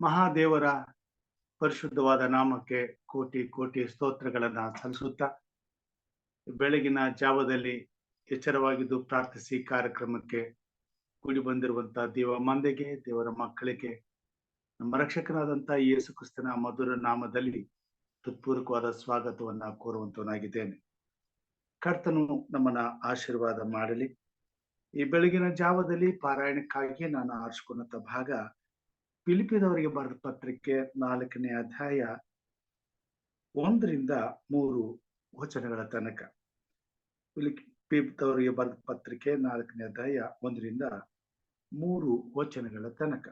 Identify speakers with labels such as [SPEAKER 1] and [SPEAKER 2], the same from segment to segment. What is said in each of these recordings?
[SPEAKER 1] ಮಹಾದೇವರ ಪರಿಶುದ್ಧವಾದ ನಾಮಕ್ಕೆ ಕೋಟಿ ಕೋಟಿ ಸ್ತೋತ್ರಗಳನ್ನ ಸಲ್ಲಿಸುತ್ತಾ ಬೆಳಗಿನ ಜಾವದಲ್ಲಿ ಎಚ್ಚರವಾಗಿದ್ದು ಪ್ರಾರ್ಥಿಸಿ ಕಾರ್ಯಕ್ರಮಕ್ಕೆ ಕೂಡಿ ಬಂದಿರುವಂತಹ ದೇವ ಮಂದೆಗೆ, ದೇವರ ಮಕ್ಕಳಿಗೆ ನಮ್ಮ ರಕ್ಷಕನಾದಂತಹ ಯೇಸು ಕ್ರಿಸ್ತನ ಮಧುರ ನಾಮದಲ್ಲಿ ಹೃತ್ಪೂರ್ವಕವಾದ ಸ್ವಾಗತವನ್ನ ಕೋರುವಂತವನಾಗಿದ್ದೇನೆ. ಕರ್ತನು ನಮ್ಮನ್ನ ಆಶೀರ್ವಾದ ಮಾಡಲಿ. ಈ ಬೆಳಗಿನ ಜಾವದಲ್ಲಿ ಪಾರಾಯಣಕ್ಕಾಗಿ ನಾನು ಆರಿಸಿಕೊಂಡಂತ ಭಾಗ ಫಿಲಿಪಿದವರಿಗೆ ಬರೆದ ಪತ್ರಿಕೆ 4ನೇ ಅಧ್ಯಾಯ 1-3 ವಚನಗಳ ತನಕ. ಫಿಲಿಪಿದವರಿಗೆ ಬರೆದ ಪತ್ರಿಕೆ 4ನೇ ಅಧ್ಯಾಯ 1-3 ವಚನಗಳ ತನಕ.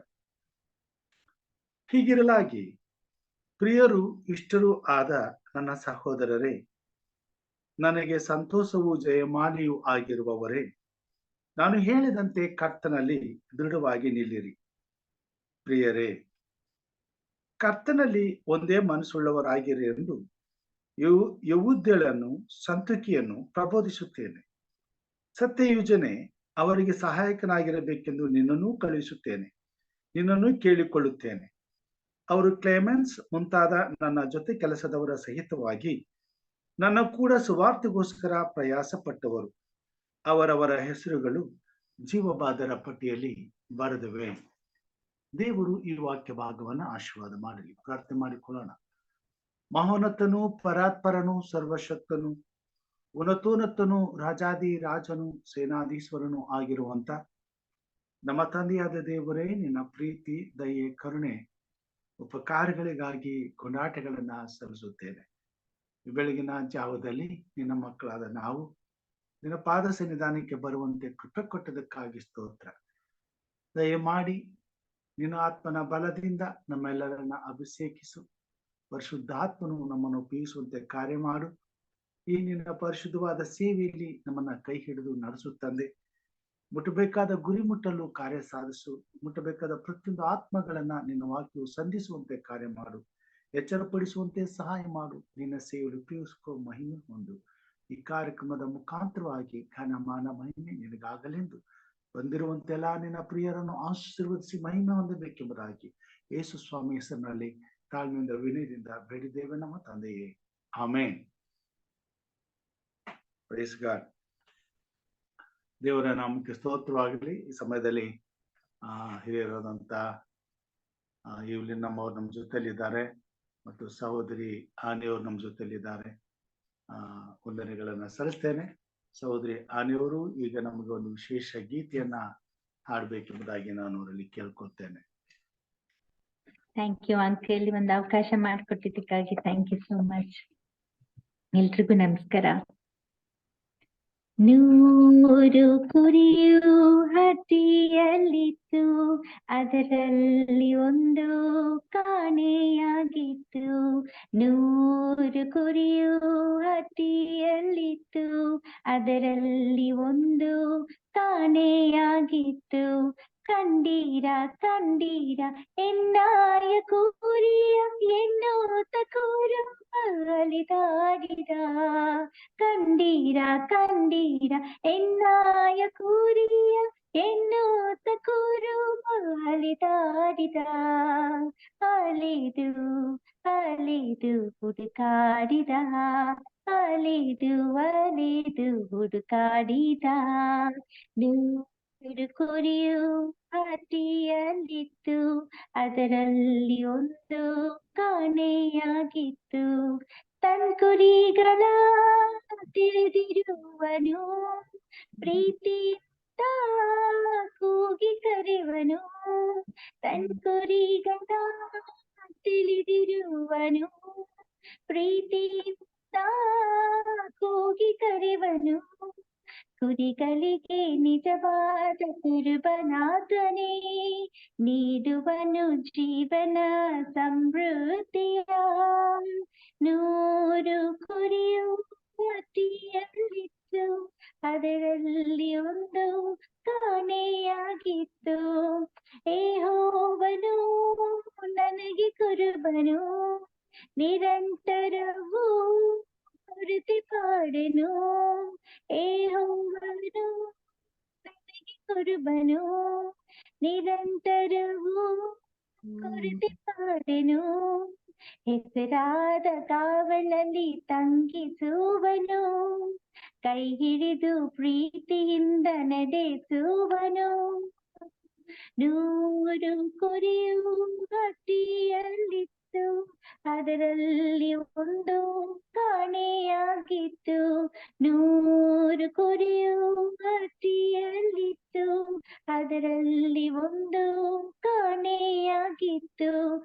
[SPEAKER 1] ಹೀಗಿರಲಾಗಿ ಪ್ರಿಯರು ಇಷ್ಟರೂ ಆದ ನನ್ನ ಸಹೋದರರೇ, ನನಗೆ ಸಂತೋಷವೂ ಜಯಮಾಲಿಯೂ ಆಗಿರುವವರೇ, ನಾನು ಹೇಳಿದಂತೆ ಕರ್ತನಲ್ಲಿ ದೃಢವಾಗಿ ನಿಲ್ಲಿರಿ. ಪ್ರಿಯರೇ, ಕರ್ತನಲ್ಲಿ ಒಂದೇ ಮನಸ್ಸುಳ್ಳವರಾಗಿರಿ ಎಂದು ಯೆಹೂದ್ಯಳನ್ನು ಸಂತುಕಿಯನ್ನು ಪ್ರಬೋಧಿಸುತ್ತೇನೆ. ಸತ್ಯಯುಜನೆ ಅವರಿಗೆ ಸಹಾಯಕನಾಗಿರಬೇಕೆಂದು ನಿನ್ನನ್ನೂ ಕಳುಹಿಸುತ್ತೇನೆ, ನಿನ್ನನ್ನು ಕೇಳಿಕೊಳ್ಳುತ್ತೇನೆ. ಅವರು ಕ್ಲೇಮೆನ್ಸ್ ಮುಂತಾದ ನನ್ನ ಜೊತೆ ಕೆಲಸದವರ ಸಹಿತವಾಗಿ ನನ್ನ ಕೂಡ ಸುವಾರ್ತೆಗೋಸ್ಕರ ಪ್ರಯಾಸ ಪಟ್ಟವರು. ಅವರವರ ಹೆಸರುಗಳು ಜೀವಬಾಧರ ಪಟ್ಟಿಯಲ್ಲಿ ಬರೆದಿವೆ. ದೇವರು ಈ ವಾಕ್ಯ ಭಾಗವನ್ನ ಆಶೀರ್ವಾದ ಮಾಡಲಿ. ಪ್ರಾರ್ಥನೆ ಮಾಡಿಕೊಳ್ಳೋಣ. ಮಹೋನ್ನತನು, ಪರಾತ್ಪರನು, ಸರ್ವಶಕ್ತನು, ಉನ್ನತೋನ್ನತನು, ರಾಜಾದಿ ರಾಜನು, ಸೇನಾಧೀಶ್ವರನು ಆಗಿರುವಂತ ನಮ್ಮ ತಂದೆಯಾದ ದೇವರೇ, ನಿನ್ನ ಪ್ರೀತಿ, ದಯೆ, ಕರುಣೆ, ಉಪಕಾರಗಳಿಗಾಗಿ ಕೊಂಡಾಟಗಳನ್ನ ಸಲ್ಲಿಸುತ್ತೇನೆ. ಬೆಳಗಿನ ಜಾವದಲ್ಲಿ ನಿನ್ನ ಮಕ್ಕಳಾದ ನಾವು ನಿನ್ನ ಪಾದ ಸನ್ನಿಧಾನಕ್ಕೆ ಬರುವಂತೆ ಕೃಪೆ ಕೊಟ್ಟದಕ್ಕಾಗಿ ಸ್ತೋತ್ರ. ದಯಮಾಡಿ ನಿನ್ನ ಆತ್ಮನ ಬಲದಿಂದ ನಮ್ಮೆಲ್ಲರನ್ನ ಅಭಿಷೇಕಿಸು. ಪರಿಶುದ್ಧಾತ್ಮನು ನಮ್ಮನ್ನು ಉಪಯೋಗಿಸುವಂತೆ ಕಾರ್ಯ ಮಾಡು. ಈ ನಿನ್ನ ಪರಿಶುದ್ಧವಾದ ಸೇವೆಯಲ್ಲಿ ನಮ್ಮನ್ನ ಕೈ ಹಿಡಿದು ನಡೆಸುತ್ತಂದೆ. ಮುಟ್ಟಬೇಕಾದ ಗುರಿ ಮುಟ್ಟಲು ಕಾರ್ಯ ಸಾಧಿಸು. ಮುಟ್ಟಬೇಕಾದ ಪ್ರತಿಯೊಂದು ಆತ್ಮಗಳನ್ನ ನಿನ್ನ ವಾಕ್ಯವು ಸಂಧಿಸುವಂತೆ ಕಾರ್ಯ ಮಾಡು. ಎಚ್ಚರಪಡಿಸುವಂತೆ ಸಹಾಯ ಮಾಡು. ನಿನ್ನ ಸೇವೆಯಲ್ಲಿ ಉಪಯೋಗಿಸ್ಕೋ, ಮಹಿಮೆ ಹೊಂದು. ಈ ಕಾರ್ಯಕ್ರಮದ ಮುಖಾಂತರವಾಗಿ ಘನಮಾನ ಮಹಿಮೆ ನಿನಗಾಗಲೆಂದು ಬಂದಿರುವಂತೆಲ್ಲ ನಿನ್ನ ಪ್ರಿಯರನ್ನು ಆಶೀರ್ವದಿಸಿ ಮಹಿಮೆ ಹೊಂದಬೇಕೆಂಬುದಾಗಿ ಯೇಸು ಸ್ವಾಮಿ ಹೆಸರಿನಲ್ಲಿ ತಾಳ್ಮೆಯಿಂದ ವಿನಯದಿಂದ ಬೇಡಿದ್ದೇವೆ ನಮ್ಮ ತಂದೆಯೇ, ಆಮೇನ್. Praise God. ದೇವರ ನಾಮಕ್ಕೆ ಸ್ತೋತ್ರವಾಗಲಿ. ಈ ಸಮಯದಲ್ಲಿ ಹಿರಿಯರಾದಂತ ಇವ್ಲಿನ್ ನಮ್ಮವ್ರು ನಮ್ಮ ಜೊತೆಲಿದ್ದಾರೆ ಮತ್ತು ಸಹೋದರಿ ಆನೆಯವರು ನಮ್ಮ ಜೊತೆಲಿದ್ದಾರೆ. ವಂದನೆಗಳನ್ನ ಸಲ್ಲಿಸ್ತೇನೆ. ಸಹೋದರಿ ಆನೆಯವರು ಈಗ ನಮಗೆ ಒಂದು ವಿಶೇಷ ಗೀತೆಯನ್ನ ಹಾಡ್ಬೇಕೆಂಬುದಾಗಿ ನಾನು ಅವರಲ್ಲಿ ಕೇಳ್ಕೊಳ್ತೇನೆ.
[SPEAKER 2] ಥ್ಯಾಂಕ್ ಯು ಅಂಕಲ್, ಒಂದು ಅವಕಾಶ ಮಾಡಿಕೊಟ್ಟಿದ್ದಕ್ಕಾಗಿ ಥ್ಯಾಂಕ್ ಯು ಸೋ ಮಚ್. ಎಲ್ರಿಗೂ ನಮಸ್ಕಾರ. ನೂರು ಕುರಿಯು ಹಟ್ಟಿಯಲ್ಲಿತ್ತು, ಅದರಲ್ಲಿ ಒಂದು ಕಾಣೆಯಾಗಿತ್ತು. ನೂರು ಕುರಿಯು ಹಟ್ಟಿಯಲ್ಲಿತ್ತು, ಅದರಲ್ಲಿ ಒಂದು ಕಾಣೆಯಾಗಿತ್ತು. ಕಂಡೀರ ಕಂಡೀರ ಎನ್ನಾಯ ಕೂರಿಯ ಎನ್ನೋತ ಕೂರು ಅಲಿದಾಡಿದ. ಕಂಡೀರ ಕಂಡೀರ ಎನ್ನಾಯ ಕೂರಿಯ ಎನ್ನೋತ ಕೂರು ಅಲಿದಾಡಿದ. ಅಲಿದು ಅಲಿದು ಹುಡುಕಾಡಿದ, ಅಲಿದು ಅಲಿದು ಹುಡುಕಾಡಿದ. ನೂರು ಕುರಿಯು ಹಟ್ಟಿಯಲ್ಲಿತ್ತು, ಅದರಲ್ಲಿ ಒಂದು ಕಾಣೆಯಾಗಿತ್ತು. ತನ್ ಕುರಿಗಳ ತಿಳಿದಿರುವನು, ಪ್ರೀತಿಯಿಂದ ಕೂಗಿ ಕರೆವನು. ತನ್ ಕುರಿಗಳ ತಿಳಿದಿರುವನು, ಪ್ರೀತಿಯಿಂದ ಕೂಗಿ ಕರೆವನು. ಕುರಿಗಳಿಗೆ ನಿಜವಾದ ಕುರುಬನಾದನೇ, ನೀಡುವನು ಜೀವನ ಸಮೃದ್ಧಿಯ. ನೂರು ಕುರಿಯು ಹಟ್ಟಿಯಲ್ಲಿತ್ತು, ಅದರಲ್ಲಿ ಒಂದು ಕಾಣೆಯಾಗಿತ್ತು. ಯೆಹೋವನು ನನಗೆ ಕುರುಬನು, ನಿರಂತರವೂ ಸ್ತುತಿ ಪಾಡೆನು. ಯೆಹೋವನು ನನಗೆ ಕುರುಬನು, ನಿರಂತರವೂ ಕುರಿತು ಪಾಡೆನು, ಹೆಸರಾದ ಕಾವಲಲ್ಲಿ ತಂಗಿಸುವನು, ಕೈ ಹಿಡಿದು ಪ್ರೀತಿಯಿಂದ ನಡೆಸುವನು. 100 ಕುರಿಯು ಹಟ್ಟಿಯಲ್ಲಿತ್ತು, ಅದರಲ್ಲಿ ಒಂದು ಕಾಣೆಯಾಗಿತ್ತು. 100 ಕುರಿಯು ಹಟ್ಟಿಯಲ್ಲಿತ್ತು, ಅದರಲ್ಲಿ ಒಂದು ಕಾಣೆಯಾಗಿತ್ತು.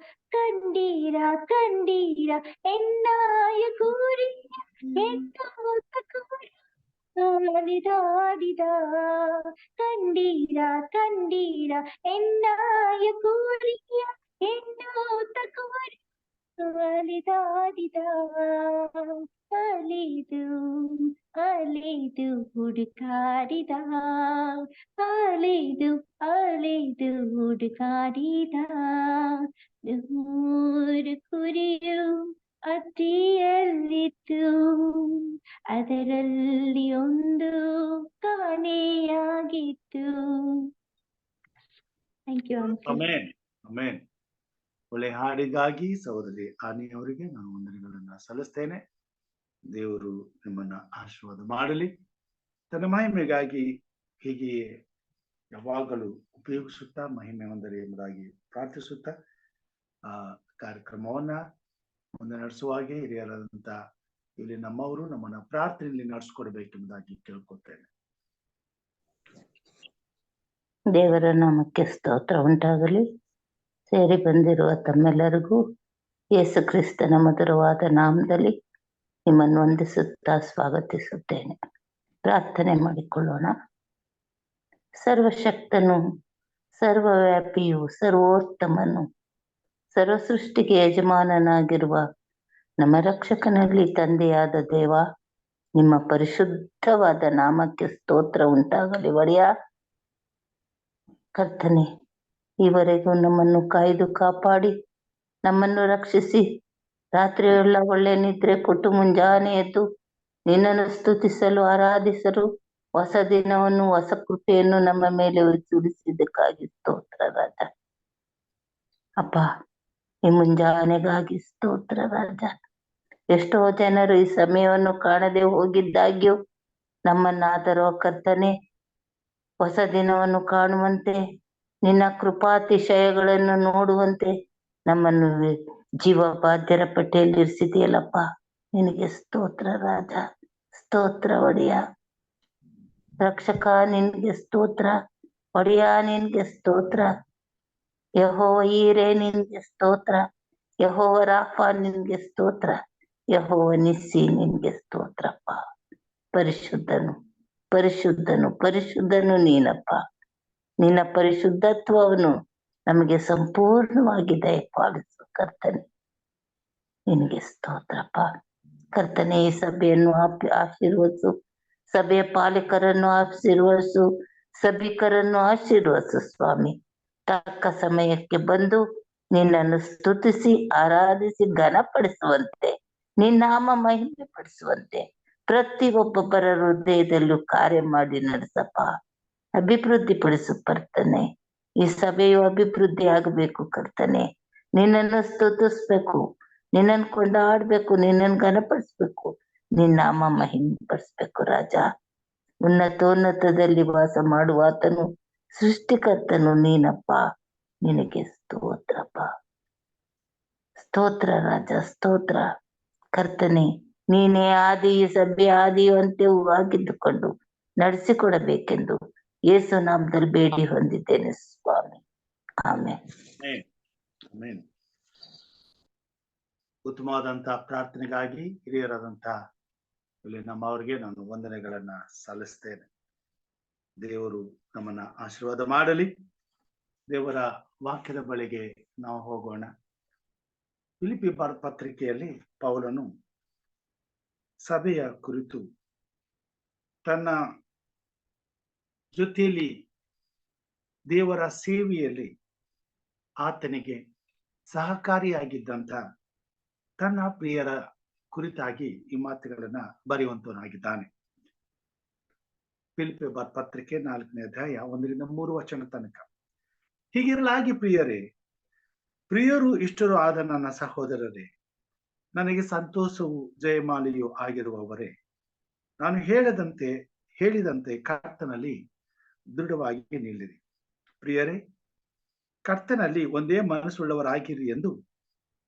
[SPEAKER 2] ಕಂಡೀರ ಕಂಡೀರ ಎನ್ನಾಯ ಕುರಿಯ ಎತ್ತೋತ ಕುರಿ ಅಲಿದಾಡಿದ. ಕಂಡೀರ ಕಂಡೀರ ಎನ್ನಾಯ ಕುರಿಯ ಎನ್ನೋತ ಕುರಿ ಅಲಿದಾಡಿದ. ಅಲಿದು ಅಲಿದು ಹುಡುಕಾಡಿದ, ಅಲಿದು ಅಲಿದು ಹುಡುಕಾಡಿದ. 100 ಕುರಿಯು ಅಟ್ಟಿಯಲ್ಲಿತ್ತು, ಅದರಲ್ಲಿ ಒಂದು ಕಾಣೆಯಾಗಿತ್ತು. Thank you uncle.
[SPEAKER 1] Amen amen. ಒಳ್ಳೆ ಹಾಡಿಗಾಗಿ ಸಹೋದರಿ ಆನಿ ಅವರಿಗೆ ನಾನು ವಂದನೆಗಳನ್ನ ಸಲ್ಲಿಸ್ತೇನೆ. ದೇವರು ನಿಮ್ಮನ್ನ ಆಶೀರ್ವಾದ ಮಾಡಲಿ. ತನ್ನ ಮಹಿಮೆಗಾಗಿ ಹೀಗೆಯೇ ಯಾವಾಗಲೂ ಉಪಯೋಗಿಸುತ್ತಾ ಮಹಿಮೆ ಹೊಂದಲಿ ಎಂಬುದಾಗಿ ಪ್ರಾರ್ಥಿಸುತ್ತಾ ಕಾರ್ಯಕ್ರಮವನ್ನ ಮುಂದೆ ನಡೆಸುವಾಗೆ ಹಿರಿಯರಾದಂತ ಇಲ್ಲಿ ನಮ್ಮವರು ನಮ್ಮನ್ನ ಪ್ರಾರ್ಥನೆಯಲ್ಲಿ ನಡೆಸ್ಕೊಡ್ಬೇಕೆಂಬುದಾಗಿ ಕೇಳ್ಕೊತೇನೆ.
[SPEAKER 3] ದೇವರ ನಾಮಕ್ಕೆ ಸ್ತೋತ್ರ ಉಂಟಾಗಲಿ. ಸೇರಿ ಬಂದಿರುವ ತಮ್ಮೆಲ್ಲರಿಗೂ ಯೇಸು ಕ್ರಿಸ್ತನ ಮಧುರವಾದ ನಾಮದಲ್ಲಿ ನಿಮ್ಮನ್ನು ವಂದಿಸುತ್ತಾ ಸ್ವಾಗತಿಸುತ್ತೇನೆ. ಪ್ರಾರ್ಥನೆ ಮಾಡಿಕೊಳ್ಳೋಣ. ಸರ್ವಶಕ್ತನು, ಸರ್ವವ್ಯಾಪಿಯು, ಸರ್ವೋತ್ತಮನು, ಸರ್ವಸೃಷ್ಟಿಗೆ ಯಜಮಾನನಾಗಿರುವ ನಮ್ಮ ರಕ್ಷಕನಲ್ಲಿ ತಂದೆಯಾದ ದೇವ, ನಿಮ್ಮ ಪರಿಶುದ್ಧವಾದ ನಾಮಕ್ಕೆ ಸ್ತೋತ್ರ ಉಂಟಾಗಲಿ. ಒಡೆಯ ಕರ್ತನೆ, ಈವರೆಗೂ ನಮ್ಮನ್ನು ಕಾಯ್ದು ಕಾಪಾಡಿ ನಮ್ಮನ್ನು ರಕ್ಷಿಸಿ ರಾತ್ರಿಯೆಲ್ಲ ಒಳ್ಳೆ ನಿದ್ರೆ ಕೊಟ್ಟು ಮುಂಜಾನೆ ಎದ್ದು ನಿನ್ನನ್ನು ಸ್ತುತಿಸಲು ಆರಾಧಿಸಲು ಹೊಸ ದಿನವನ್ನು ಹೊಸ ಕೃಪೆಯನ್ನು ನಮ್ಮ ಮೇಲೆ ಸುರಿಸಿದ್ದಕ್ಕಾಗಿ ಸ್ತೋತ್ರ ರಾಜ. ಅಪ್ಪ, ಈ ಮುಂಜಾನೆಗಾಗಿ ಸ್ತೋತ್ರ ರಾಜ. ಎಷ್ಟೋ ಜನರು ಈ ಸಮಯವನ್ನು ಕಾಣದೆ ಹೋಗಿದ್ದಾಗ್ಯೂ ನಮ್ಮನ್ನಾದರೂ ಕರ್ತನೆ ಹೊಸ ದಿನವನ್ನು ಕಾಣುವಂತೆ, ನಿನ್ನ ಕೃಪಾತಿಶಯಗಳನ್ನು ನೋಡುವಂತೆ ನಮ್ಮನ್ನು ಜೀವ ಬಾಧ್ಯರ ಪಟ್ಟಿಯಲ್ಲಿ ಇರಿಸಿದೆಯಲ್ಲಪ್ಪ. ನಿನಗೆ ಸ್ತೋತ್ರ ರಾಜ, ಸ್ತೋತ್ರ ಒಡೆಯ. ರಕ್ಷಕ ನಿನ್ಗೆ ಸ್ತೋತ್ರ, ಒಡೆಯ ನಿನ್ಗೆ ಸ್ತೋತ್ರ. ಯೆಹೋವ ಈರೇ ನಿನ್ಗೆ ಸ್ತೋತ್ರ, ಯೆಹೋವ ರಾಫ ನಿನ್ಗೆ ಸ್ತೋತ್ರ, ಯೆಹೋವ ನಿಸ್ಸಿ ನಿನ್ಗೆ ಸ್ತೋತ್ರಪ್ಪ. ಪರಿಶುದ್ಧನು ಪರಿಶುದ್ಧನು ಪರಿಶುದ್ಧನು ನೀನಪ್ಪ. ನಿನ್ನ ಪರಿಶುದ್ಧತ್ವವನ್ನು ನಮಗೆ ಸಂಪೂರ್ಣವಾಗಿ ದಯಪಾಲಿಸು ಕರ್ತನೆ. ನಿನಗೆ ಸ್ತೋತ್ರಪ್ಪ. ಕರ್ತನೆ, ಈ ಸಭೆಯನ್ನು ಆಶೀರ್ವದಿಸು, ಸಭೆಯ ಪಾಲಕರನ್ನು ಆಶೀರ್ವದಿಸು, ಸಭಿಕರನ್ನು ಆಶೀರ್ವದಿಸು ಸ್ವಾಮಿ. ತಕ್ಕ ಸಮಯಕ್ಕೆ ಬಂದು ನಿನ್ನನ್ನು ಸ್ತುತಿಸಿ ಆರಾಧಿಸಿ ಘನಪಡಿಸುವಂತೆ, ನಿನ್ನಾಮ ಮಹಿಮೆ ಪಡಿಸುವಂತೆ ಪ್ರತಿಯೊಬ್ಬೊಬ್ಬರ ಹೃದಯದಲ್ಲೂ ಕಾರ್ಯ ಮಾಡಿ ನಡೆಸಪ್ಪ. ಅಭಿವೃದ್ಧಿ ಪಡಿಸು ಕರ್ತನೆ. ಈ ಸಭೆಯು ಅಭಿವೃದ್ಧಿ ಆಗಬೇಕು ಕರ್ತನೆ. ನಿನ್ನನ್ನು ಸ್ತುತಿಸ್ಬೇಕು, ನಿನ್ನನ್ನು ಕೊಂಡಾಡ್ಬೇಕು, ನಿನ್ನನ್ನು ಘನಪಡಿಸ್ಬೇಕು, ನಿನ್ನಾಮ ಮಹಿಮೆ ಪಡಿಸ್ಬೇಕು ರಾಜ. ಉನ್ನತೋನ್ನತದಲ್ಲಿ ವಾಸ ಮಾಡುವ ಆತನು ಸೃಷ್ಟಿಕರ್ತನು ನೀನಪ್ಪ. ನಿನಗೆ ಸ್ತೋತ್ರಪ್ಪ. ಸ್ತೋತ್ರ ರಾಜ, ಸ್ತೋತ್ರ ಕರ್ತನೆ. ನೀನೇ ಆದಿ, ಈ ಸಭೆ ಆದಿಯು ಅಂತ್ಯವೂ ಆಗಿದ್ದುಕೊಂಡು ನಡೆಸಿಕೊಡಬೇಕೆಂದು ಯೇಸು ನಾಮದಲ್ಲಿ ಬೇಡಿ ಹೊಂದಿದ್ದೇನೆ ಸ್ವಾಮಿ. ಆಮೆನ್.
[SPEAKER 1] ಆಮೆನ್. ಉತ್ತಮವಾದಂತಹ ಪ್ರಾರ್ಥನೆಗಾಗಿ ಹಿರಿಯರಾದಂತಹ ಇಲ್ಲಿ ನಮ್ಮವರಿಗೆ ನಾನು ವಂದನೆಗಳನ್ನ ಸಲ್ಲಿಸ್ತೇನೆ. ದೇವರು ನಮ್ಮನ್ನ ಆಶೀರ್ವಾದ ಮಾಡಲಿ. ದೇವರ ವಾಕ್ಯದ ಬಳಿಗೆ ನಾವು ಹೋಗೋಣ. ಫಿಲಿಪ್ಪಿ ಪತ್ರಿಕೆಯಲ್ಲಿ ಪೌಲನು ಸಭೆಯ ಕುರಿತು ತನ್ನ ಜೊತೆಯಲ್ಲಿ ದೇವರ ಸೇವೆಯಲ್ಲಿ ಆತನಿಗೆ ಸಹಕಾರಿಯಾಗಿದ್ದಂತ ತನ್ನ ಪ್ರಿಯರ ಕುರಿತಾಗಿ ಈ ಮಾತುಗಳನ್ನ ಬರೆಯುವಂತವನಾಗಿದ್ದಾನೆ. ಫಿಲಿಪ್ಪಿ ಪತ್ರಿಕೆ 4ನೇ ಅಧ್ಯಾಯ 1-3 ವಚನ ತನಕ. ಹೀಗಿರಲಾಗಿ ಪ್ರಿಯರೇ, ಪ್ರಿಯರು ಇಷ್ಟರು ಆದ ನನ್ನ ಸಹೋದರರೇ, ನನಗೆ ಸಂತೋಷವು ಜಯಮಾಲೆಯೂ ಆಗಿರುವವರೇ, ನಾನು ಹೇಳಿದಂತೆ ಕರ್ತನಲ್ಲಿ ದೃಢವಾಗಿ ನಿಲ್ಲಿರಿ. ಪ್ರಿಯರೇ, ಕರ್ತನಲ್ಲಿ ಒಂದೇ ಮನಸ್ಸುಳ್ಳವರಾಗಿರಿ ಎಂದು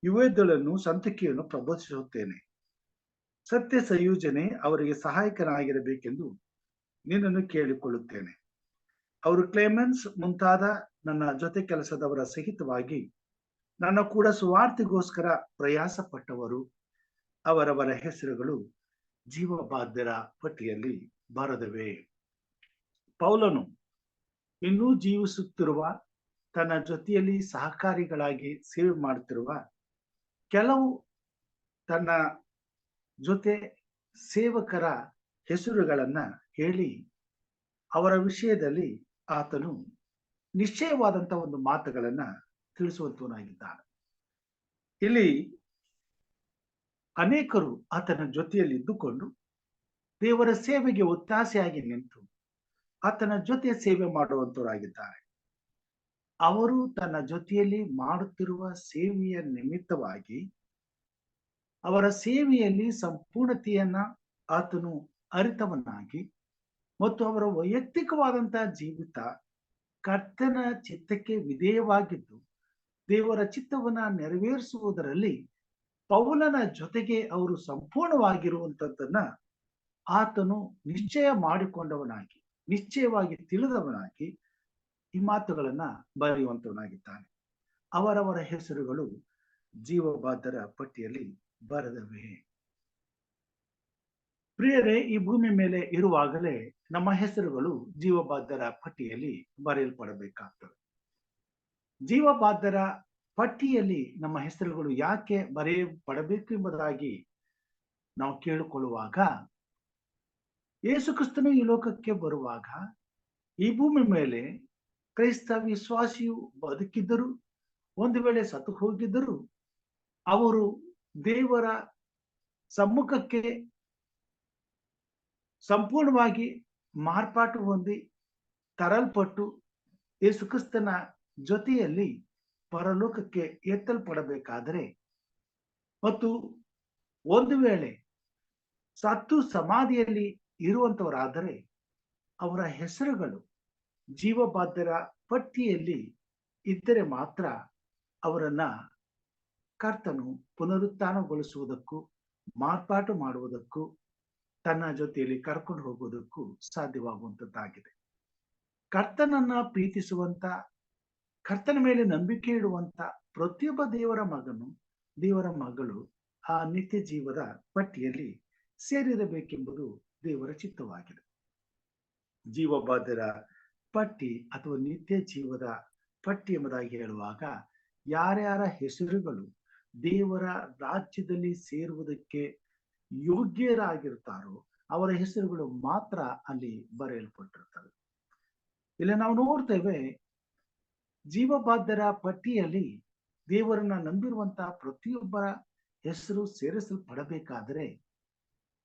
[SPEAKER 1] ಯುವೇದಳನ್ನು ಸಂತಕಿಯನ್ನು ಪ್ರಬೋಧಿಸುತ್ತೇನೆ. ಸತ್ಯ ಸಂಯೋಜನೆ ಅವರಿಗೆ ಸಹಾಯಕನಾಗಿರಬೇಕೆಂದು ನಿನ್ನನ್ನು ಕೇಳಿಕೊಳ್ಳುತ್ತೇನೆ. ಅವರು ಕ್ಲೇಮೆನ್ಸ್ ಮುಂತಾದ ನನ್ನ ಜೊತೆ ಕೆಲಸದವರ ಸಹಿತವಾಗಿ ನನ್ನ ಕೂಡ ಸುವಾರ್ತೆಗೋಸ್ಕರ ಪ್ರಯಾಸ ಪಟ್ಟವರು. ಅವರವರ ಹೆಸರುಗಳು ಜೀವಬಾಧ್ಯರ ಪಟ್ಟಿಯಲ್ಲಿ ಬರೆದವೆ. ಪೌಲನು ಇನ್ನೂ ಜೀವಿಸುತ್ತಿರುವ, ತನ್ನ ಜೊತೆಯಲ್ಲಿ ಸಹಕಾರಿಗಳಾಗಿ ಸೇವೆ ಮಾಡುತ್ತಿರುವ ಕೆಲವು ತನ್ನ ಜೊತೆ ಸೇವಕರ ಹೆಸರುಗಳನ್ನ ಹೇಳಿ ಅವರ ವಿಷಯದಲ್ಲಿ ಆತನು ನಿಶ್ಚಯವಾದಂತಹ ಒಂದು ಮಾತುಗಳನ್ನ ತಿಳಿಸುವಂತವನಾಗಿದ್ದಾನೆ. ಇಲ್ಲಿ ಅನೇಕರು ಆತನ ಜೊತೆಯಲ್ಲಿ ಇದ್ದುಕೊಂಡು ದೇವರ ಸೇವೆಗೆ ಒತ್ತಾಸೆಯಾಗಿ ನಿಂತು ಆತನ ಜೊತೆ ಸೇವೆ ಮಾಡುವಂತವರಾಗಿದ್ದಾರೆ. ಅವರು ತನ್ನ ಜೊತೆಯಲ್ಲಿ ಮಾಡುತ್ತಿರುವ ಸೇವೆಯ ನಿಮಿತ್ತವಾಗಿ ಅವರ ಸೇವೆಯಲ್ಲಿ ಸಂಪೂರ್ಣತೆಯನ್ನ ಆತನು ಅರಿತವನಾಗಿ ಮತ್ತು ಅವರ ವೈಯಕ್ತಿಕವಾದಂತಹ ಜೀವಿತ ಕರ್ತನ ಚಿತ್ತಕ್ಕೆ ವಿಧೇಯವಾಗಿದ್ದು ದೇವರ ಚಿತ್ತವನ್ನ ನೆರವೇರಿಸುವುದರಲ್ಲಿ ಪೌಲನ ಜೊತೆಗೆ ಅವರು ಸಂಪೂರ್ಣವಾಗಿರುವಂತದ್ದನ್ನ ಆತನು ನಿಶ್ಚಯ ಮಾಡಿಕೊಂಡವನಾಗಿ, ನಿಶ್ಚಯವಾಗಿ ತಿಳಿದವನಾಗಿ ಈ ಮಾತುಗಳನ್ನ ಬರೆಯುವಂತವನಾಗಿದ್ದಾನೆ. ಅವರವರ ಹೆಸರುಗಳು ಜೀವಬಾಧ್ಯರ ಪಟ್ಟಿಯಲ್ಲಿ ಬರೆದವೆ. ಪ್ರಿಯರೇ, ಈ ಭೂಮಿ ಮೇಲೆ ಇರುವಾಗಲೇ ನಮ್ಮ ಹೆಸರುಗಳು ಜೀವಬಾಧ್ಯರ ಪಟ್ಟಿಯಲ್ಲಿ ಬರೆಯಲ್ಪಡಬೇಕಾಗ್ತದೆ. ಜೀವಬಾಧ್ಯರ ಪಟ್ಟಿಯಲ್ಲಿ ನಮ್ಮ ಹೆಸರುಗಳು ಯಾಕೆ ಬರೆಯಲ್ಪಡಬೇಕು ಎಂಬುದಾಗಿ ನಾವು ಕೇಳಿಕೊಳ್ಳುವಾಗ, ಯೇಸು ಕ್ರಿಸ್ತನು ಈ ಲೋಕಕ್ಕೆ ಬರುವಾಗ ಈ ಭೂಮಿ ಮೇಲೆ ಕ್ರೈಸ್ತ ವಿಶ್ವಾಸಿಯು ಬದುಕಿದ್ದರು, ಒಂದು ವೇಳೆ ಸತ್ತು ಹೋಗಿದ್ದರು, ಅವರು ದೇವರ ಸಮ್ಮುಖಕ್ಕೆ ಸಂಪೂರ್ಣವಾಗಿ ಮಾರ್ಪಾಟು ಹೊಂದಿ ತರಲ್ಪಟ್ಟು ಯೇಸು ಕ್ರಿಸ್ತನ ಜೊತೆಯಲ್ಲಿ ಪರಲೋಕಕ್ಕೆ ಎತ್ತಲ್ಪಡಬೇಕಾದರೆ ಮತ್ತು ಒಂದು ವೇಳೆ ಸತ್ತು ಸಮಾಧಿಯಲ್ಲಿ ಇರುವಂತವರಾದರೆ ಅವರ ಹೆಸರುಗಳು ಜೀವಬಾಧ್ಯರ ಪಟ್ಟಿಯಲ್ಲಿ ಇದ್ದರೆ ಮಾತ್ರ ಅವರನ್ನ ಕರ್ತನು ಪುನರುತ್ಥಾನಗೊಳಿಸುವುದಕ್ಕೂ ಮಾರ್ಪಾಟು ಮಾಡುವುದಕ್ಕೂ ತನ್ನ ಜೊತೆಯಲ್ಲಿ ಕರ್ಕೊಂಡು ಹೋಗುವುದಕ್ಕೂ ಸಾಧ್ಯವಾಗುವಂತದ್ದಾಗಿದೆ. ಕರ್ತನನ್ನ ಪ್ರೀತಿಸುವಂತ, ಕರ್ತನ ಮೇಲೆ ನಂಬಿಕೆ ಇಡುವಂತ ಪ್ರತಿಯೊಬ್ಬ ದೇವರ ಮಗನು, ದೇವರ ಮಗಳು ಆ ನಿತ್ಯ ಜೀವದ ಪಟ್ಟಿಯಲ್ಲಿ ಸೇರಿರಬೇಕೆಂಬುದು ದೇವರ ಚಿತ್ತವಾಗಿದೆ. ಜೀವಬಾಧ್ಯರ ಪಟ್ಟಿ ಅಥವಾ ನಿತ್ಯ ಜೀವದ ಪಟ್ಟಿ ಎಂಬುದಾಗಿ ಹೇಳುವಾಗ ಯಾರ್ಯಾರ ಹೆಸರುಗಳು ದೇವರ ರಾಜ್ಯದಲ್ಲಿ ಸೇರುವುದಕ್ಕೆ ಯೋಗ್ಯರಾಗಿರ್ತಾರೋ ಅವರ ಹೆಸರುಗಳು ಮಾತ್ರ ಅಲ್ಲಿ ಬರೆಯಲ್ಪಟ್ಟಿರ್ತವೆ. ಇಲ್ಲಿ ನಾವು ನೋಡ್ತೇವೆ, ಜೀವಬಾಧ್ಯರ ಪಟ್ಟಿಯಲ್ಲಿ ದೇವರನ್ನ ನಂಬಿರುವಂತಹ ಪ್ರತಿಯೊಬ್ಬರ ಹೆಸರು ಸೇರಿಸಲ್ಪಡಬೇಕಾದರೆ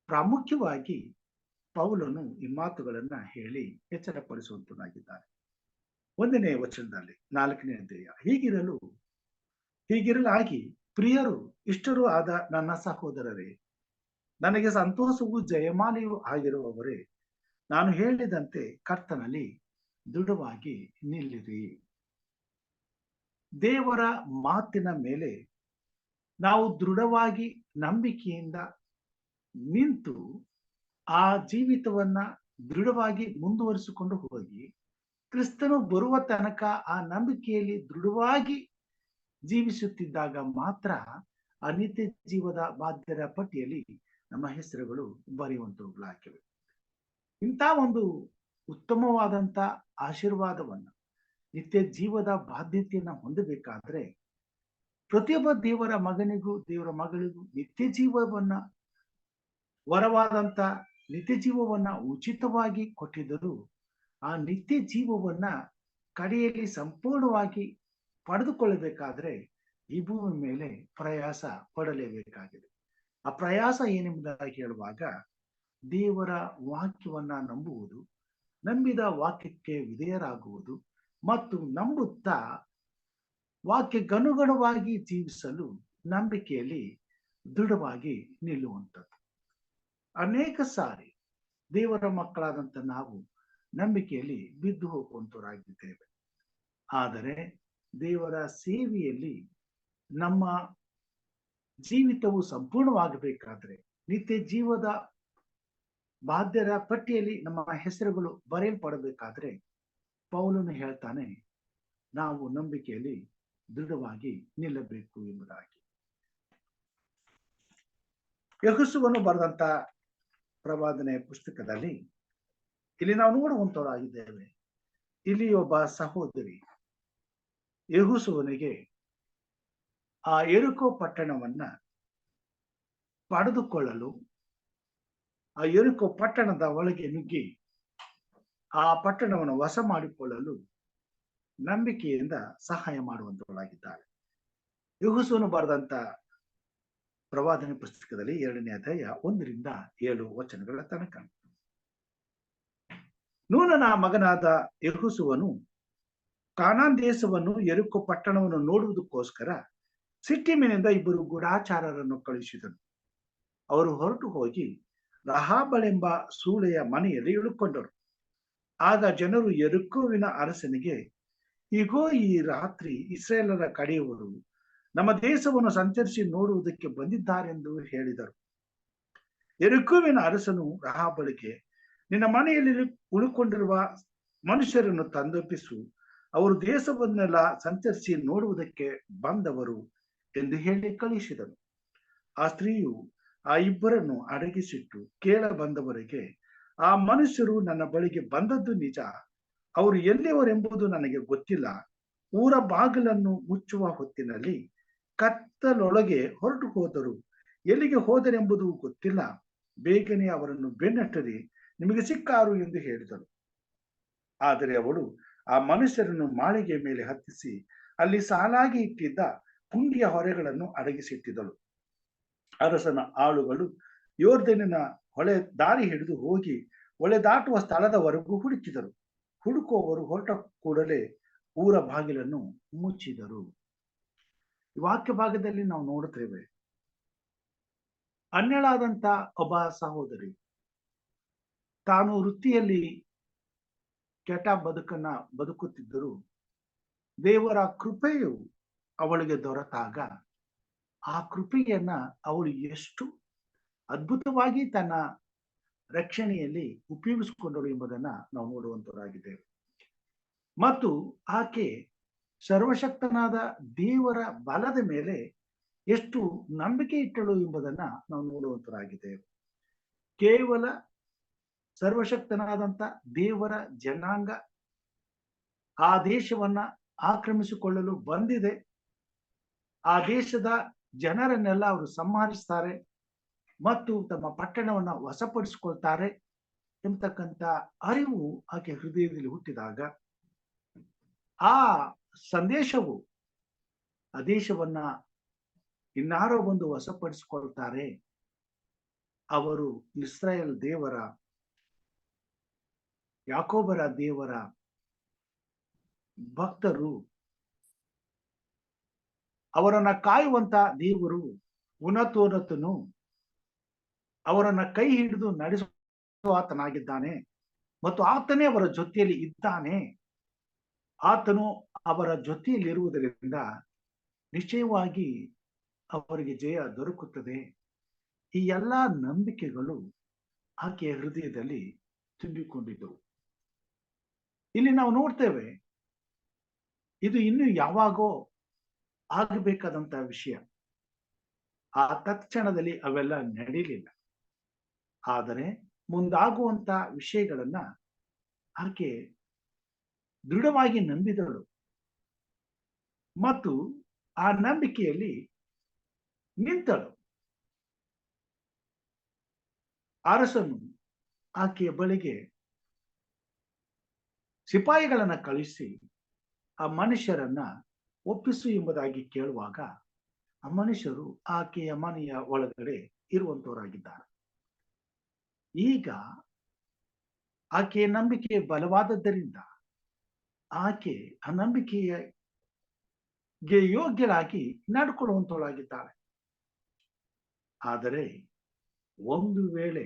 [SPEAKER 1] ಪ್ರಾಮುಖ್ಯವಾಗಿ ಪೌಲನು ಈ ಮಾತುಗಳನ್ನ ಹೇಳಿ ಎಚ್ಚರಪಡಿಸುವಂತನಾಗಿದ್ದಾನೆ. 1ನೇ ವಚನದಲ್ಲಿ 4ನೇ ಅಧ್ಯಾಯ, ಹೀಗಿರಲಾಗಿ ಪ್ರಿಯರು ಇಷ್ಟರು ಆದ ನನ್ನ ಸಹೋದರರೇ, ನನಗೆ ಸಂತೋಷವೂ ಜಯಮಾಲೆಯೂ ಆಗಿರುವವರೇ, ನಾನು ಹೇಳಿದಂತೆ ಕರ್ತನಲ್ಲಿ ದೃಢವಾಗಿ ನಿಲ್ಲಿರಿ. ದೇವರ ಮಾತಿನ ಮೇಲೆ ನಾವು ದೃಢವಾಗಿ ನಂಬಿಕೆಯಿಂದ ನಿಂತು ಆ ಜೀವಿತವನ್ನ ದೃಢವಾಗಿ ಮುಂದುವರಿಸಿಕೊಂಡು ಹೋಗಿ ಕ್ರಿಸ್ತನು ಬರುವ ತನಕ ಆ ನಂಬಿಕೆಯಲ್ಲಿ ದೃಢವಾಗಿ ಜೀವಿಸುತ್ತಿದ್ದಾಗ ಮಾತ್ರ ಆ ನಿತ್ಯ ಜೀವದ ಬಾಧ್ಯರ ಪಟ್ಟಿಯಲ್ಲಿ ನಮ್ಮ ಹೆಸರುಗಳು ಬರೆಯುವಂತವುಗಳಾಗಿವೆ. ಇಂಥ ಒಂದು ಉತ್ತಮವಾದಂತ ಆಶೀರ್ವಾದವನ್ನ, ನಿತ್ಯ ಜೀವದ ಬಾಧ್ಯತೆಯನ್ನ ಹೊಂದಬೇಕಾದ್ರೆ ಪ್ರತಿಯೊಬ್ಬ ದೇವರ ಮಗನಿಗೂ ದೇವರ ಮಗಳಿಗೂ ನಿತ್ಯ ಜೀವವನ್ನ, ವರವಾದಂತ ನಿತ್ಯ ಜೀವವನ್ನ ಉಚಿತವಾಗಿ ಕೊಟ್ಟಿದ್ದರೂ ಆ ನಿತ್ಯ ಜೀವವನ್ನ ಕಡೆಯಲ್ಲಿ ಸಂಪೂರ್ಣವಾಗಿ ಪಡೆದುಕೊಳ್ಳಬೇಕಾದ್ರೆ ಈ ಭೂಮಿ ಮೇಲೆ ಪ್ರಯಾಸ ಪಡಲೇಬೇಕಾಗಿದೆ. ಆ ಪ್ರಯಾಸ ಏನೆಂಬುದಾಗಿ ಹೇಳುವಾಗ ದೇವರ ವಾಕ್ಯವನ್ನ ನಂಬುವುದು, ನಂಬಿದ ವಾಕ್ಯಕ್ಕೆ ವಿಧೇಯರಾಗುವುದು ಮತ್ತು ನಂಬುತ್ತಾ ವಾಕ್ಯಕ್ಕನುಗುಣವಾಗಿ ಜೀವಿಸಲು ನಂಬಿಕೆಯಲ್ಲಿ ದೃಢವಾಗಿ ನಿಲ್ಲುವಂಥದ್ದು. ಅನೇಕ ಸಾರಿ ದೇವರ ಮಕ್ಕಳಾದಂತ ನಾವು ನಂಬಿಕೆಯಲ್ಲಿ ಬಿದ್ದು ಹೋಗುವಂತವರಾಗಿದ್ದೇವೆ. ಆದರೆ ದೇವರ ಸೇವೆಯಲ್ಲಿ ನಮ್ಮ ಜೀವಿತವು ಸಂಪೂರ್ಣವಾಗಬೇಕಾದ್ರೆ, ನಿತ್ಯ ಜೀವದ ಬಾಧ್ಯರ ಪಟ್ಟಿಯಲ್ಲಿ ನಮ್ಮ ಹೆಸರುಗಳು ಬರೆಯಲ್ಪಡಬೇಕಾದ್ರೆ ಪೌಲನು ಹೇಳ್ತಾನೆ, ನಾವು ನಂಬಿಕೆಯಲ್ಲಿ ದೃಢವಾಗಿ ನಿಲ್ಲಬೇಕು ಎಂಬುದಾಗಿ. ಯೆಹೋಶುವನು ಬರೆದಂತ ಪ್ರವಾದನೆ ಪುಸ್ತಕದಲ್ಲಿ ಇಲ್ಲಿ ನಾವು ನೋಡುವಂತವರಾಗಿದ್ದೇವೆ. ಇಲ್ಲಿ ಒಬ್ಬ ಸಹೋದರಿ ಯೆಹೋಶುವನಿಗೆ ಆ ಯೆರಿಕೋ ಪಟ್ಟಣವನ್ನ ಪಡೆದುಕೊಳ್ಳಲು, ಆ ಯೆರಿಕೋ ಪಟ್ಟಣದ ಒಳಗೆ ನುಗ್ಗಿ ಆ ಪಟ್ಟಣವನ್ನು ವಶ ಮಾಡಿಕೊಳ್ಳಲು ನಂಬಿಕೆಯಿಂದ ಸಹಾಯ ಮಾಡುವಂತವಳಾಗಿದ್ದಾಳೆ. ಯೆಹೋಶುವನು ಬರೆದಂತ ಪ್ರವಾದನೆ ಪುಸ್ತಕದಲ್ಲಿ 2ನೇ ಅಧ್ಯಾಯ 1-7 ತನಕ. ನೂನನ ಮಗನಾದ ಯೆಹೋಶುವನು ಕಾನಾನ್ ದೇಶವನ್ನು, ಯೆರಿಕೋ ಪಟ್ಟಣವನ್ನು ನೋಡುವುದಕ್ಕೋಸ್ಕರ ಸಿಟ್ಟಿಮಿನಿಂದ 2 ಗೂಢಚಾರರನ್ನು ಕಳುಹಿಸಿದನು. ಅವರು ಹೊರಟು ಹೋಗಿ ರಹಾಬಳೆಂಬ ಸೂಳೆಯ ಮನೆಯಲ್ಲಿ ಇಳುಕೊಂಡರು. ಆಗ ಜನರು ಯೆರಿಕೋವಿನ ಅರಸನಿಗೆ, ಈಗೋ ಈ ರಾತ್ರಿ ಇಸ್ರಾಯೇಲರ ಕಡೆಯವರು ನಮ್ಮ ದೇಶವನ್ನು ಸಂಚರಿಸಿ ನೋಡುವುದಕ್ಕೆ ಬಂದಿದ್ದಾರೆಂದು ಹೇಳಿದರು. ಯೆರಿಕೋವಿನ ಅರಸನು ರಹಾಬಳಿಗೆ, ನಿನ್ನ ಮನೆಯಲ್ಲಿ ಉಳುಕೊಂಡಿರುವ ಮನುಷ್ಯರನ್ನು ತಂದೊಪ್ಪಿಸು, ಅವರು ದೇಶವನ್ನೆಲ್ಲ ಸಂಚರಿಸಿ ನೋಡುವುದಕ್ಕೆ ಬಂದವರು ಎಂದು ಹೇಳಿ ಕಳುಹಿಸಿದನು. ಆ ಸ್ತ್ರೀಯು ಆ 2 ಅಡಗಿಸಿಟ್ಟು ಕೇಳ ಬಂದವರಿಗೆ, ಆ ಮನುಷ್ಯರು ನನ್ನ ಬಳಿಗೆ ಬಂದದ್ದು ನಿಜ, ಅವರು ಎಲ್ಲಿಯವರೆಂಬುದು ನನಗೆ ಗೊತ್ತಿಲ್ಲ. ಊರ ಬಾಗಿಲನ್ನು ಮುಚ್ಚುವ ಹೊತ್ತಿನಲ್ಲಿ ಕತ್ತಲೊಳಗೆ ಹೊರಟು ಹೋದರು, ಎಲ್ಲಿಗೆ ಹೋದರೆಂಬುದು ಗೊತ್ತಿಲ್ಲ. ಬೇಗನೆ ಅವರನ್ನು ಬೆನ್ನಟ್ಟರಿ, ನಿಮಗೆ ಸಿಕ್ಕಾರು ಎಂದು ಹೇಳಿದಳು. ಆದರೆ ಅವಳು ಆ ಮನುಷ್ಯರನ್ನು ಮಾಳಿಗೆ ಮೇಲೆ ಹತ್ತಿಸಿ ಅಲ್ಲಿ ಸಾಲಾಗಿ ಇಟ್ಟಿದ್ದ ಪುಂಡಿಯ ಹೊರೆಗಳನ್ನು ಅಡಗಿಸಿಟ್ಟಿದ್ದಳು. ಅರಸನ ಆಳುಗಳು ಯೋರ್ದನಿನ ಹೊಳೆ ದಾರಿ ಹಿಡಿದು ಹೋಗಿ ಹೊಳೆ ದಾಟುವ ಸ್ಥಳದವರೆಗೂ ಹುಡುಕಿದರು. ಹುಡುಕುವವರು ಹೊರಟ ಕೂಡಲೇ ಊರ ಬಾಗಿಲನ್ನು ಮುಚ್ಚಿದರು. ವಾಕ್ಯ ಭಾಗದಲ್ಲಿ ನಾವು ನೋಡುತ್ತೇವೆ, ಅನ್ಯಳಾದಂತ ಒಬ್ಬ ಸಹೋದರಿ ತಾನು ವೃತ್ತಿಯಲ್ಲಿ ಕೆಟ್ಟ ಬದುಕನ್ನ ಬದುಕುತ್ತಿದ್ದರು. ದೇವರ ಕೃಪೆಯು ಅವಳಿಗೆ ದೊರೆತಾಗ ಆ ಕೃಪೆಯನ್ನ ಅವಳು ಎಷ್ಟು ಅದ್ಭುತವಾಗಿ ತನ್ನ ರಕ್ಷಣೆಯಲ್ಲಿ ಉಪಯೋಗಿಸಿಕೊಂಡಳು ಎಂಬುದನ್ನ ನಾವು ನೋಡುವಂತವರಾಗಿದ್ದೇವೆ. ಮತ್ತು ಆಕೆ ಸರ್ವಶಕ್ತನಾದ ದೇವರ ಬಲದ ಮೇಲೆ ಎಷ್ಟು ನಂಬಿಕೆ ಇಟ್ಟಳು ಎಂಬುದನ್ನ ನಾವು ನೋಡುವಂತವರಾಗಿದ್ದೇವೆ. ಕೇವಲ ಸರ್ವಶಕ್ತನಾದಂತ ದೇವರ ಜನಾಂಗ ಆ ದೇಶವನ್ನ ಆಕ್ರಮಿಸಿಕೊಳ್ಳಲು ಬಂದಿದೆ, ಆ ದೇಶದ ಜನರನ್ನೆಲ್ಲ ಅವರು ಸಂಹರಿಸ್ತಾರೆ ಮತ್ತು ತಮ್ಮ ಪಟ್ಟಣವನ್ನ ವಶಪಡಿಸಿಕೊಳ್ತಾರೆ ಎಂಬತಕ್ಕಂಥ ಅರಿವು ಆಕೆ ಹೃದಯದಲ್ಲಿ ಹುಟ್ಟಿದಾಗ ಆ ಸಂದೇಶವು ಆ ದೇಶವನ್ನ ಇನ್ನಾರೋ ಬಂದು ವಶಪಡಿಸಿಕೊಳ್ತಾರೆ, ಅವರು ಇಸ್ರಾಯೇಲ್ ದೇವರ, ಯಾಕೋಬರ ದೇವರ ಭಕ್ತರು, ಅವರನ್ನ ಕಾಯುವಂತ ದೇವರು ಉನ್ನತೋನ್ನತನು ಅವರನ್ನ ಕೈ ಹಿಡಿದು ನಡೆಸುವ ಆತನಾಗಿದ್ದಾನೆ ಮತ್ತು ಆತನೇ ಅವರ ಜೊತೆಯಲ್ಲಿ ಇದ್ದಾನೆ. ಆತನು ಅವರ ಜೊತೆಯಲ್ಲಿರುವುದರಿಂದ ನಿಶ್ಚಯವಾಗಿ ಅವರಿಗೆ ಜಯ ದೊರಕುತ್ತದೆ. ಈ ಎಲ್ಲಾ ನಂಬಿಕೆಗಳು ಆಕೆಯ ಹೃದಯದಲ್ಲಿ ತುಂಬಿಕೊಂಡಿದ್ದವು. ಇಲ್ಲಿ ನಾವು ನೋಡ್ತೇವೆ, ಇದು ಇನ್ನು ಯಾವಾಗೋ ಆಗಬೇಕಾದಂತ ವಿಷಯ. ಆ ತತ್ಕ್ಷಣದಲ್ಲಿ ಅವೆಲ್ಲ ನಡೀಲಿಲ್ಲ. ಆದರೆ ಮುಂದಾಗುವಂತ ವಿಷಯಗಳನ್ನ ಆಕೆ ದೃಢವಾಗಿ ನಂಬಿದಳು ಮತ್ತು ಆ ನಂಬಿಕೆಯಲ್ಲಿ ನಿಂತಳು. ಅರಸನು ಆಕೆಯ ಬಳಿಗೆ ಸಿಪಾಯಿಗಳನ್ನ ಕಳಿಸಿ ಆ ಮನುಷ್ಯರನ್ನ ಒಪ್ಪಿಸು ಎಂಬುದಾಗಿ ಕೇಳುವಾಗ ಆ ಮನುಷ್ಯರು ಆಕೆಯ ಮನೆಯ ಒಳಗಡೆ ಇರುವಂತವರಾಗಿದ್ದಾರೆ. ಈಗ ಆಕೆಯ ನಂಬಿಕೆ ಬಲವಾದದ್ದರಿಂದ ಆಕೆ ಆ ನಂಬಿಕೆಯ ಯೋಗ್ಯರಾಗಿ ನಡ್ಕೊಳ್ಳುವಂತವಳಾಗಿದ್ದಾಳೆ. ಆದರೆ ಒಂದು ವೇಳೆ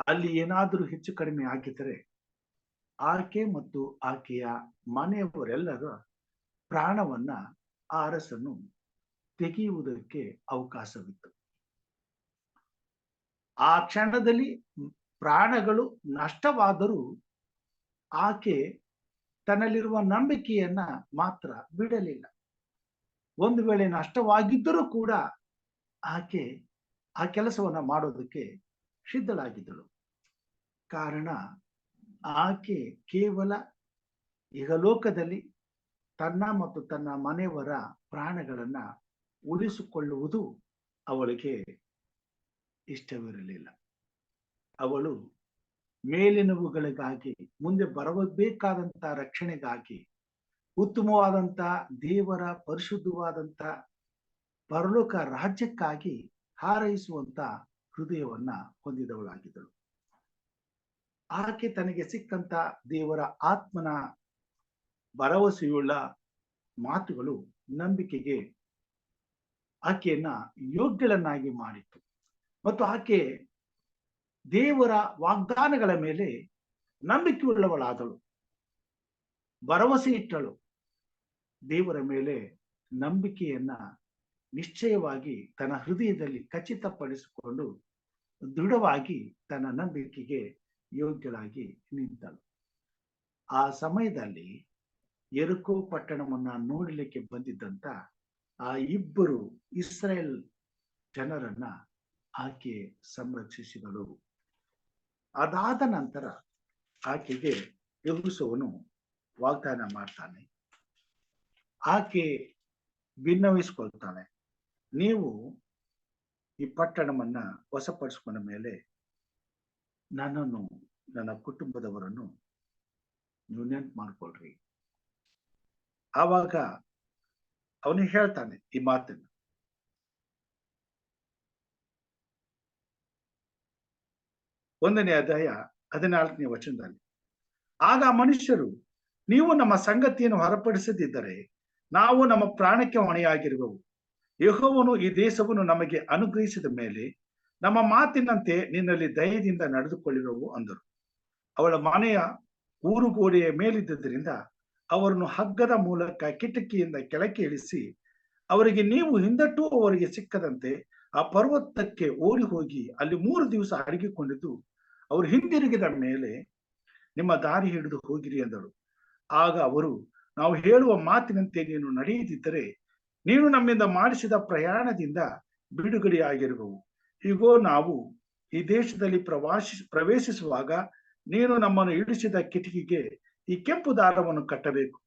[SPEAKER 1] ಅಲ್ಲಿ ಏನಾದರೂ ಹೆಚ್ಚು ಕಡಿಮೆ ಆಗಿದ್ದರೆ ಆಕೆ ಮತ್ತು ಆಕೆಯ ಮನೆಯವರೆಲ್ಲರ ಪ್ರಾಣವನ್ನ ಆ ಅರಸನು ತೆಗೆಯುವುದಕ್ಕೆ ಅವಕಾಶವಿತ್ತು. ಆ ಕ್ಷಣದಲ್ಲಿ ಪ್ರಾಣಗಳು ನಷ್ಟವಾದರೂ ಆಕೆ ತನ್ನಲ್ಲಿರುವ ನಂಬಿಕೆಯನ್ನ ಮಾತ್ರ ಬಿಡಲಿಲ್ಲ. ಒಂದು ವೇಳೆ ನಷ್ಟವಾಗಿದ್ದರೂ ಕೂಡ ಆಕೆ ಆ ಕೆಲಸವನ್ನ ಮಾಡೋದಕ್ಕೆ ಸಿದ್ಧಳಾಗಿದ್ದಳು. ಕಾರಣ ಆಕೆ ಕೇವಲ ಇಹಲೋಕದಲ್ಲಿ ತನ್ನ ಮತ್ತು ತನ್ನ ಮನೆಯವರ ಪ್ರಾಣಗಳನ್ನ ಉಳಿಸಿಕೊಳ್ಳುವುದು ಅವಳಿಗೆ ಇಷ್ಟವಿರಲಿಲ್ಲ. ಅವಳು ಮೇಲಿನವುಗಳಿಗಾಗಿ, ಮುಂದೆ ಬರಬೇಕಾದಂತ ರಕ್ಷಣೆಗಾಗಿ, ಉತ್ತಮವಾದಂತ ದೇವರ ಪರಿಶುದ್ಧವಾದಂತ ಪರಲೋಕ ರಾಜ್ಯಕ್ಕಾಗಿ ಹಾರೈಸುವಂತ ಹೃದಯವನ್ನ ಹೊಂದಿದವಳಾಗಿದ್ದಳು. ಆಕೆ ತನಗೆ ಸಿಕ್ಕಂತ ದೇವರ ಆತ್ಮನ ಭರವಸೆಯುಳ್ಳ ಮಾತುಗಳು ನಂಬಿಕೆಗೆ ಆಕೆಯನ್ನ ಯೋಗ್ಯಳನ್ನಾಗಿ ಮಾಡಿತ್ತು. ಮತ್ತು ಆಕೆ ದೇವರ ವಾಗ್ದಾನಗಳ ಮೇಲೆ ನಂಬಿಕೆಯುಳ್ಳವಳಾದಳು, ಭರವಸೆ ಇಟ್ಟಳು. ದೇವರ ಮೇಲೆ ನಂಬಿಕೆಯನ್ನ ನಿಶ್ಚಯವಾಗಿ ತನ್ನ ಹೃದಯದಲ್ಲಿ ಖಚಿತಪಡಿಸಿಕೊಂಡು ದೃಢವಾಗಿ ತನ್ನ ನಂಬಿಕೆಗೆ ಯೋಗ್ಯಳಾಗಿ ನಿಂತಳು. ಆ ಸಮಯದಲ್ಲಿ ಯೆರಿಕೋ ಪಟ್ಟಣವನ್ನ ನೋಡಲಿಕ್ಕೆ ಬಂದಿದ್ದಂತ ಆ ಇಬ್ಬರು ಇಸ್ರಾಯೇಲ್ ಜನರನ್ನ ಆಕೆ ಸಂರಕ್ಷಿಸಿದಳು. ಅದಾದ ನಂತರ ಆಕೆಗೆ ಯೆಹೋಶುವನು ವಾಗ್ದಾನ ಮಾಡ್ತಾನೆ. ಆಕೆ ಭಿನ್ನವಿಸಿಕೊಳ್ತಾಳೆ, ನೀವು ಈ ಪಟ್ಟಣವನ್ನ ವಶಪಡಿಸಿಕೊಂಡ ಮೇಲೆ ನನ್ನನ್ನು, ನನ್ನ ಕುಟುಂಬದವರನ್ನು ನೀವು ನೆನ್ಪು ಮಾಡ್ಕೊಳ್ರಿ. ಆವಾಗ ಅವನು ಹೇಳ್ತಾನೆ ಈ ಮಾತನ್ನು. ಒಂದನೇ ಅಧ್ಯಾಯ 14ನೇ ವಚನದಲ್ಲಿ, ಆಗ ಮನುಷ್ಯರು, ನೀವು ನಮ್ಮ ಸಂಗತಿಯನ್ನು ಹೊರಪಡಿಸದಿದ್ದರೆ ನಾವು ನಮ್ಮ ಪ್ರಾಣಕ್ಕೆ ಹೊಣೆಯಾಗಿರುವೆವು. ಯೆಹೋವನು ಈ ದೇಶವನ್ನು ನಮಗೆ ಅನುಗ್ರಹಿಸಿದ ಮೇಲೆ ನಮ್ಮ ಮಾತಿನಂತೆ ನಿನ್ನಲ್ಲಿ ದಯದಿಂದ ನಡೆದುಕೊಳ್ಳಿರುವು ಅಂದರು. ಅವಳ ಮನೆಯ ಊರುಗೋಡೆಯ ಮೇಲಿದ್ದರಿಂದ ಅವರನ್ನು ಹಗ್ಗದ ಮೂಲಕ ಕಿಟಕಿಯಿಂದ ಕೆಳಕ್ಕೆ ಇಳಿಸಿ, ಅವರಿಗೆ ನೀವು ಹಿಂದಟ್ಟೂ ಅವರಿಗೆ ಸಿಕ್ಕದಂತೆ ಆ ಪರ್ವತಕ್ಕೆ ಓಡಿ ಹೋಗಿ ಅಲ್ಲಿ 3 ದಿವಸ ಅಡಗಿಕೊಂಡಿದ್ದು ಅವರು ಹಿಂದಿರುಗಿದ ಮೇಲೆ ನಿಮ್ಮ ದಾರಿ ಹಿಡಿದು ಹೋಗಿರಿ ಎಂದರು. ಆಗ ಅವರು, ನಾವು ಹೇಳುವ ಮಾತಿನಂತೆ ನೀನು ನಡೆಯದಿದ್ದರೆ ನೀನು ನಮ್ಮಿಂದ ಮಾಡಿಸಿದ ಪ್ರಯಾಣದಿಂದ ಬಿಡುಗಡೆಯಾಗಿರುವೆವು. ಹೀಗೋ ನಾವು ಈ ದೇಶದಲ್ಲಿ ಪ್ರವೇಶಿಸುವಾಗ ನೀನು ನಮ್ಮನ್ನು ಇಳಿಸಿದ ಕಿಟಕಿಗೆ ಈ ಕೆಂಪು ದಾರವನ್ನು ಕಟ್ಟಬೇಕು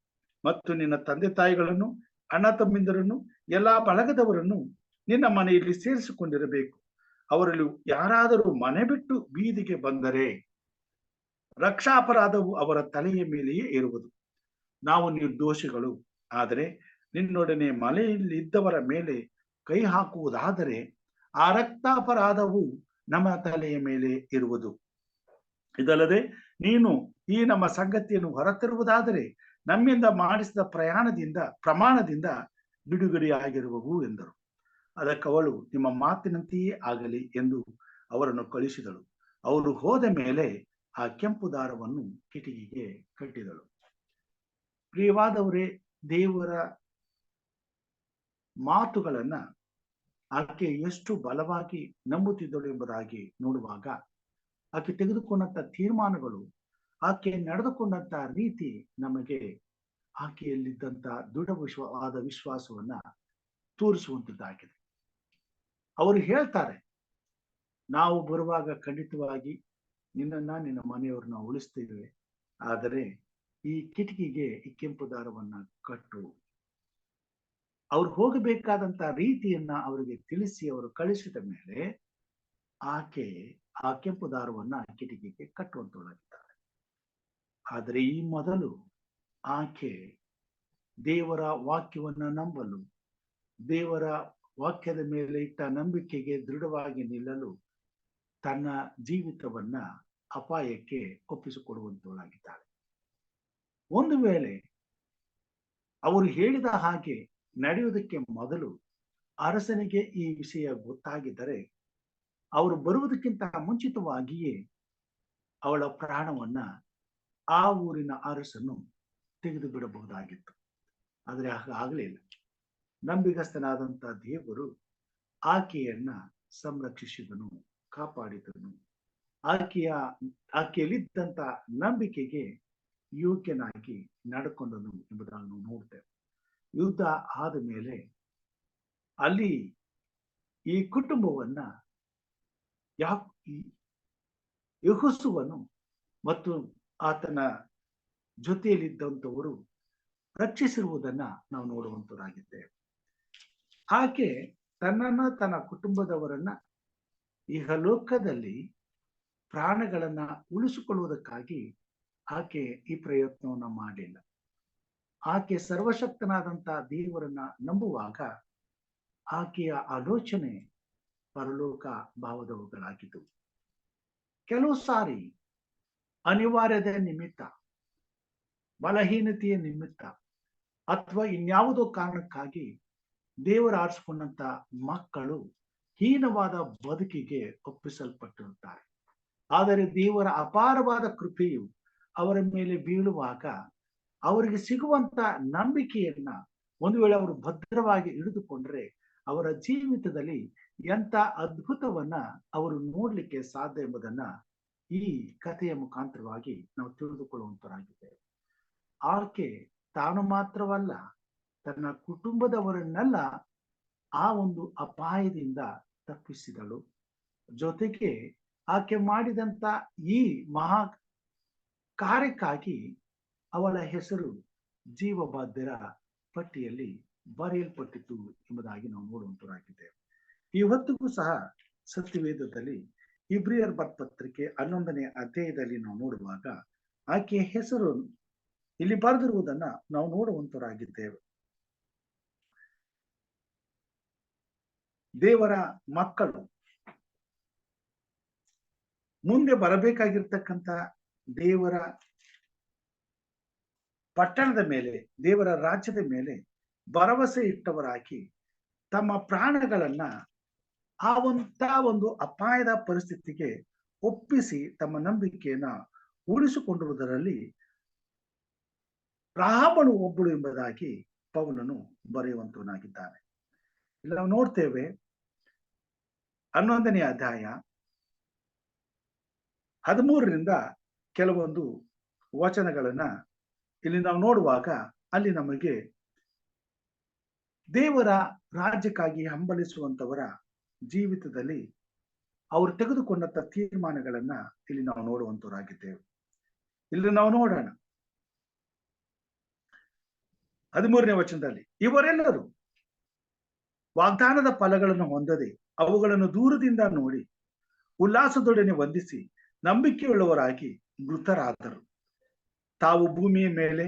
[SPEAKER 1] ಮತ್ತು ನಿನ್ನ ತಂದೆ ತಾಯಿಗಳನ್ನು, ಅಣ್ಣ ತಮ್ಮಿಂದರನ್ನು, ಎಲ್ಲಾ ಬಳಗದವರನ್ನು ನಿನ್ನ ಮನೆಯಲ್ಲಿ ಸೇರಿಸಿಕೊಂಡಿರಬೇಕು. ಅವರಲ್ಲಿ ಯಾರಾದರೂ ಮನೆ ಬಿಟ್ಟು ಬೀದಿಗೆ ಬಂದರೆ ರಕ್ಷಾಪರಾಧವು ಅವರ ತಲೆಯ ಮೇಲೆಯೇ ಇರುವುದು. ನಾವು ನಿರ್ದೋಷಿಗಳು, ಆದರೆ ನಿನ್ನೊಡನೆ ಮನೆಯಲ್ಲಿದ್ದವರ ಮೇಲೆ ಕೈ ಹಾಕುವುದಾದರೆ ಆ ರಕ್ತಾಪರಾಧವು ನಮ್ಮ ತಲೆಯ ಮೇಲೆ ಇರುವುದು. ಇದಲ್ಲದೆ ನೀನು ಈ ನಮ್ಮ ಸಂಗತಿಯನ್ನು ಹೊರತರುವುದಾದರೆ ನಮ್ಮಿಂದ ಮಾಡಿಸಿದ ಪ್ರಮಾಣದಿಂದ ಬಿಡುಗಡೆಯಾಗಿರುವವು ಎಂದರು. ಅದಕ್ಕವಳು, ನಿಮ್ಮ ಮಾತಿನಂತೆಯೇ ಆಗಲಿ ಎಂದು ಅವರನ್ನು ಕಳಿಸಿದಳು. ಅವರು ಹೋದ ಮೇಲೆ ಆ ಕೆಂಪು ದಾರವನ್ನು ಕಿಟಕಿಗೆ ಕಟ್ಟಿದಳು. ಪ್ರಿಯವಾದವರೇ, ದೇವರ ಮಾತುಗಳನ್ನ ಆಕೆ ಎಷ್ಟು ಬಲವಾಗಿ ನಂಬುತ್ತಿದ್ದಳು ಎಂಬುದಾಗಿ ನೋಡುವಾಗ, ಆಕೆ ತೆಗೆದುಕೊಂಡಂತ ತೀರ್ಮಾನಗಳು, ಆಕೆ ನಡೆದುಕೊಂಡಂತ ರೀತಿ ನಮಗೆ ಆಕೆಯಲ್ಲಿದ್ದಂತ ದೃಢವಾದ ವಿಶ್ವಾಸವನ್ನ ತೋರಿಸುವಂತದ್ದಾಗಿದೆ. ಅವರು ಹೇಳ್ತಾರೆ, ನಾವು ಬರುವಾಗ ಖಂಡಿತವಾಗಿ ನಿನ್ನನ್ನ, ನಿನ್ನ ಮನೆಯವ್ರನ್ನ ಉಳಿಸ್ತೇವೆ, ಆದರೆ ಈ ಕಿಟಕಿಗೆ ಈ ಕೆಂಪು ದಾರವನ್ನ ಕಟ್ಟು. ಅವ್ರು ಹೋಗಬೇಕಾದಂತ ರೀತಿಯನ್ನ ಅವರಿಗೆ ತಿಳಿಸಿ ಅವರು ಕಳಿಸಿದ ಮೇಲೆ ಆಕೆ ಆ ಕೆಂಪು ದಾರವನ್ನ ಕಿಟಕಿಗೆ ಕಟ್ಟುವಂತೊಳಗಿದ್ದಾರೆ. ಆದರೆ ಈ ಮೊದಲು ಆಕೆ ದೇವರ ವಾಕ್ಯವನ್ನ ನಂಬಲು, ದೇವರ ವಾಕ್ಯದ ಮೇಲೆ ಇಟ್ಟ ನಂಬಿಕೆಗೆ ದೃಢವಾಗಿ ನಿಲ್ಲಲು ತನ್ನ ಜೀವಿತವನ್ನ ಅಪಾಯಕ್ಕೆ ಒಪ್ಪಿಸಿಕೊಡುವಂತವಳಾಗಿದ್ದಾಳೆ. ಒಂದು ವೇಳೆ ಅವರು ಹೇಳಿದ ಹಾಗೆ ನಡೆಯುವುದಕ್ಕೆ ಮೊದಲು ಅರಸನಿಗೆ ಈ ವಿಷಯ ಗೊತ್ತಾಗಿದ್ದರೆ ಅವರು ಬರುವುದಕ್ಕಿಂತ ಮುಂಚಿತವಾಗಿಯೇ ಅವಳ ಪ್ರಾಣವನ್ನ ಆ ಊರಿನ ಅರಸನು ತೆಗೆದು ಬಿಡಬಹುದಾಗಿತ್ತು. ಆದರೆ ಹಾಗಾಗಲಿಲ್ಲ. ನಂಬಿಗಸ್ತನಾದಂತ ದೇವರು ಆಕೆಯನ್ನ ಸಂರಕ್ಷಿಸಿದನು, ಕಾಪಾಡಿದನು. ಆಕೆಯಲ್ಲಿದ್ದಂತ ನಂಬಿಕೆಗೆ ಯೋಗ್ಯನಾಗಿ ನಡ್ಕೊಂಡನು ಎಂಬುದನ್ನು ನೋಡ್ತೇವೆ. ಯುದ್ಧ ಆದ ಮೇಲೆ ಅಲ್ಲಿ ಈ ಕುಟುಂಬವನ್ನ ಯೆಹೋಶುವನು ಮತ್ತು ಆತನ ಜೊತೆಯಲ್ಲಿದ್ದಂಥವರು ರಕ್ಷಿಸಿರುವುದನ್ನ ನಾವು ನೋಡುವಂತರಾಗಿದ್ದೇವೆ. ಆಕೆ ತನ್ನನ್ನ ತನ್ನ ಕುಟುಂಬದವರನ್ನ ಇಹಲೋಕದಲ್ಲಿ ಪ್ರಾಣಗಳನ್ನ ಉಳಿಸಿಕೊಳ್ಳುವುದಕ್ಕಾಗಿ ಆಕೆ ಈ ಪ್ರಯತ್ನವನ್ನ ಮಾಡಲಿಲ್ಲ. ಆಕೆ ಸರ್ವಶಕ್ತನಾದಂತ ದೇವರನ್ನ ನಂಬುವಾಗ ಆಕೆಯ ಆಲೋಚನೆ ಪರಲೋಕ ಭಾವದವುಗಳಾಗಿದ್ದವು. ಕೆಲವು ಸಾರಿ ಅನಿವಾರ್ಯದ ನಿಮಿತ್ತ, ಬಲಹೀನತೆಯ ನಿಮಿತ್ತ ಅಥವಾ ಇನ್ಯಾವುದೋ ಕಾರಣಕ್ಕಾಗಿ ದೇವರ ಆರಿಸಿಕೊಂಡಂತ ಮಕ್ಕಳು ಹೀನವಾದ ಬದುಕಿಗೆ ಒಪ್ಪಿಸಲ್ಪಟ್ಟಿರುತ್ತಾರೆ. ಆದರೆ ದೇವರ ಅಪಾರವಾದ ಕೃಪೆಯು ಅವರ ಮೇಲೆ ಬೀಳುವಾಗ ಅವರಿಗೆ ಸಿಗುವಂತ ನಂಬಿಕೆಯನ್ನ ಒಂದು ವೇಳೆ ಅವರು ಭದ್ರವಾಗಿ ಹಿಡಿದುಕೊಂಡ್ರೆ ಅವರ ಜೀವಿತದಲ್ಲಿ ಎಂತ ಅದ್ಭುತವನ್ನ ಅವರು ನೋಡ್ಲಿಕ್ಕೆ ಸಾಧ್ಯ ಎಂಬುದನ್ನ ಈ ಕಥೆಯ ಮುಖಾಂತರವಾಗಿ ನಾವು ತಿಳಿದುಕೊಳ್ಳುವಂತರಾಗಿದ್ದೇವೆ. ಆಕೆ ತಾನು ಮಾತ್ರವಲ್ಲ, ತನ್ನ ಕುಟುಂಬದವರನ್ನೆಲ್ಲ ಆ ಒಂದು ಅಪಾಯದಿಂದ ತಪ್ಪಿಸಿದಳು. ಜೊತೆಗೆ ಆಕೆ ಮಾಡಿದಂತ ಈ ಮಹಾ ಕಾರ್ಯಕ್ಕಾಗಿ ಅವಳ ಹೆಸರು ಜೀವಬಾಧ್ಯರ ಪಟ್ಟಿಯಲ್ಲಿ ಬರೆಯಲ್ಪಟ್ಟಿತು ಎಂಬುದಾಗಿ ನಾವು ನೋಡುವಂತರಾಗಿದ್ದೇವೆ. ಇವತ್ತಿಗೂ ಸಹ ಸತ್ಯವೇದದಲ್ಲಿ ಇಬ್ರಿಯರ್ ಪತ್ರಿಕೆ 11ನೇ ಅಧ್ಯಾಯದಲ್ಲಿ ನಾವು ನೋಡುವಾಗ ಆಕೆಯ ಹೆಸರು ಇಲ್ಲಿ ಬರೆದಿರುವುದನ್ನ ನಾವು ನೋಡುವಂತರಾಗಿದ್ದೇವೆ. ದೇವರ ಮಕ್ಕಳು ಮುಂದೆ ಬರಬೇಕಾಗಿರ್ತಕ್ಕಂಥ ದೇವರ ಪಟ್ಟಣದ ಮೇಲೆ, ದೇವರ ರಾಜ್ಯದ ಮೇಲೆ ಭರವಸೆ ಇಟ್ಟವರಾಗಿ ತಮ್ಮ ಪ್ರಾಣಗಳನ್ನ ಒಂದು ಅಪಾಯದ ಪರಿಸ್ಥಿತಿಗೆ ಒಪ್ಪಿಸಿ ತಮ್ಮ ನಂಬಿಕೆಯನ್ನ ಉಳಿಸಿಕೊಂಡಿರುವುದರಲ್ಲಿ ರಾಹಾಬಳು ಒಬ್ಬಳು ಎಂಬುದಾಗಿ ಪೌಲನು ಬರೆಯುವಂತವನಾಗಿದ್ದಾನೆ. ಇಲ್ಲಿ ನಾವು ನೋಡ್ತೇವೆ 11ನೇ ಅಧ್ಯಾಯ 13ರಿಂದ ಕೆಲವೊಂದು ವಚನಗಳನ್ನ ಇಲ್ಲಿ ನಾವು ನೋಡುವಾಗ ಅಲ್ಲಿ ನಮಗೆ ದೇವರ ರಾಜ್ಯಕ್ಕಾಗಿ ಹಂಬಲಿಸುವಂತವರ ಜೀವಿತದಲ್ಲಿ ಅವರು ತೆಗೆದುಕೊಂಡಂತ ತೀರ್ಮಾನಗಳನ್ನ ಇಲ್ಲಿ ನಾವು ನೋಡುವಂತವರಾಗಿದ್ದೇವೆ. ಇಲ್ಲಿ ನಾವು ನೋಡೋಣ 13ನೇ ವಚನದಲ್ಲಿ, ಇವರೆಲ್ಲರೂ ವಾಗ್ದಾನದ ಫಲಗಳನ್ನು ಹೊಂದದೆ ಅವುಗಳನ್ನು ದೂರದಿಂದ ನೋಡಿ ಉಲ್ಲಾಸದೊಡನೆ ವಂದಿಸಿ ನಂಬಿಕೆಯುಳ್ಳವರಾಗಿ ಮೃತರಾದರು. ತಾವು ಭೂಮಿಯ ಮೇಲೆ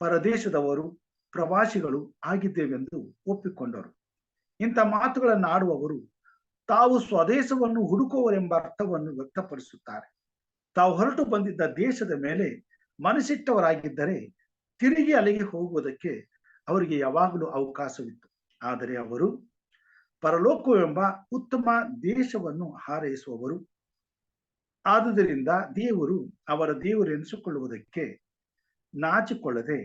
[SPEAKER 1] ಪರದೇಶದವರು, ಪ್ರವಾಸಿಗಳು ಆಗಿದ್ದೇವೆಂದು ಒಪ್ಪಿಕೊಂಡರು. ಇಂಥ ಮಾತುಗಳನ್ನು ಆಡುವವರು ತಾವು ಸ್ವದೇಶವನ್ನು ಹುಡುಕುವರೆಂಬ ಅರ್ಥವನ್ನು ವ್ಯಕ್ತಪಡಿಸುತ್ತಾರೆ. ತಾವು ಹೊರಟು ಬಂದಿದ್ದ ದೇಶದ ಮೇಲೆ ಮನಸ್ಸಿಟ್ಟವರಾಗಿದ್ದರೆ ತಿರುಗಿ ಅಲ್ಲಿಗೆ ಹೋಗುವುದಕ್ಕೆ ಅವರಿಗೆ ಯಾವಾಗಲೂ ಅವಕಾಶವಿತ್ತು. ಆದರೆ ಅವರು ಪರಲೋಕವೆಂಬ ಉತ್ತಮ ದೇಶವನ್ನು ಹಾರೈಸುವವರು. ಆದುದರಿಂದ ದೇವರು ಅವರ ದೇವರು ಎನಿಸಿಕೊಳ್ಳುವುದಕ್ಕೆ ನಾಚಿಕೊಳ್ಳದೆ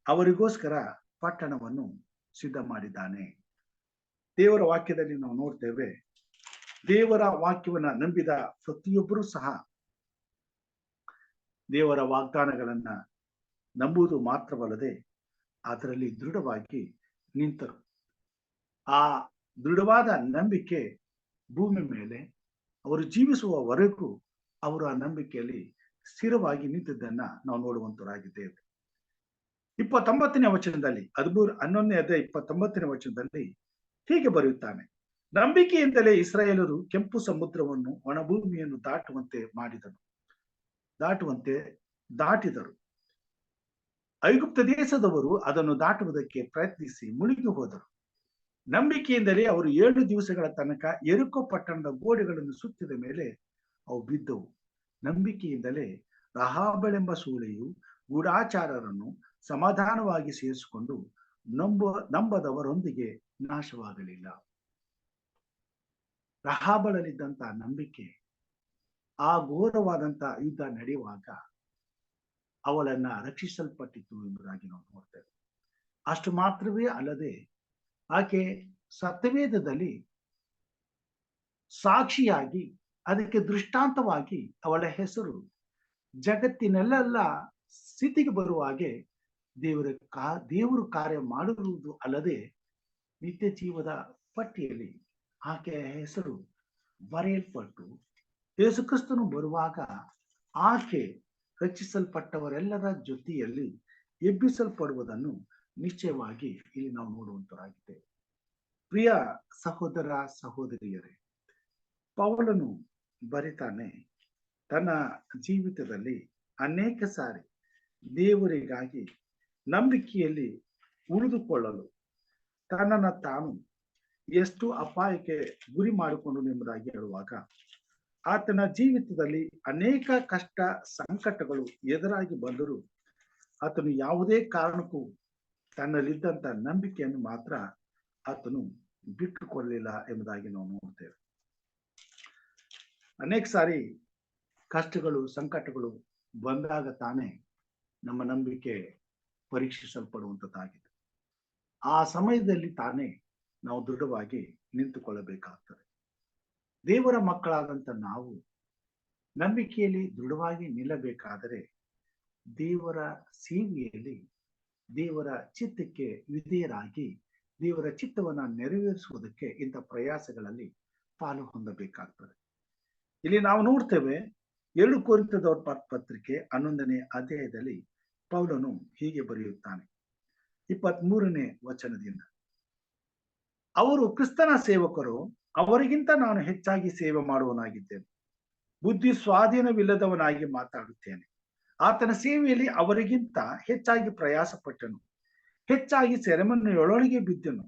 [SPEAKER 1] ಅವರಿಗೋಸ್ಕರ ಪಟ್ಟಣವನ್ನು ಸಿದ್ಧ ಮಾಡಿದ್ದಾನೆ. ದೇವರ ವಾಕ್ಯದಲ್ಲಿ ನಾವು ನೋಡ್ತೇವೆ, ದೇವರ ವಾಕ್ಯವನ್ನ ನಂಬಿದ ಪ್ರತಿಯೊಬ್ಬರೂ ಸಹ ದೇವರ ವಾಗ್ದಾನಗಳನ್ನ ನಂಬುವುದು ಮಾತ್ರವಲ್ಲದೆ ಅದರಲ್ಲಿ ದೃಢವಾಗಿ ನಿಂತರು. ಆ ದೃಢವಾದ ನಂಬಿಕೆ ಭೂಮಿ ಮೇಲೆ ಅವರು ಜೀವಿಸುವವರೆಗೂ ಅವರು ಆ ನಂಬಿಕೆಯಲ್ಲಿ ಸ್ಥಿರವಾಗಿ ನಿಂತಿದ್ದನ್ನ ನಾವು ನೋಡುವಂತರಾಗಿದ್ದೇವೆ. 29ನೇ ವಚನದಲ್ಲಿ 11ನೇ ಅಧ್ಯಾಯ 29ನೇ ವಚನದಲ್ಲಿ ಹೀಗೆ ಬರೆಯುತ್ತಾನೆ, ನಂಬಿಕೆಯಿಂದಲೇ ಇಸ್ರಾಯೇಲರು ಕೆಂಪು ಸಮುದ್ರವನ್ನು ಒಣಭೂಮಿಯನ್ನು ದಾಟಿದರು. ಐಗುಪ್ತ ದೇಶದವರು ಅದನ್ನು ದಾಟುವುದಕ್ಕೆ ಪ್ರಯತ್ನಿಸಿ ಮುಳುಗಿ ಹೋದರು. ನಂಬಿಕೆಯಿಂದಲೇ ಅವರು 7 ದಿವಸಗಳ ತನಕ ಯೆರಿಕೋ ಪಟ್ಟಣದ ಗೋಡೆಗಳನ್ನು ಸುತ್ತಿದ ಮೇಲೆ ಅವು ಬಿದ್ದವು. ನಂಬಿಕೆಯಿಂದಲೇ ರಹಾಬಳೆಂಬ ಸೂಳೆಯು ಗೂಢಾಚಾರರನ್ನು ಸಮಾಧಾನವಾಗಿ ಸೇರಿಸಿಕೊಂಡು ನಂಬದವರೊಂದಿಗೆ ನಾಶವಾಗಲಿಲ್ಲ. ರಹಾಬಳಲ್ಲಿದ್ದಂತ ನಂಬಿಕೆ ಆ ಘೋರವಾದಂತ ಯುದ್ಧ ನಡೆಯುವಾಗ ಅವಳನ್ನ ರಕ್ಷಿಸಲ್ಪಟ್ಟಿತು ಎಂಬುದಾಗಿ ನಾವು ನೋಡ್ತೇವೆ. ಅಷ್ಟು ಮಾತ್ರವೇ ಅಲ್ಲದೆ ಆಕೆ ಸತ್ಯವೇದದಲ್ಲಿ ಸಾಕ್ಷಿಯಾಗಿ ಅದಕ್ಕೆ ದೃಷ್ಟಾಂತವಾಗಿ ಅವಳ ಹೆಸರು ಜಗತ್ತಿನೆಲ್ಲ ಸ್ಥಿತಿಗೆ ಬರುವ ಹಾಗೆ ದೇವರು ಕಾರ್ಯ ಮಾಡಿರುವುದು ಅಲ್ಲದೆ ನಿತ್ಯ ಜೀವದ ಪಟ್ಟಿಯಲ್ಲಿ ಆಕೆಯ ಹೆಸರು ಬರೆಯಲ್ಪಟ್ಟು ಯೇಸು ಕ್ರಿಸ್ತನು ಬರುವಾಗ ಆಕೆ ರಕ್ಷಿಸಲ್ಪಟ್ಟವರೆಲ್ಲರ ಜೊತೆಯಲ್ಲಿ ಎಬ್ಬಿಸಲ್ಪಡುವುದನ್ನು ನಿಶ್ಚಯವಾಗಿ ಇಲ್ಲಿ ನಾವು ನೋಡುವಂತರಾಗಿದ್ದೇವೆ. ಪ್ರಿಯ ಸಹೋದರ ಸಹೋದರಿಯರೇ, ಪೌಲನು ಬರಿತಾನೆ ತನ್ನ ಜೀವಿತದಲ್ಲಿ ಅನೇಕ ಸಾರಿ ದೇವರಿಗಾಗಿ ನಂಬಿಕೆಯಲ್ಲಿ ಉಳಿದುಕೊಳ್ಳಲು ತನ್ನನ್ನು ತಾನು ಎಷ್ಟು ಅಪಾಯಕ್ಕೆ ಗುರಿ ಮಾಡಿಕೊಂಡು ಎಂಬುದಾಗಿ ಹೇಳುವಾಗ ಆತನ ಜೀವಿತದಲ್ಲಿ ಅನೇಕ ಕಷ್ಟ ಸಂಕಟಗಳು ಎದುರಾಗಿ ಬಂದರೂ ಆತನು ಯಾವುದೇ ಕಾರಣಕ್ಕೂ ತನ್ನಲ್ಲಿದ್ದಂತ ನಂಬಿಕೆಯನ್ನು ಮಾತ್ರ ಆತನು ಬಿಟ್ಟುಕೊಳ್ಳಲಿಲ್ಲ ಎಂಬುದಾಗಿ ನಾವು ನೋಡ್ತೇವೆ. ಅನೇಕ ಸಾರಿ ಕಷ್ಟಗಳು ಸಂಕಟಗಳು ಬಂದಾಗ ತಾನೇ ನಮ್ಮ ನಂಬಿಕೆ ಪರೀಕ್ಷಿಸಲ್ಪಡುವಂತದ್ದಾಗಿದೆ. ಆ ಸಮಯದಲ್ಲಿ ತಾನೇ ನಾವು ದೃಢವಾಗಿ ನಿಂತುಕೊಳ್ಳಬೇಕಾಗ್ತದೆ. ದೇವರ ಮಕ್ಕಳಾದಂತ ನಾವು ನಂಬಿಕೆಯಲ್ಲಿ ದೃಢವಾಗಿ ನಿಲ್ಲಬೇಕಾದರೆ ದೇವರ ಸೇವೆಯಲ್ಲಿ ದೇವರ ಚಿತ್ತಕ್ಕೆ ವಿಧೇಯರಾಗಿ ದೇವರ ಚಿತ್ತವನ್ನ ನೆರವೇರಿಸುವುದಕ್ಕೆ ಇಂಥ ಪ್ರಯಾಸಗಳಲ್ಲಿ ಪಾಲು ಹೊಂದಬೇಕಾಗ್ತದೆ. ಇಲ್ಲಿ ನಾವು ನೋಡ್ತೇವೆ 2 ಕೊರಿಂಥದವರ ಪತ್ರಿಕೆ 11ನೇ ಅಧ್ಯಾಯದಲ್ಲಿ ಪೌಲನು ಹೀಗೆ ಬರೆಯುತ್ತಾನೆ 23ನೇ ವಚನದಿಂದ, ಅವರು ಕ್ರಿಸ್ತನ ಸೇವಕರು, ಅವರಿಗಿಂತ ನಾನು ಹೆಚ್ಚಾಗಿ ಸೇವೆ ಮಾಡುವನಾಗಿದ್ದೇನೆ. ಬುದ್ಧಿ ಸ್ವಾಧೀನವಿಲ್ಲದವನಾಗಿ ಮಾತಾಡುತ್ತೇನೆ. ಆತನ ಸೇವೆಯಲ್ಲಿ ಅವರಿಗಿಂತ ಹೆಚ್ಚಾಗಿ ಪ್ರಯಾಸ ಪಟ್ಟನು, ಹೆಚ್ಚಾಗಿ ಸೆರೆಮನೆಯೊಳಗೆ ಬಿದ್ದೆನು,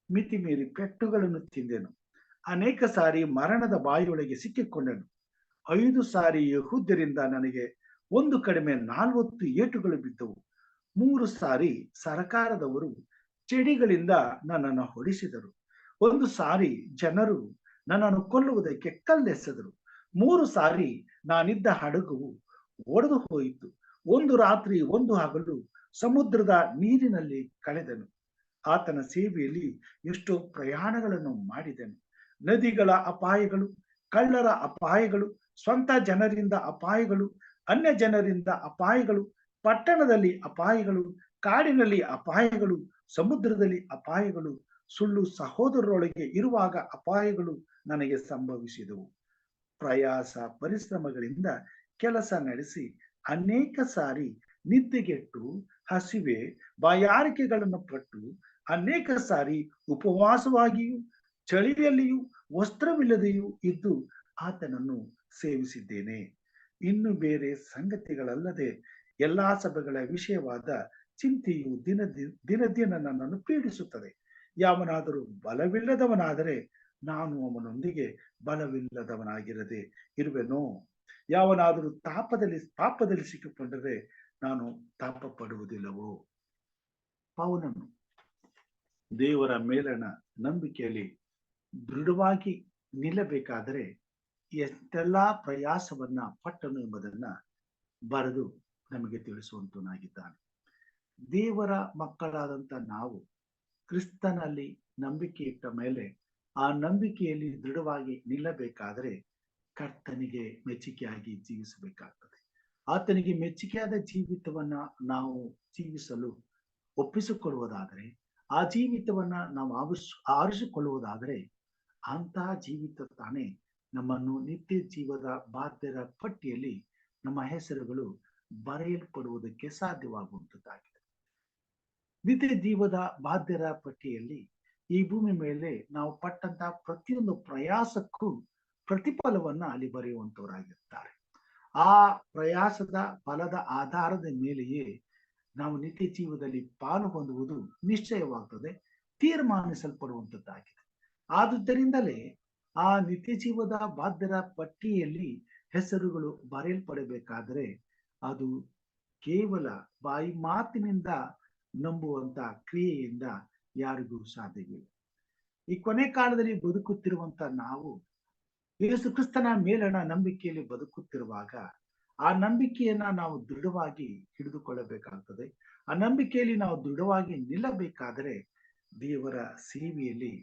[SPEAKER 1] ಮಿತಿ ಮೀರಿ ಪೆಟ್ಟುಗಳನ್ನು ತಿಂದೆನು, ಅನೇಕ ಸಾರಿ ಮರಣದ ಬಾಯಿಯೊಳಗೆ ಸಿಕ್ಕಿಕೊಂಡೆನು. 5 ಸಾರಿ ಯೆಹೂದ್ಯರಿಂದ ನನಗೆ ಒಂದು ಕಡಿಮೆ 40 ಏಟುಗಳು ಬಿದ್ದವು. 3 ಸಾರಿ ಸರಕಾರದವರು ಚೆಡಿಗಳಿಂದ ನನ್ನನ್ನು ಹೊಡಿಸಿದರು. 1 ಸಾರಿ ಜನರು ನನ್ನನ್ನು ಕೊಲ್ಲುವುದಕ್ಕೆ ಕಲ್ಲೆಸೆದರು. 3 ಸಾರಿ ನಾನಿದ್ದ ಹಡಗು ಒಡೆದು ಹೋಯಿತು. 1 ರಾತ್ರಿ 1 ಹಗಲು ಸಮುದ್ರದ ನೀರಿನಲ್ಲಿ ಕಳೆದನು. ಆತನ ಸೇವೆಯಲ್ಲಿ ಎಷ್ಟೋ ಪ್ರಯಾಣಗಳನ್ನು ಮಾಡಿದೆನು. ನದಿಗಳ ಅಪಾಯಗಳು, ಕಳ್ಳರ ಅಪಾಯಗಳು, ಸ್ವಂತ ಜನರಿಂದ ಅಪಾಯಗಳು, ಅನ್ಯ ಜನರಿಂದ ಅಪಾಯಗಳು, ಪಟ್ಟಣದಲ್ಲಿ ಅಪಾಯಗಳು, ಕಾಡಿನಲ್ಲಿ ಅಪಾಯಗಳು, ಸಮುದ್ರದಲ್ಲಿ ಅಪಾಯಗಳು, ಸುಳ್ಳು ಸಹೋದರರೊಳಗೆ ಇರುವಾಗ ಅಪಾಯಗಳು ನನಗೆ ಸಂಭವಿಸಿದವು. ಪ್ರಯಾಸ ಪರಿಶ್ರಮಗಳಿಂದ ಕೆಲಸ ನಡೆಸಿ ಅನೇಕ ಸಾರಿ ನಿದ್ದೆಗೆಟ್ಟು ಹಸಿವೆ ಬಾಯಾರಿಕೆಗಳನ್ನು ಪಟ್ಟು ಅನೇಕ ಸಾರಿ ಉಪವಾಸವಾಗಿಯೂ ಚಳಿಯಲ್ಲಿಯೂ ವಸ್ತ್ರವಿಲ್ಲದೆಯೂ ಇದ್ದು ಆತನನ್ನು ಸೇವಿಸಿದ್ದೇನೆ. ಇನ್ನು ಬೇರೆ ಸಂಗತಿಗಳಲ್ಲದೆ ಎಲ್ಲಾ ಸಭೆಗಳ ವಿಷಯವಾದ ಚಿಂತೆಯು ದಿನ ನನ್ನನ್ನು ಪೀಡಿಸುತ್ತದೆ. ಯಾವನಾದರೂ ಬಲವಿಲ್ಲದವನಾದರೆ ನಾನು ಅವನೊಂದಿಗೆ ಬಲವಿಲ್ಲದವನಾಗಿರದೆ ಇರುವೆನೋ? ಯಾವನಾದರೂ ಪಾಪದಲ್ಲಿ ಸಿಕ್ಕಿಕೊಂಡರೆ ನಾನು ತಾಪ ಪಡುವುದಿಲ್ಲವೋ? ಪೌಲನು ದೇವರ ಮೇಲಣ ನಂಬಿಕೆಯಲ್ಲಿ ದೃಢವಾಗಿ ನಿಲ್ಲಬೇಕಾದರೆ ಎಷ್ಟೆಲ್ಲಾ ಪ್ರಯಾಸವನ್ನ ಪಟ್ಟನು ಎಂಬುದನ್ನ ಬರೆದು ನಮಗೆ ತಿಳಿಸುವಂತನಾಗಿದ್ದಾನೆ. ದೇವರ ಮಕ್ಕಳಾದಂತ ನಾವು ಕ್ರಿಸ್ತನಲ್ಲಿ ನಂಬಿಕೆ ಇಟ್ಟ ಮೇಲೆ ಆ ನಂಬಿಕೆಯಲ್ಲಿ ದೃಢವಾಗಿ ನಿಲ್ಲಬೇಕಾದರೆ ಕರ್ತನಿಗೆ ಮೆಚ್ಚುಗೆಯಾಗಿ ಜೀವಿಸಬೇಕಾಗ್ತದೆ. ಆತನಿಗೆ ಮೆಚ್ಚುಗೆಯಾದ ಜೀವಿತವನ್ನ ನಾವು ಜೀವಿಸಲು ಒಪ್ಪಿಸಿಕೊಳ್ಳುವುದಾದರೆ, ಆ ಜೀವಿತವನ್ನ ನಾವು ಆರಿಸಿಕೊಳ್ಳುವುದಾದರೆ ಅಂತಹ ಜೀವಿತ ತಾನೇ ನಮ್ಮನ್ನು ನಿತ್ಯ ಜೀವದ ಬಾಧ್ಯರ ಪಟ್ಟಿಯಲ್ಲಿ ನಮ್ಮ ಹೆಸರುಗಳು ಬರೆಯಲ್ಪಡುವುದಕ್ಕೆ ಸಾಧ್ಯವಾಗುವಂತದ್ದಾಗಿದೆ. ನಿತ್ಯ ಜೀವದ ಬಾಧ್ಯರ ಪಟ್ಟಿಯಲ್ಲಿ ಈ ಭೂಮಿ ಮೇಲೆ ನಾವು ಪಟ್ಟಂತ ಪ್ರತಿಯೊಂದು ಪ್ರಯಾಸಕ್ಕೂ ಪ್ರತಿಫಲವನ್ನ ಅಲ್ಲಿ ಬರೆಯುವಂತವರಾಗಿರ್ತಾರೆ. ಆ ಪ್ರಯಾಸದ ಫಲದ ಆಧಾರದ ಮೇಲೆಯೇ ನಾವು ನಿತ್ಯ ಜೀವದಲ್ಲಿ ಪಾಲು ಹೊಂದುವುದು ನಿಶ್ಚಯವಾಗ್ತದೆ, ತೀರ್ಮಾನಿಸಲ್ಪಡುವಂತದ್ದಾಗಿದೆ. ಆದುದರಿಂದಲೇ ಆ ನಿತ್ಯ ಜೀವದ ಬಾಧ್ಯರ ಪಟ್ಟಿಯಲ್ಲಿ ಹೆಸರುಗಳು ಬರೆಯಲ್ಪಡಬೇಕಾದರೆ ಅದು ಕೇವಲ ಬಾಯಿ ಮಾತಿನಿಂದ ನಂಬುವಂತ ಕ್ರಿಯೆಯಿಂದ ಯಾರಿಗೂ ಸಾಧ್ಯವಿಲ್ಲ. ಈ ಕೊನೆ ಕಾಲದಲ್ಲಿ ಬದುಕುತ್ತಿರುವಂತ ನಾವು ಯೇಸು ಕ್ರಿಸ್ತನ ಮೇಲಣ ನಂಬಿಕೆಯಲ್ಲಿ ಬದುಕುತ್ತಿರುವಾಗ ಆ ನಂಬಿಕೆಯನ್ನ ನಾವು ದೃಢವಾಗಿ ಹಿಡಿದುಕೊಳ್ಳಬೇಕಾಗ್ತದೆ. ಆ ನಂಬಿಕೆಯಲ್ಲಿ ನಾವು ದೃಢವಾಗಿ ನಿಲ್ಲಬೇಕಾದರೆ ದೇವರ ಸೇವೆಯಲ್ಲಿ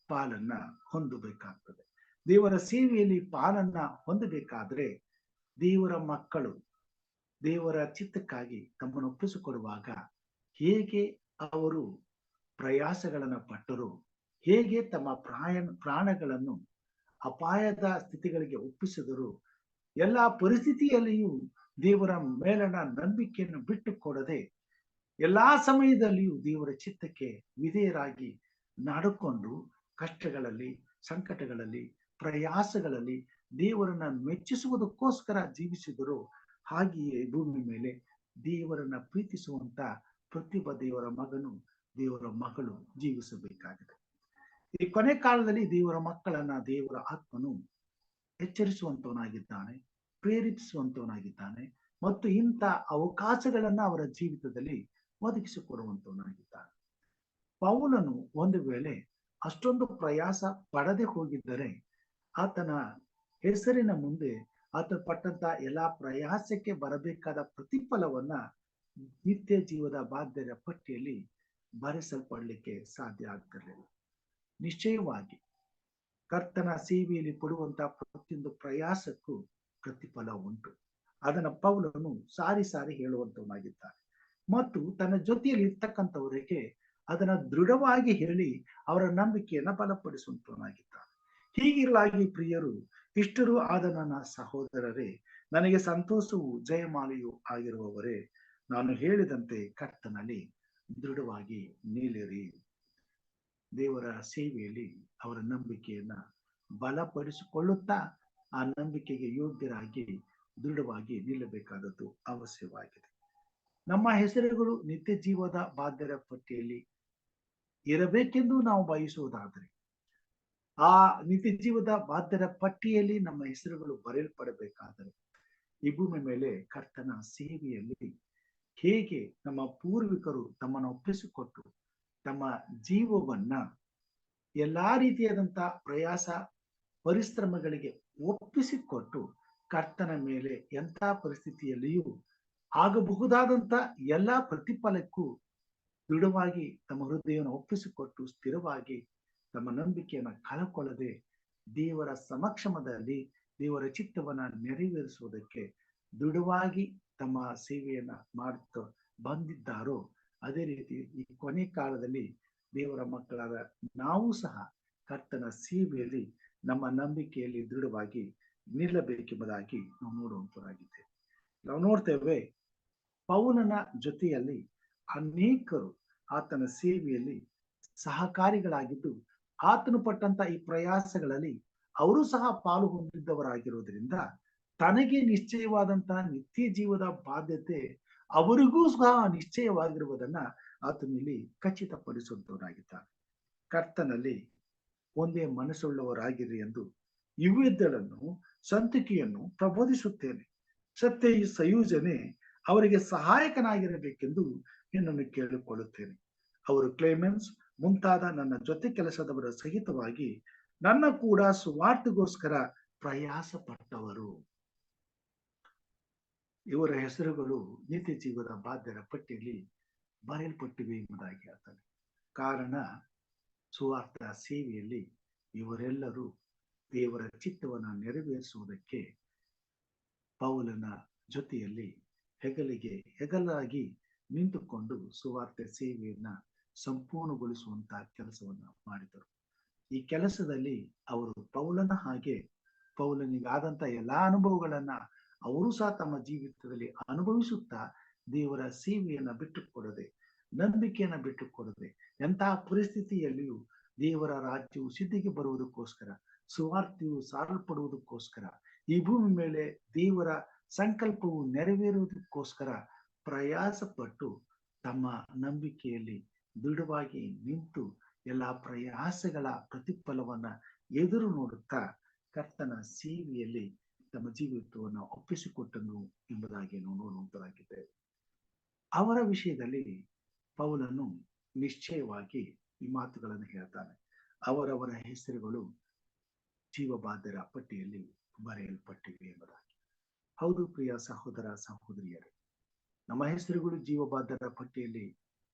[SPEAKER 1] ಪಾಲನ್ನ ಹೊಂದಬೇಕಾಗ್ತದೆ. ದೇವರ ಸೇವೆಯಲ್ಲಿ ಪಾಲನ್ನ ಹೊಂದಬೇಕಾದ್ರೆ ದೇವರ ಮಕ್ಕಳು ದೇವರ ಚಿತ್ತಕ್ಕಾಗಿ ತಮ್ಮನ್ನು ಒಪ್ಪಿಸಿಕೊಡುವಾಗ ಹೇಗೆ ಅವರು ಪ್ರಯಾಸಗಳನ್ನ ಪಟ್ಟರು, ಹೇಗೆ ತಮ್ಮ ಪ್ರಾಣಗಳನ್ನು ಅಪಾಯದ ಸ್ಥಿತಿಗಳಿಗೆ ಒಪ್ಪಿಸಿದರು, ಎಲ್ಲಾ ಪರಿಸ್ಥಿತಿಯಲ್ಲಿಯೂ ದೇವರ ಮೇಲಣ ನಂಬಿಕೆಯನ್ನು ಬಿಟ್ಟು ಕೊಡದೆ ಎಲ್ಲಾ ಸಮಯದಲ್ಲಿಯೂ ದೇವರ ಚಿತ್ತಕ್ಕೆ ವಿಧೇಯರಾಗಿ ನಡ್ಕೊಂಡು ಕಷ್ಟಗಳಲ್ಲಿ, ಸಂಕಟಗಳಲ್ಲಿ, ಪ್ರಯಾಸಗಳಲ್ಲಿ ದೇವರನ್ನ ಮೆಚ್ಚಿಸುವುದಕ್ಕೋಸ್ಕರ ಜೀವಿಸಿದರು. ಹಾಗೆಯೇ ಭೂಮಿ ಮೇಲೆ ದೇವರನ್ನ ಪ್ರೀತಿಸುವಂತ ಪ್ರತಿಯೊಬ್ಬ ದೇವರ ಮಗನು, ದೇವರ ಮಗಳು ಜೀವಿಸಬೇಕಾಗಿದೆ. ಈ ಕೊನೆ ಕಾಲದಲ್ಲಿ ದೇವರ ಮಕ್ಕಳನ್ನ ದೇವರ ಆತ್ಮನು ಎಚ್ಚರಿಸುವಂತವನಾಗಿದ್ದಾನೆ, ಪ್ರೇರೇಪಿಸುವಂತವನಾಗಿದ್ದಾನೆ ಮತ್ತು ಇಂಥ ಅವಕಾಶಗಳನ್ನ ಅವರ ಜೀವಿತದಲ್ಲಿ ಒದಗಿಸಿಕೊಡುವಂತವನಾಗಿದ್ದಾನೆ. ಪೌಲನು ಒಂದು ವೇಳೆ ಅಷ್ಟೊಂದು ಪ್ರಯಾಸ ಪಡದೆ ಹೋಗಿದ್ದರೆ ಆತನ ಹೆಸರಿನ ಮುಂದೆ ಆತ ಪಟ್ಟಂತ ಎಲ್ಲಾ ಪ್ರಯಾಸಕ್ಕೆ ಬರಬೇಕಾದ ಪ್ರತಿಫಲವನ್ನ ನಿತ್ಯ ಜೀವದ ಬಾಧ್ಯರ ಪಟ್ಟಿಯಲ್ಲಿ ಬರೆಸಲ್ಪಡಲಿಕ್ಕೆ ಸಾಧ್ಯ ಆಗ್ತಿರಲಿಲ್ಲ. ನಿಶ್ಚಯವಾಗಿ ಕರ್ತನ ಸೇವೆಯಲ್ಲಿ ಪಡುವಂತ ಪ್ರತಿಯೊಂದು ಪ್ರಯಾಸಕ್ಕೂ ಪ್ರತಿಫಲ ಉಂಟು. ಅದನ್ನ ಪೌಲನು ಸಾರಿ ಸಾರಿ ಹೇಳುವಂತವನಾಗಿದ್ದಾನೆ ಮತ್ತು ತನ್ನ ಜೊತೆಯಲ್ಲಿ ಇರ್ತಕ್ಕಂಥವರಿಗೆ ಅದನ್ನ ದೃಢವಾಗಿ ಹೇಳಿ ಅವರ ನಂಬಿಕೆಯನ್ನ ಬಲಪಡಿಸುವಂತವನಾಗಿದ್ದಾನೆ. ಹೀಗಿರಲಾಗಿ ಪ್ರಿಯರು, ಇಷ್ಟರು ಆದ ನನ್ನ ಸಹೋದರರೇ, ನನಗೆ ಸಂತೋಷವು ಜಯಮಾಲೆಯೂ ಆಗಿರುವವರೇ, ನಾನು ಹೇಳಿದಂತೆ ಕರ್ತನಲ್ಲಿ ದೃಢವಾಗಿ ನಿಲ್ಲಿರಿ. ದೇವರ ಸೇವೆಯಲ್ಲಿ ಅವರ ನಂಬಿಕೆಯನ್ನ ಬಲಪಡಿಸಿಕೊಳ್ಳುತ್ತಾ ಆ ನಂಬಿಕೆಗೆ ಯೋಗ್ಯರಾಗಿ ದೃಢವಾಗಿ ನಿಲ್ಲಬೇಕಾದದ್ದು ಅವಶ್ಯವಾಗಿದೆ. ನಮ್ಮ ಹೆಸರುಗಳು ನಿತ್ಯ ಜೀವದ ಬಾಧ್ಯರ ಪಟ್ಟಿಯಲ್ಲಿ ಇರಬೇಕೆಂದು ನಾವು ಬಯಸುವುದಾದರೆ ಆ ನಿತ್ಯ ಜೀವದ ಬಾಧ್ಯರ ಪಟ್ಟಿಯಲ್ಲಿ ನಮ್ಮ ಹೆಸರುಗಳು ಬರೆಯಲ್ಪಡಬೇಕಾದರೆ ಈ ಭೂಮಿ ಮೇಲೆ ಕರ್ತನ ಸೇವೆಯಲ್ಲಿ ಹೇಗೆ ನಮ್ಮ ಪೂರ್ವಿಕರು ತಮ್ಮನ್ನು ಒಪ್ಪಿಸಿಕೊಟ್ಟು ತಮ್ಮ ಜೀವವನ್ನ ಎಲ್ಲಾ ರೀತಿಯಾದಂತ ಪ್ರಯಾಸ ಪರಿಶ್ರಮಗಳಿಗೆ ಒಪ್ಪಿಸಿಕೊಟ್ಟು ಕರ್ತನ ಮೇಲೆ ಎಂಥ ಪರಿಸ್ಥಿತಿಯಲ್ಲಿಯೂ ಆಗಬಹುದಾದಂತ ಎಲ್ಲಾ ಪ್ರತಿಫಲಕ್ಕೂ ದೃಢವಾಗಿ ತಮ್ಮ ಹೃದಯವನ್ನು ಒಪ್ಪಿಸಿಕೊಟ್ಟು ಸ್ಥಿರವಾಗಿ ತಮ್ಮ ನಂಬಿಕೆಯನ್ನ ಕಳಕೊಳ್ಳದೆ ದೇವರ ಸಮಕ್ಷಮದಲ್ಲಿ ದೇವರ ಚಿತ್ತವನ್ನ ನೆರವೇರಿಸುವುದಕ್ಕೆ ದೃಢವಾಗಿ ತಮ್ಮ ಸೇವೆಯನ್ನ ಮಾಡುತ್ತಾ ಬಂದಿದ್ದಾರೋ, ಅದೇ ರೀತಿ ಈ ಕೊನೆ ಕಾಲದಲ್ಲಿ ದೇವರ ಮಕ್ಕಳಾದ ನಾವು ಸಹ ಕರ್ತನ ಸೇವೆಯಲ್ಲಿ ನಮ್ಮ ನಂಬಿಕೆಯಲ್ಲಿ ದೃಢವಾಗಿ ನಿಲ್ಲಬೇಕೆಂಬುದಾಗಿ ನಾವು ನೋಡುವಂತರಾಗಿದ್ದೇವೆ. ನಾವು ನೋಡ್ತೇವೆ ಪೌಲನ ಜೊತೆಯಲ್ಲಿ ಅನೇಕರು ಆತನ ಸೇವೆಯಲ್ಲಿ ಸಹಕಾರಿಗಳಾಗಿದ್ದು ಆತನು ಪಟ್ಟಂತ ಈ ಪ್ರಯಾಸಗಳಲ್ಲಿ ಅವರು ಸಹ ಪಾಲು ಹೊಂದಿದ್ದವರಾಗಿರುವುದರಿಂದ ತನಗೆ ನಿಶ್ಚಯವಾದಂತಹ ನಿತ್ಯ ಜೀವದ ಬಾಧ್ಯತೆ ಅವರಿಗೂ ಸಹ ನಿಶ್ಚಯವಾಗಿರುವುದನ್ನ ಆತನಲ್ಲಿ ಖಚಿತಪಡಿಸುವಂತವರಾಗಿದ್ದಾನೆ. ಕರ್ತನಲ್ಲಿ ಒಂದೇ ಮನಸ್ಸುಳ್ಳವರಾಗಿರಿ ಎಂದು ಇವೆಲ್ಲವನ್ನು ಸಂತಿಕೆಯನ್ನು ಪ್ರಬೋಧಿಸುತ್ತೇನೆ. ಸತ್ಯ ಸಂಯೋಜನೆ ಅವರಿಗೆ ಸಹಾಯಕನಾಗಿರಬೇಕೆಂದು ನಿನ್ನನ್ನು ಕೇಳಿಕೊಳ್ಳುತ್ತೇನೆ. ಅವರು ಕ್ಲೇಮೆನ್ಸ್ ಮುಂತಾದ ನನ್ನ ಜೊತೆ ಕೆಲಸದವರ ಸಹಿತವಾಗಿ ನನ್ನ ಕೂಡ ಸುವಾರ್ತೆಗೋಸ್ಕರ ಪ್ರಯಾಸ ಪಟ್ಟವರು. ಇವರ ಹೆಸರುಗಳು ನಿತ್ಯ ಜೀವದ ಬಾಧ್ಯರ ಪಟ್ಟಿಯಲ್ಲಿ ಬರೆಯಲ್ಪಟ್ಟಿವೆ ಎಂಬುದಾಗಿ ಹೇಳ್ತಾನೆ. ಕಾರಣ ಸುವಾರ್ಥ ಸೇವೆಯಲ್ಲಿ ಇವರೆಲ್ಲರೂ ದೇವರ ಚಿತ್ತವನ್ನು ನೆರವೇರಿಸುವುದಕ್ಕೆ ಪೌಲನ ಜೊತೆಯಲ್ಲಿ ಹೆಗಲಿಗೆ ಹೆಗಲಾಗಿ ನಿಂತುಕೊಂಡು ಸುವಾರ್ತೆ ಸೇವೆಯನ್ನ ಸಂಪೂರ್ಣಗೊಳಿಸುವಂತಹ ಕೆಲಸವನ್ನ ಮಾಡಿದರು. ಈ ಕೆಲಸದಲ್ಲಿ ಅವರು ಪೌಲನ ಹಾಗೆ ಪೌಲನಿಗಾದಂತ ಎಲ್ಲಾ ಅನುಭವಗಳನ್ನ ಅವರು ಸಹ ತಮ್ಮ ಜೀವಿತದಲ್ಲಿ ಅನುಭವಿಸುತ್ತಾ ದೇವರ ಸೇವೆಯನ್ನ ಬಿಟ್ಟುಕೊಡದೆ, ನಂಬಿಕೆಯನ್ನ ಬಿಟ್ಟುಕೊಡದೆ, ಎಂತಹ ಪರಿಸ್ಥಿತಿಯಲ್ಲಿಯೂ ದೇವರ ರಾಜ್ಯವು ಸಿದ್ಧಿಗೆ ಬರುವುದಕ್ಕೋಸ್ಕರ, ಸುವಾರ್ತೆಯು ಸಾರಲ್ಪಡುವುದಕ್ಕೋಸ್ಕರ, ಈ ಭೂಮಿ ಮೇಲೆ ದೇವರ ಸಂಕಲ್ಪವು ನೆರವೇರುವುದಕ್ಕೋಸ್ಕರ ಪ್ರಯಾಸ ಪಟ್ಟು ತಮ್ಮ ನಂಬಿಕೆಯಲ್ಲಿ ದೃಢವಾಗಿ ನಿಂತು ಎಲ್ಲ ಪ್ರಯಾಸಗಳ ಪ್ರತಿಫಲವನ್ನ ಎದುರು ನೋಡುತ್ತಾ ಕರ್ತನ ಸೇವೆಯಲ್ಲಿ ತಮ್ಮ ಜೀವಿತವನ್ನು ಒಪ್ಪಿಸಿಕೊಟ್ಟನು ಎಂಬುದಾಗಿ ನಾವು ನೋಡುವಂತರಾಗಿದ್ದೇವೆ. ಅವರ ವಿಷಯದಲ್ಲಿ ಪೌಲನು ನಿಶ್ಚಯವಾಗಿ ಈ ಮಾತುಗಳನ್ನು ಹೇಳ್ತಾನೆ. ಅವರವರ ಹೆಸರುಗಳು ಜೀವಬಾಧ್ಯರ ಪಟ್ಟಿಯಲ್ಲಿ ಬರೆಯಲ್ಪಟ್ಟಿವೆ ಎಂಬುದಾಗಿ. ಹೌದು ಪ್ರಿಯ ಸಹೋದರ ಸಹೋದರಿಯರೇ, ನಮ್ಮ ಹೆಸರುಗಳು ಜೀವಬಾಧ್ಯರ ಪಟ್ಟಿಯಲ್ಲಿ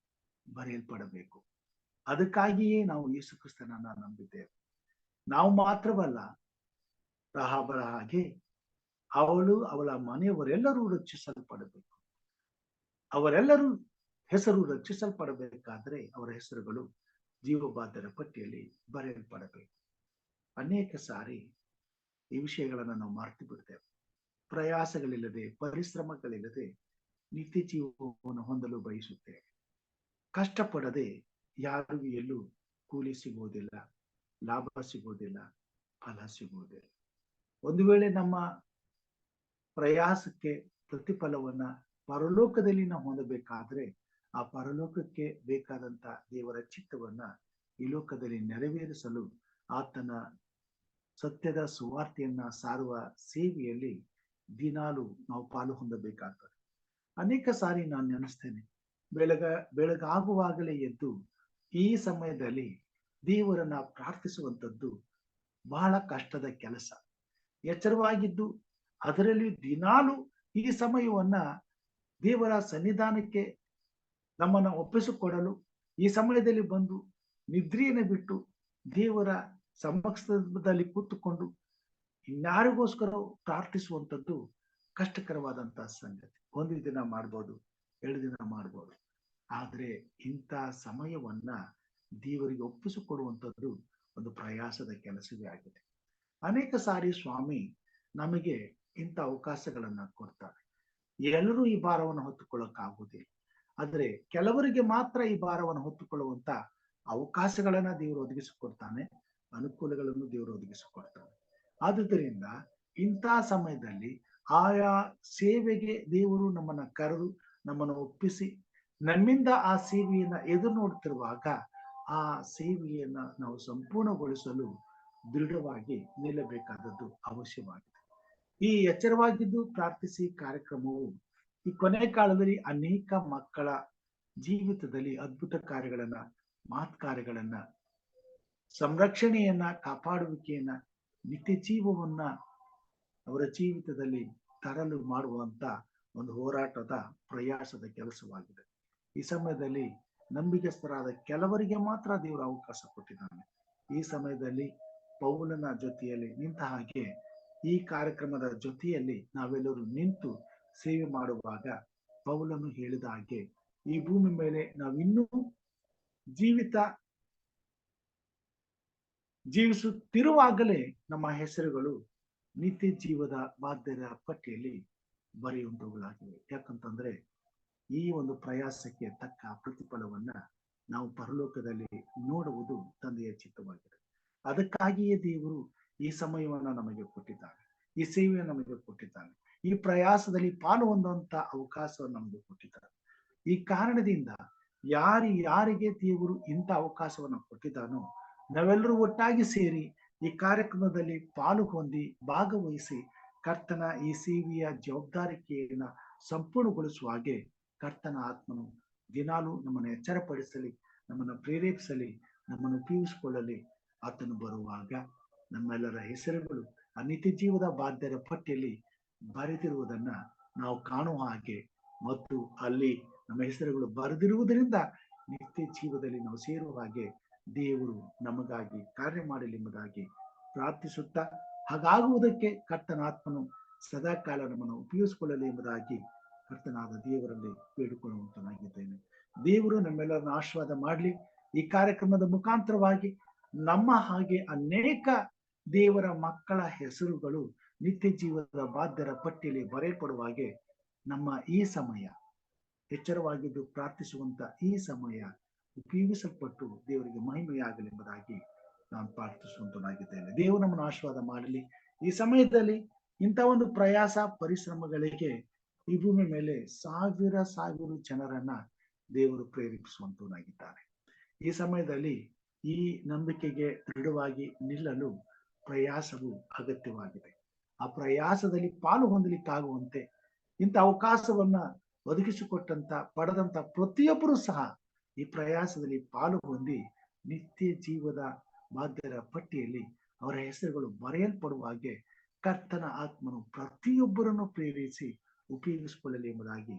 [SPEAKER 1] ಬರೆಯಲ್ಪಡಬೇಕು. ಅದಕ್ಕಾಗಿಯೇ ನಾವು ಯೇಸು ಕ್ರಿಸ್ತನನ್ನ ನಂಬಿದ್ದೇವೆ. ನಾವು ಮಾತ್ರವಲ್ಲ, ರಹಾಬಳ ಹಾಗೆ ಅವಳು ಅವಳ ಮನೆಯವರೆಲ್ಲರೂ ರಕ್ಷಿಸಲ್ಪಡಬೇಕು. ಅವರೆಲ್ಲರೂ ಹೆಸರು ರಕ್ಷಿಸಲ್ಪಡಬೇಕಾದ್ರೆ ಅವರ ಹೆಸರುಗಳು ಜೀವಬಾಧ್ಯರ ಪಟ್ಟಿಯಲ್ಲಿ ಬರೆಯಲ್ಪಡಬೇಕು. ಅನೇಕ ಸಾರಿ ಈ ವಿಷಯಗಳನ್ನು ನಾವು ಮರೆತು ಬಿಡ್ತೇವೆ. ಪ್ರಯಾಸಗಳಿಲ್ಲದೆ, ಪರಿಶ್ರಮಗಳಿಲ್ಲದೆ ನಿತ್ಯ ಜೀವವನ್ನು ಹೊಂದಲು ಬಯಸುತ್ತೇವೆ. ಕಷ್ಟಪಡದೆ ಯಾರಿಗೂ ಎಲ್ಲೂ ಕೂಲಿ ಸಿಗುವುದಿಲ್ಲ, ಲಾಭ ಸಿಗುವುದಿಲ್ಲ, ಫಲ ಸಿಗುವುದಿಲ್ಲ. ಒಂದು ವೇಳೆ ನಮ್ಮ ಪ್ರಯಾಸಕ್ಕೆ ಪ್ರತಿಫಲವನ್ನ ಪರಲೋಕದಲ್ಲಿ ನಾವು ಹೊಂದಬೇಕಾದ್ರೆ ಆ ಪರಲೋಕಕ್ಕೆ ಬೇಕಾದಂತ ದೇವರ ಚಿತ್ತವನ್ನ ಈ ಲೋಕದಲ್ಲಿ ನೆರವೇರಿಸಲು ಆತನ ಸತ್ಯದ ಸುವಾರ್ತೆಯನ್ನ ಸಾರುವ ಸೇವೆಯಲ್ಲಿ ದಿನಾಲು ನಾವು ಪಾಲು ಹೊಂದಬೇಕಾಗ್ತದೆ. ಅನೇಕ ಸಾರಿ ನಾನು ನೆನೆಸ್ತೇನೆ, ಬೆಳಗಾಗುವಾಗಲೇ ಎದ್ದು ಈ ಸಮಯದಲ್ಲಿ ದೇವರನ್ನ ಪ್ರಾರ್ಥಿಸುವಂಥದ್ದು ಬಹಳ ಕಷ್ಟದ ಕೆಲಸ. ಎಚ್ಚರವಾಗಿದ್ದು ಅದರಲ್ಲಿ ದಿನಾಲು ಈ ಸಮಯವನ್ನ ದೇವರ ಸನ್ನಿಧಾನಕ್ಕೆ ನಮ್ಮನ್ನು ಒಪ್ಪಿಸಿಕೊಡಲು, ಈ ಸಮಯದಲ್ಲಿ ಬಂದು ನಿದ್ರೆಯನ್ನು ಬಿಟ್ಟು ದೇವರ ಸಮಕ್ಷದಲ್ಲಿ ಕೂತುಕೊಂಡು ಇನ್ಯಾರಿಗೋಸ್ಕರ ಪ್ರಾರ್ಥಿಸುವಂಥದ್ದು ಕಷ್ಟಕರವಾದಂತಹ ಸಂಗತಿ. ಒಂದು ದಿನ ಮಾಡ್ಬೋದು, 2 ದಿನ ಮಾಡ್ಬೋದು, ಆದ್ರೆ ಇಂಥ ಸಮಯವನ್ನ ದೇವರಿಗೆ ಒಪ್ಪಿಸಿಕೊಡುವಂಥದ್ದು ಒಂದು ಪ್ರಯಾಸದ ಕೆಲಸವೇ ಆಗಿದೆ. ಅನೇಕ ಸಾರಿ ಸ್ವಾಮಿ ನಮಗೆ ಇಂಥ ಅವಕಾಶಗಳನ್ನ ಕೊಡ್ತಾರೆ. ಎಲ್ಲರೂ ಈ ಭಾರವನ್ನು ಹೊತ್ತುಕೊಳ್ಳೋಕ್ಕಾಗುವುದಿಲ್ಲ, ಆದ್ರೆ ಕೆಲವರಿಗೆ ಮಾತ್ರ ಈ ಭಾರವನ್ನು ಹೊತ್ತುಕೊಳ್ಳುವಂತ ಅವಕಾಶಗಳನ್ನ ದೇವರು ಒದಗಿಸಿಕೊಡ್ತಾನೆ, ಅನುಕೂಲಗಳನ್ನು ದೇವರು ಒದಗಿಸಿಕೊಡ್ತಾನೆ. ಆದುದರಿಂದ ಇಂಥ ಸಮಯದಲ್ಲಿ ಆಯಾ ಸೇವೆಗೆ ದೇವರು ನಮ್ಮನ್ನ ಕರೆದು ನಮ್ಮನ್ನು ಒಪ್ಪಿಸಿ ನಮ್ಮಿಂದ ಆ ಸೇವೆಯನ್ನ ಎದುರು ನೋಡ್ತಿರುವಾಗ ಆ ಸೇವೆಯನ್ನ ನಾವು ಸಂಪೂರ್ಣಗೊಳಿಸಲು ದೃಢವಾಗಿ ನಿಲ್ಲಬೇಕಾದದ್ದು ಅವಶ್ಯವಾಗಿದೆ. ಈ ಎಚ್ಚರವಾಗಿದ್ದು ಪ್ರಾರ್ಥಿಸಿ ಕಾರ್ಯಕ್ರಮವು ಈ ಕೊನೆ ಕಾಲದಲ್ಲಿ ಅನೇಕ ಮಕ್ಕಳ ಜೀವಿತದಲ್ಲಿ ಅದ್ಭುತ ಕಾರ್ಯಗಳನ್ನ, ಕಾರ್ಯಗಳನ್ನ, ಸಂರಕ್ಷಣೆಯನ್ನ, ಕಾಪಾಡುವಿಕೆಯನ್ನ, ನಿತ್ಯ ಜೀವವನ್ನ ಅವರ ಜೀವಿತದಲ್ಲಿ ತರಲು ಮಾಡುವಂತ ಒಂದು ಹೋರಾಟದ ಪ್ರಯಾಸದ ಕೆಲಸವಾಗಿದೆ. ಈ ಸಮಯದಲ್ಲಿ ನಂಬಿಕೆಸ್ಥರಾದ ಕೆಲವರಿಗೆ ಮಾತ್ರ ದೇವರು ಅವಕಾಶ ಕೊಟ್ಟಿದ್ದಾನೆ. ಈ ಸಮಯದಲ್ಲಿ ಪೌಲನ ಜೊತೆಯಲ್ಲಿ ನಿಂತ ಹಾಗೆ ಈ ಕಾರ್ಯಕ್ರಮದ ಜೊತೆಯಲ್ಲಿ ನಾವೆಲ್ಲರೂ ನಿಂತು ಸೇವೆ ಮಾಡುವಾಗ ಪೌಲನು ಹೇಳಿದ ಹಾಗೆ ಈ ಭೂಮಿ ಮೇಲೆ ನಾವಿನ್ನೂ ಜೀವಿಸುತ್ತಿರುವಾಗಲೇ ನಮ್ಮ ಹೆಸರುಗಳು ನಿತ್ಯ ಜೀವದ ಬಾಧ್ಯರ ಪಟ್ಟಿಯಲ್ಲಿ ಬರೆಯುವಂತವುಗಳಾಗಿವೆ. ಯಾಕಂತಂದ್ರೆ ಈ ಒಂದು ಪ್ರಯಾಸಕ್ಕೆ ತಕ್ಕ ಪ್ರತಿಫಲವನ್ನ ನಾವು ಪರಲೋಕದಲ್ಲಿ ನೋಡುವುದು ತಂದೆಯ ಚಿತ್ತವಾಗಿದೆ. ಅದಕ್ಕಾಗಿಯೇ ದೇವರು ಈ ಸಮಯವನ್ನ ನಮಗೆ ಕೊಟ್ಟಿದ್ದಾನೆ, ಈ ಸೇವೆಯನ್ನು ನಮಗೆ ಕೊಟ್ಟಿದ್ದಾನೆ, ಈ ಪ್ರಯಾಸದಲ್ಲಿ ಪಾಲು ಹೊಂದುವಂತ ಅವಕಾಶವನ್ನು ನಮಗೆ ಕೊಟ್ಟಿದ್ದಾರೆ. ಈ ಕಾರಣದಿಂದ ಯಾರಿಗೆ ದೇವರು ಇಂಥ ಅವಕಾಶವನ್ನು ಕೊಟ್ಟಿದ್ದಾನೋ ನಾವೆಲ್ಲರೂ ಒಟ್ಟಾಗಿ ಸೇರಿ ಈ ಕಾರ್ಯಕ್ರಮದಲ್ಲಿ ಪಾಲು ಹೊಂದಿ ಭಾಗವಹಿಸಿ ಕರ್ತನ ಈ ಸೇವೆಯ ಜವಾಬ್ದಾರಿಕೆಯನ್ನ ಸಂಪೂರ್ಣಗೊಳಿಸುವ ಹಾಗೆ ಕರ್ತನ ಆತ್ಮನು ದಿನಾಲು ನಮ್ಮನ್ನು ಎಚ್ಚರಪಡಿಸಲಿ, ನಮ್ಮನ್ನು ಪ್ರೇರೇಪಿಸಲಿ, ನಮ್ಮನ್ನು ಉಪಯೋಗಿಸಿಕೊಳ್ಳಲಿ. ಆತನು ಬರುವಾಗ ನಮ್ಮೆಲ್ಲರ ಹೆಸರುಗಳು ಆ ನಿತ್ಯ ಜೀವದ ಬಾಧ್ಯರ ಪಟ್ಟಿಯಲ್ಲಿ ಬರೆದಿರುವುದನ್ನ ನಾವು ಕಾಣುವ ಹಾಗೆ ಮತ್ತು ಅಲ್ಲಿ ನಮ್ಮ ಹೆಸರುಗಳು ಬರೆದಿರುವುದರಿಂದ ನಿತ್ಯ ಜೀವದಲ್ಲಿ ನಾವು ಸೇರುವ ಹಾಗೆ ದೇವರು ನಮಗಾಗಿ ಕಾರ್ಯ ಮಾಡಲಿ ಎಂಬುದಾಗಿ ಪ್ರಾರ್ಥಿಸುತ್ತಾ, ಹಾಗಾಗುವುದಕ್ಕೆ ಕರ್ತನ ಆತ್ಮನು ಸದಾಕಾಲ ನಮ್ಮನ್ನು ಉಪಯೋಗಿಸಿಕೊಳ್ಳಲಿ ಎಂಬುದಾಗಿ ಕರ್ತನಾದ ದೇವರಲ್ಲಿ ಬೇಡಿಕೊಳ್ಳುವಂತನಾಗಿದ್ದೇನೆ. ದೇವರು ನಮ್ಮೆಲ್ಲರನ್ನು ಆಶೀರ್ವಾದ ಮಾಡಲಿ. ಈ ಕಾರ್ಯಕ್ರಮದ ಮುಖಾಂತರವಾಗಿ ನಮ್ಮ ಹಾಗೆ ಅನೇಕ ದೇವರ ಮಕ್ಕಳ ಹೆಸರುಗಳು ನಿತ್ಯ ಜೀವದ ಬಾಧ್ಯರ ಪಟ್ಟಿಯಲ್ಲಿ ಬರೆಯಲ್ಪಡುವ ಹಾಗೆ ನಮ್ಮ ಈ ಸಮಯ, ಎಚ್ಚರವಾಗಿದ್ದು ಪ್ರಾರ್ಥಿಸುವಂತ ಈ ಸಮಯ ಉಪಯೋಗಿಸಲ್ಪಟ್ಟು ದೇವರಿಗೆ ಮಹಿಮೆಯಾಗಲಿ ಎಂಬುದಾಗಿ ನಾನು ಪ್ರಾರ್ಥಿಸುವಂತನಾಗಿದ್ದೇನೆ. ದೇವರು ನಮ್ಮನ್ನು ಆಶೀರ್ವಾದ ಮಾಡಲಿ. ಈ ಸಮಯದಲ್ಲಿ ಇಂಥ ಒಂದು ಪ್ರಯಾಸ ಪರಿಶ್ರಮಗಳಿಗೆ ಈ ಭೂಮಿ ಮೇಲೆ ಸಾವಿರ ಜನರನ್ನ ದೇವರು ಪ್ರೇರೇಪಿಸುವಂತನಾಗಿದ್ದಾರೆ. ಈ ಸಮಯದಲ್ಲಿ ಈ ನಂಬಿಕೆಗೆ ದೃಢವಾಗಿ ನಿಲ್ಲಲು ಪ್ರಯಾಸವು ಅಗತ್ಯವಾಗಿದೆ. ಆ ಪ್ರಯಾಸದಲ್ಲಿ ಪಾಲು ಹೊಂದಲಿಕ್ಕಾಗುವಂತೆ ಇಂಥ ಅವಕಾಶವನ್ನ ಒದಗಿಸಿಕೊಟ್ಟಂತ ಪಡೆದಂತ ಪ್ರತಿಯೊಬ್ಬರೂ ಸಹ ಈ ಪ್ರಯಾಸದಲ್ಲಿ ಪಾಲು ಹೊಂದಿ ನಿತ್ಯ ಜೀವದ ಬಾಧ್ಯರ ಪಟ್ಟಿಯಲ್ಲಿ ಅವರ ಹೆಸರುಗಳು ಬರೆಯಲ್ಪಡುವ ಹಾಗೆ ಕರ್ತನ ಆತ್ಮನು ಪ್ರತಿಯೊಬ್ಬರನ್ನು ಪ್ರೇರಿಸಿ ಉಪಯೋಗಿಸಿಕೊಳ್ಳಲಿ ಎಂಬುದಾಗಿ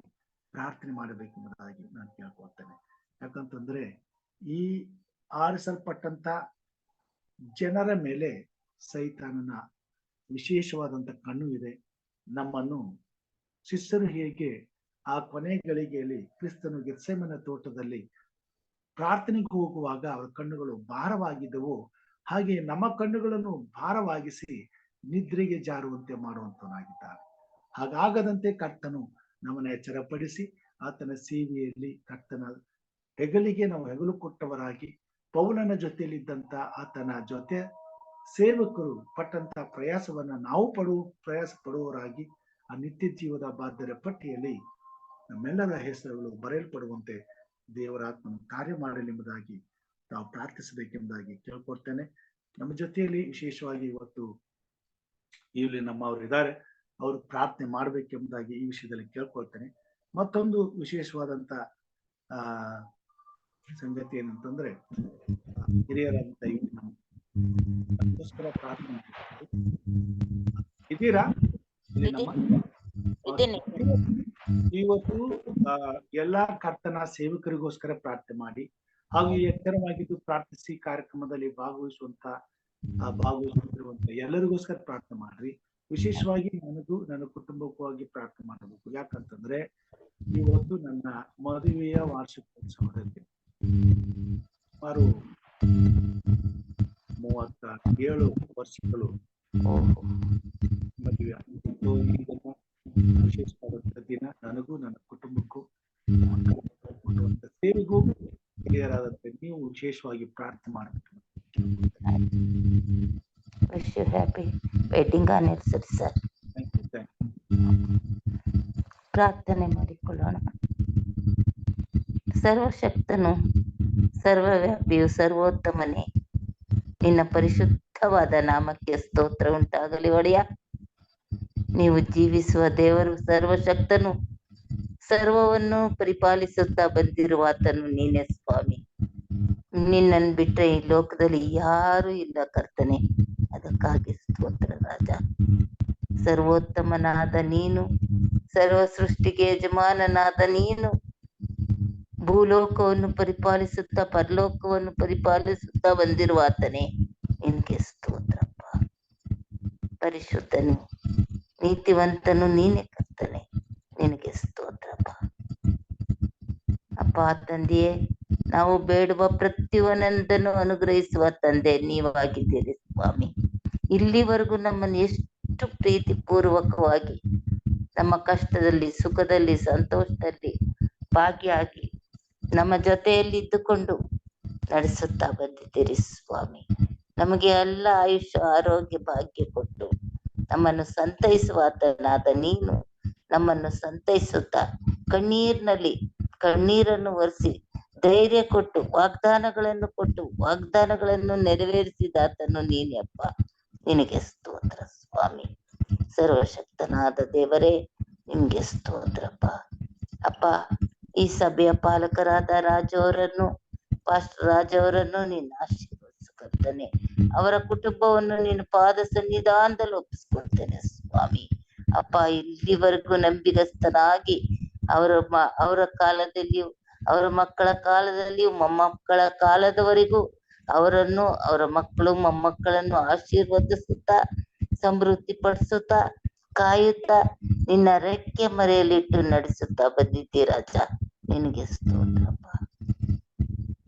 [SPEAKER 1] ಪ್ರಾರ್ಥನೆ ಮಾಡಬೇಕೆಂಬುದಾಗಿ ನಾನು ಕೇಳ್ಕೊಳ್ತೇನೆ. ಯಾಕಂತಂದ್ರೆ ಈ ಆರಿಸಲ್ಪಟ್ಟಂತ ಜನರ ಮೇಲೆ ಸೈತಾನನ ವಿಶೇಷವಾದಂತ ಕಣ್ಣು ಇದೆ. ನಮ್ಮನ್ನು ಶಿಷ್ಯರು ಹೇಗೆ ಆ ಕೊನೆ ಗಳಿಗೆಯಲ್ಲಿ ಕ್ರಿಸ್ತನು ಗೆತ್ಸೆಮನೆ ತೋಟದಲ್ಲಿ ಪ್ರಾರ್ಥನೆಗೆ ಹೋಗುವಾಗ ಅವರ ಕಣ್ಣುಗಳು ಭಾರವಾಗಿದ್ದವು, ಹಾಗೆ ನಮ್ಮ ಕಣ್ಣುಗಳನ್ನು ಭಾರವಾಗಿಸಿ ನಿದ್ರೆಗೆ ಜಾರುವಂತೆ ಮಾಡುವಂತನಾಗಿದ್ದಾನೆ. ಹಾಗಾಗದಂತೆ ಕರ್ತನು ನಮ್ಮನ್ನು ಎಚ್ಚರಪಡಿಸಿ ಆತನ ಸೇವೆಯಲ್ಲಿ ಕರ್ತನ ಹೆಗಲಿಗೆ ನಾವು ಹೆಗಲು ಕೊಟ್ಟವರಾಗಿ ಪೌಲನ ಜೊತೆಯಲ್ಲಿದ್ದಂತ ಆತನ ಜೊತೆ ಸೇವಕರು ಪಟ್ಟಂತ ಪ್ರಯಾಸವನ್ನ ನಾವು ಪ್ರಯಾಸ ಪಡುವವರಾಗಿ ಆ ನಿತ್ಯ ಜೀವದ ಬಾಧ್ಯರ ಪಟ್ಟಿಯಲ್ಲಿ ನಮ್ಮೆಲ್ಲರ ಹೆಸರುಗಳು ಬರೆಯಲ್ಪಡುವಂತೆ ದೇವರ ಆತ್ಮನು ಕಾರ್ಯ ಮಾಡಲಿ ಎಂಬುದಾಗಿ ನಾವು ಪ್ರಾರ್ಥಿಸಬೇಕೆಂಬುದಾಗಿ ಕೇಳ್ಕೊಡ್ತೇನೆ. ನಮ್ಮ ಜೊತೆಯಲ್ಲಿ ವಿಶೇಷವಾಗಿ ಇವತ್ತು ಇಲ್ಲಿ ನಮ್ಮವರು ಇದ್ದಾರೆ, ಅವರು ಪ್ರಾರ್ಥನೆ ಮಾಡ್ಬೇಕೆಂಬುದಾಗಿ ಈ ವಿಷಯದಲ್ಲಿ ಕೇಳ್ಕೊಳ್ತೇನೆ. ಮತ್ತೊಂದು ವಿಶೇಷವಾದಂತ ಸಂಗತಿ ಏನಂತಂದ್ರೆ ಹಿರಿಯರಂತ ನಮಗೋಸ್ಕರ ಪ್ರಾರ್ಥನೆ ಇದ್ದೀರಾ? ಇವತ್ತು ಎಲ್ಲಾ ಕರ್ತನ ಸೇವಕರಿಗೋಸ್ಕರ ಪ್ರಾರ್ಥನೆ ಮಾಡಿ ಹಾಗೂ ಎಚ್ಚರವಾಗಿದ್ದು ಪ್ರಾರ್ಥಿಸಿ ಕಾರ್ಯಕ್ರಮದಲ್ಲಿ ಭಾಗವಹಿಸುತ್ತಿರುವಂತ ಎಲ್ಲರಿಗೋಸ್ಕರ ಪ್ರಾರ್ಥನೆ ಮಾಡ್ರಿ. ವಿಶೇಷವಾಗಿ ನನ್ನ ಕುಟುಂಬಕ್ಕಾಗಿ ಪ್ರಾರ್ಥನೆ ಮಾಡಬೇಕು. ಯಾಕಂತಂದ್ರೆ ಇವತ್ತು ನನ್ನ ಮದುವೆಯ ವಾರ್ಷಿಕೋತ್ಸವದಲ್ಲಿ ಸುಮಾರು 37 ವರ್ಷಗಳು ಮದುವೆ ಆಗಿತ್ತು. ಇದನ್ನ ವಿಶೇಷವಾದಂತ ದಿನ ನನಗೂ ನನ್ನ ಕುಟುಂಬಕ್ಕೂ ಸೇರಿಗೂ ಹಿರಿಯರಾದಂತೆ ನೀವು ವಿಶೇಷವಾಗಿ ಪ್ರಾರ್ಥನೆ ಮಾಡಬೇಕು.
[SPEAKER 3] ಪ್ರಾರ್ಥನೆ ಮಾಡಿಕೊಳ್ಳೋಣ. ಸರ್ವಶಕ್ತನು, ಸರ್ವವ್ಯಾಪಿಯು, ಸರ್ವೋತ್ತಮನೇ, ನಿನ್ನ ಪರಿಶುದ್ಧವಾದ ನಾಮಕ್ಕೆ ಸ್ತೋತ್ರ ಉಂಟಾಗಲಿ. ಒಡೆಯ, ನೀವು ಜೀವಿಸುವ ದೇವರು, ಸರ್ವಶಕ್ತನು, ಸರ್ವವನ್ನು ಪರಿಪಾಲಿಸುತ್ತಾ ಬಂದಿರುವಾತನು ನೀನೇ ಸ್ವಾಮಿ. ನಿನ್ನನ್ನು ಬಿಟ್ಟರೆ ಈ ಲೋಕದಲ್ಲಿ ಯಾರು ಇಲ್ಲ ಕರ್ತನೆ. ಅದಕ್ಕಾಗಿ ಸ್ತೋತ್ರ ರಾಜ. ಸರ್ವೋತ್ತಮನಾದ ನೀನು, ಸರ್ವ ಸೃಷ್ಟಿಗೆ ಯಜಮಾನನಾದ ನೀನು, ಭೂಲೋಕವನ್ನು ಪರಿಪಾಲಿಸುತ್ತಾ ಪರಲೋಕವನ್ನು ಪರಿಪಾಲಿಸುತ್ತಾ ಬಂದಿರುವಾತನೇ, ನಿನ್ಗೆ ಸ್ತೋತ್ರಪ್ಪ. ಪರಿಶುದ್ಧನು, ನೀತಿವಂತನು ನೀನೇ ಕರ್ತನೆ, ನಿನಗೆ ಸ್ತೋತ್ರಪ್ಪ. ಅಪ್ಪ ತಂದೆಯೇ, ನಾವು ಬೇಡುವ ಪ್ರತಿಯೊಂದನ್ನು ಅನುಗ್ರಹಿಸುವ ತಂದೆ ನೀವಾಗಿದ್ದೀರಿ ಸ್ವಾಮಿ. ಇಲ್ಲಿವರೆಗೂ ನಮ್ಮನ್ನು ಎಷ್ಟು ಪ್ರೀತಿ ಪೂರ್ವಕವಾಗಿ ನಮ್ಮ ಕಷ್ಟದಲ್ಲಿ, ಸುಖದಲ್ಲಿ, ಸಂತೋಷದಲ್ಲಿ ಭಾಗಿಯಾಗಿ ನಮ್ಮ ಜೊತೆಯಲ್ಲಿ ಇದ್ದುಕೊಂಡು ನಡೆಸುತ್ತಾ ಬಂದಿದ್ದೀರಿ ಸ್ವಾಮಿ. ನಮಗೆ ಎಲ್ಲ ಆಯುಷ್ಯ, ಆರೋಗ್ಯ, ಭಾಗ್ಯ ಕೊಟ್ಟು ನಮ್ಮನ್ನು ಸಂತೈಸುವಾತನಾದ ನೀನು ನಮ್ಮನ್ನು ಸಂತೈಸುತ್ತಾ ಕಣ್ಣೀರನ್ನು ಒರೆಸಿ ಧೈರ್ಯ ಕೊಟ್ಟು ವಾಗ್ದಾನಗಳನ್ನು ನೆರವೇರಿಸಿದಾತನು ನೀನೇ ಅಪ್ಪ. ನಿನಗೆ ಸ್ತೋತ್ರ ಸ್ವಾಮಿ. ಸರ್ವಶಕ್ತನಾದ ದೇವರೇ, ನಿಮ್ಗೆ ಸ್ತೋತ್ರಪ್ಪ. ಅಪ್ಪ, ಈ ಸಭೆಯ ಪಾಲಕರಾದ ಪಾಸ್ಟರ್ ರಾಜ್ ಅವರನ್ನು ನೀನು ಆಶೀರ್ವದಿಸು ಕರ್ತನೆ. ಅವರ ಕುಟುಂಬವನ್ನು ನೀನು ಪಾದ ಸನ್ನಿಧಾನದಲ್ಲಿ ಒಪ್ಪಿಸ್ಕೊಳ್ತೇನೆ ಸ್ವಾಮಿ. ಅಪ್ಪ, ಇಲ್ಲಿವರೆಗೂ ನಂಬಿಗಸ್ತನಾಗಿ ಅವರ ಕಾಲದಲ್ಲಿಯೂ, ಅವರ ಮಕ್ಕಳ ಕಾಲದಲ್ಲಿಯೂ, ಮೊಮ್ಮಕ್ಕಳ ಕಾಲದವರೆಗೂ ಅವರನ್ನು, ಅವರ ಮಕ್ಕಳು ಮೊಮ್ಮಕ್ಕಳನ್ನು ಆಶೀರ್ವದಿಸುತ್ತಾ, ಸಮೃದ್ಧಿ ಪಡಿಸುತ್ತಾ, ಕಾಯುತ್ತಾ, ನಿನ್ನ ರೆಕ್ಕೆ ಮರೆಯಲಿಟ್ಟು ನಡೆಸುತ್ತಾ ಬಂದಿದ್ದಿ ರಾಜ. ನಿನಗೆ ಸ್ತೋತ್ರಪ್ಪ.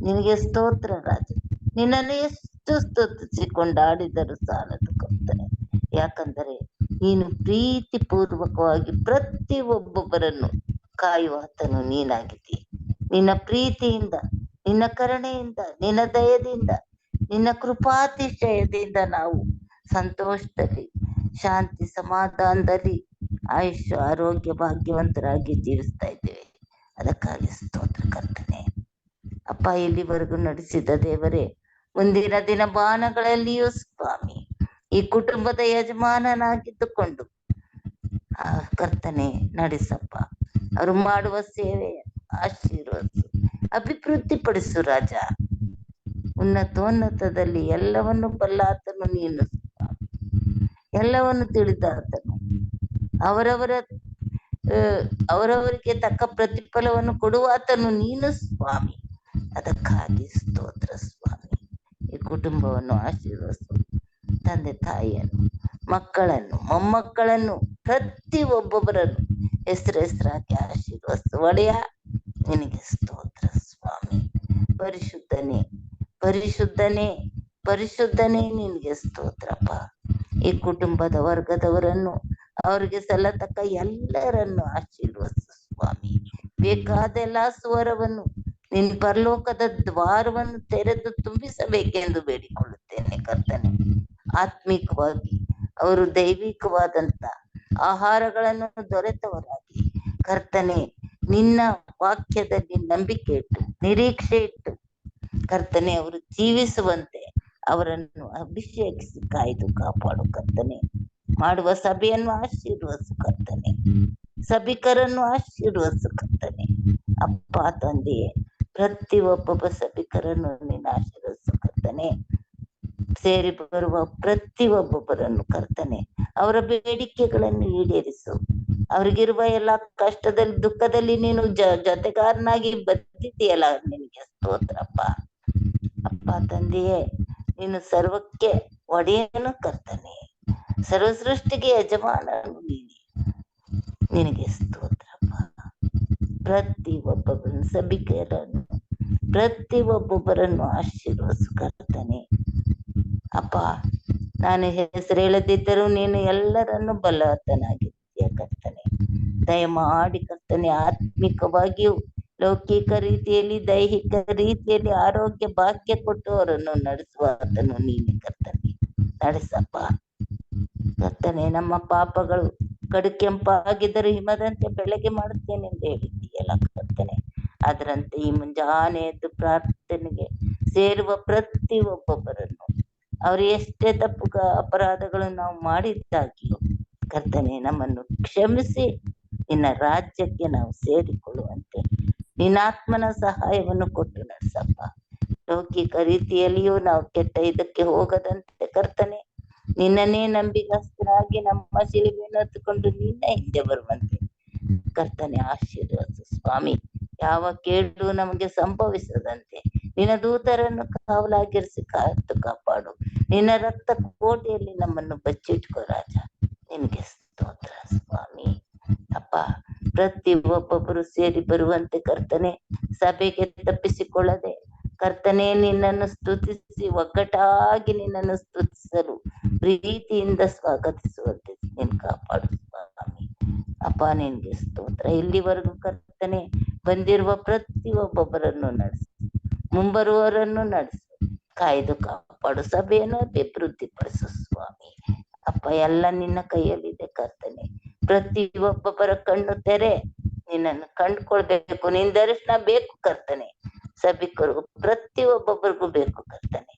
[SPEAKER 3] ನಿನಗೆ ಸ್ತೋತ್ರ ರಾಜ. ನಿನ್ನನ್ನು ಎಷ್ಟು ಸ್ತುತಿಸಿಕೊಂಡಾಡಿದರೂ ಸಾಲದು ಕರ್ತನೆ. ಯಾಕಂದರೆ ನೀನು ಪ್ರೀತಿ ಪೂರ್ವಕವಾಗಿ ಪ್ರತಿ ಒಬ್ಬೊಬ್ಬರನ್ನು ಕಾಯುವಾತನು ನೀನಾಗಿದ್ದೀ. ನಿನ್ನ ಪ್ರೀತಿಯಿಂದ, ನಿನ್ನ ಕರುಣೆಯಿಂದ, ನಿನ್ನ ದಯದಿಂದ, ನಿನ್ನ ಕೃಪಾತಿಶಯದಿಂದ ನಾವು ಸಂತೋಷದಲ್ಲಿ, ಶಾಂತಿ, ಸಮಾಧಾನದಲ್ಲಿ, ಆಯುಷ್ಯ, ಆರೋಗ್ಯ, ಭಾಗ್ಯವಂತರಾಗಿ ಜೀವಿಸ್ತಾ ಇದ್ದೇವೆ. ಅದಕ್ಕಾಗಿ ಸ್ತೋತ್ರ ಕರ್ತನೆ. ಅಪ್ಪ, ಇಲ್ಲಿವರೆಗೂ ನಡೆಸಿದ ದೇವರೇ, ಮುಂದಿನ ದಿನಮಾನಗಳಲ್ಲಿಯೂ ಸ್ವಾಮಿ ಈ ಕುಟುಂಬದ ಯಜಮಾನನಾಗಿದ್ದುಕೊಂಡು ಕರ್ತನೆ ನಡೆಸಪ್ಪ. ಅವರು ಮಾಡುವ ಸೇವೆ ಆಶೀರ್ವದಿಸು. ಅಭಿವೃದ್ಧಿಪಡಿಸು ರಾಜ. ಉನ್ನತೋನ್ನತದಲ್ಲಿ ಎಲ್ಲವನ್ನು ಬಲ್ಲಾತನು ನೀನು, ಎಲ್ಲವನ್ನು ತಿಳಿದಾತನು. ಅವರವರಿಗೆ ತಕ್ಕ ಪ್ರತಿಫಲವನ್ನು ಕೊಡುವಾತನು ನೀನು ಸ್ವಾಮಿ. ಅದಕ್ಕಾಗಿ ಸ್ತೋತ್ರ ಸ್ವಾಮಿ. ಈ ಕುಟುಂಬವನ್ನು ಆಶೀರ್ವದಿಸು. ತಂದೆ ತಾಯಿಯನ್ನು, ಮಕ್ಕಳನ್ನು, ಮೊಮ್ಮಕ್ಕಳನ್ನು, ಪ್ರತಿ ಒಬ್ಬೊಬ್ಬರನ್ನು ಹೆಸರಾಗಿ ಆಶೀರ್ವದಿಸು ಒಡೆಯ. ನಿನಗೆ ಸ್ತೋತ್ರ ಸ್ವಾಮಿ. ಪರಿಶುದ್ಧನೇ ಪರಿಶುದ್ಧನೇ ಪರಿಶುದ್ಧನೇ ನಿನಗೆ ಸ್ತೋತ್ರಪ್ಪ. ಈ ಕುಟುಂಬದ ವರ್ಗದವರನ್ನು, ಅವರಿಗೆ ಸಲ್ಲತಕ್ಕ ಎಲ್ಲರನ್ನು ಆಶೀರ್ವದಿಸು ಸ್ವಾಮಿ. ಬೇಕಾದ ಎಲ್ಲಾ ಸ್ವರವನ್ನು ನಿನ್ನ ಪರಲೋಕದ ದ್ವಾರವನ್ನು ತೆರೆದು ತುಂಬಿಸಬೇಕೆಂದು ಬೇಡಿಕೊಳ್ಳುತ್ತೇನೆ ಕರ್ತನೆ. ಆತ್ಮಿಕವಾಗಿ ಅವರು ದೈವಿಕವಾದಂತ ಆಹಾರಗಳನ್ನು ದೊರೆತವರಾಗಿ ಕರ್ತನೆ, ನಿನ್ನ ವಾಕ್ಯದಲ್ಲಿ ನಂಬಿಕೆ ಇಟ್ಟು, ನಿರೀಕ್ಷೆ ಇಟ್ಟು ಕರ್ತನೆ, ಅವರು ಜೀವಿಸುವಂತೆ ಅವರನ್ನು ಅಭಿಷೇಕಿಸಿ ಕಾಯ್ದು ಕಾಪಾಡು ಕರ್ತನೆ. ಮಾಡುವ ಸಭೆಯನ್ನು ಆಶೀರ್ವದಿಸು ಕರ್ತನೆ. ಸಭಿಕರನ್ನು ಆಶೀರ್ವದಿಸು ಕರ್ತನೆ. ಅಪ್ಪ ತಂದೆಯೇ, ಪ್ರತಿ ಒಬ್ಬೊಬ್ಬ ಸಭಿಕರನ್ನು ನೀನು ಆಶೀರ್ವದಿಸು ಕರ್ತನೆ. ಸೇರಿ ಬರುವ ಪ್ರತಿ ಒಬ್ಬೊಬ್ಬರನ್ನು ಕರ್ತನೆ, ಅವರ ಬೇಡಿಕೆಗಳನ್ನು ಈಡೇರಿಸು. ಅವ್ರಿಗಿರುವ ಎಲ್ಲ ಕಷ್ಟದಲ್ಲಿ, ದುಃಖದಲ್ಲಿ ನೀನು ಜೊತೆಗಾರನಾಗಿ ಬಂದಿದ್ದೀಯಲ್ಲ, ನಿನಗೆ ಸ್ತೋತ್ರಪ್ಪ. ಅಪ್ಪ ತಂದೆಯೇ, ನೀನು ಸರ್ವಕ್ಕೆ ಒಡೆಯನು ಕರ್ತನೆ. ಸರ್ವ ಸೃಷ್ಟಿಗೆ ಯಜಮಾನನು ನೀನೆ. ನಿನಗೆ ಸ್ತೋತ್ರಪ್ಪ. ಪ್ರತಿ ಒಬ್ಬೊಬ್ಬರನ್ನು, ಸಭಿಕರನ್ನು, ಪ್ರತಿ ಒಬ್ಬೊಬ್ಬರನ್ನು ಆಶೀರ್ವದಿಸು ಕರ್ತನೆ. ಅಪ್ಪ, ನಾನು ಹೆಸರು ಹೇಳದಿದ್ದರೂ ನೀನು ಎಲ್ಲರನ್ನು ಬಲವಂತನಾಗಿದ್ದೀಯ ಕರ್ತನೆ. ದಯಮಾಡಿ ಕರ್ತನೆ, ಆತ್ಮಿಕವಾಗಿಯೂ ಲೌಕಿಕ ರೀತಿಯಲ್ಲಿ, ದೈಹಿಕ ರೀತಿಯಲ್ಲಿ ಆರೋಗ್ಯ ಭಾಗ್ಯ ಕೊಟ್ಟು ಅವರನ್ನು ನಡೆಸುವಾತನು ನೀನೆ ಕರ್ತನೆ. ನಡೆಸಪ್ಪ ಕರ್ತನೆ. ನಮ್ಮ ಪಾಪಗಳು ಕಡು ಕೆಂಪಾಗಿದ್ದರೂ ಹಿಮದಂತೆ ಬೆಳಗ್ಗೆ ಮಾಡುತ್ತೇನೆ ಎಂದು ಹೇಳಿದ್ದೀಯಲ್ಲ ಕರ್ತನೆ. ಅದರಂತೆ ಈ ಮುಂಜಾನೆ ಎದ್ದು ಪ್ರಾರ್ಥನೆಗೆ ಸೇರುವ ಪ್ರತಿ ಒಬ್ಬೊಬ್ಬರನ್ನು, ಅವರು ಎಷ್ಟೇ ತಪ್ಪು ಅಪರಾಧಗಳನ್ನು ನಾವು ಮಾಡಿದ್ದಾಗಿಯೂ ಕರ್ತನೆ, ನಮ್ಮನ್ನು ಕ್ಷಮಿಸಿ ನಿನ್ನ ರಾಜ್ಯಕ್ಕೆ ನಾವು ಸೇರಿಕೊಳ್ಳುವಂತೆ ನಿನ್ನ ಆತ್ಮನ ಸಹಾಯವನ್ನು ಕೊಟ್ಟು ನಡೆಸಪ್ಪ. ಲೌಕಿಕ ರೀತಿಯಲ್ಲಿಯೂ ನಾವು ಕೆಟ್ಟ ಇದಕ್ಕೆ ಹೋಗದಂತೆ ಕರ್ತನೆ, ನಿನ್ನನ್ನೇ ನಂಬಿಗಸ್ತರಾಗಿ ನಮ್ಮ ಶಿಲುಬೆಯನ್ನು ಹೊತ್ತುಕೊಂಡು ನಿನ್ನ ಹಿಂದೆ ಬರುವಂತೆ ಕರ್ತನೆ ಆಶೀರ್ವದಿಸು ಸ್ವಾಮಿ. ಯಾವ ಕೇಡು ನಮಗೆ ಸಂಭವಿಸದಂತೆ ನಿನ್ನ ದೂತರನ್ನು ಕಾವಲಾಗಿರಿಸಿ ಕಾತು ಕಾಪಾಡು. ನಿನ್ನ ರಕ್ತ ಕೋಟೆಯಲ್ಲಿ ನಮ್ಮನ್ನು ಬಚ್ಚಿಟ್ಕೋ ರಾಜ. ನಿನಗೆ ಸ್ತೋತ್ರ ಸ್ವಾಮಿ. ಅಪ್ಪ, ಪ್ರತಿ ಒಬ್ಬೊಬ್ಬರು ಸೇರಿ ಬರುವಂತೆ ಕರ್ತನೆ, ಸಭೆಗೆ ತಪ್ಪಿಸಿಕೊಳ್ಳದೆ ಕರ್ತನೆ, ನಿನ್ನನ್ನು ಸ್ತುತಿಸಿ ಒಗ್ಗಟ್ಟಾಗಿ ನಿನ್ನನ್ನು ಸ್ತುತಿಸಲು ಪ್ರೀತಿಯಿಂದ ಸ್ವಾಗತಿಸುವಂತೆ ನೀನು ಕಾಪಾಡು ಸ್ವಾಮಿ. ಅಪ್ಪ, ನಿನ್ಗೆ ಸ್ತೋತ್ರ. ಇಲ್ಲಿವರೆಗೂ ಕರ್ತನೆ ಬಂದಿರುವ ಪ್ರತಿ ಒಬ್ಬೊಬ್ಬರನ್ನು ನಡೆಸು, ಮುಂಬರುವವರನ್ನು ನಡೆಸು, ಕಾಯ್ದು ಕಾಪಾಡು. ಸಭೆಯನ್ನು ಅಭಿವೃದ್ಧಿಪಡಿಸು ಸ್ವಾಮಿ. ಅಪ್ಪ, ಎಲ್ಲ ನಿನ್ನ ಕೈಯಲ್ಲಿದೆ ಕರ್ತನೆ. ಪ್ರತಿ ಒಬ್ಬೊಬ್ಬರ ಕಣ್ಣು ತೆರೆ, ನಿನ್ನನ್ನು ಕಂಡುಕೊಳ್ಬೇಕು. ನಿನ್ನ ದರ್ಶನ ಬೇಕು ಕರ್ತನೆ. ಸಭಿಕರಿಗೂ ಪ್ರತಿ ಒಬ್ಬೊಬ್ಬರಿಗೂ ಬೇಕು ಕರ್ತನೆ.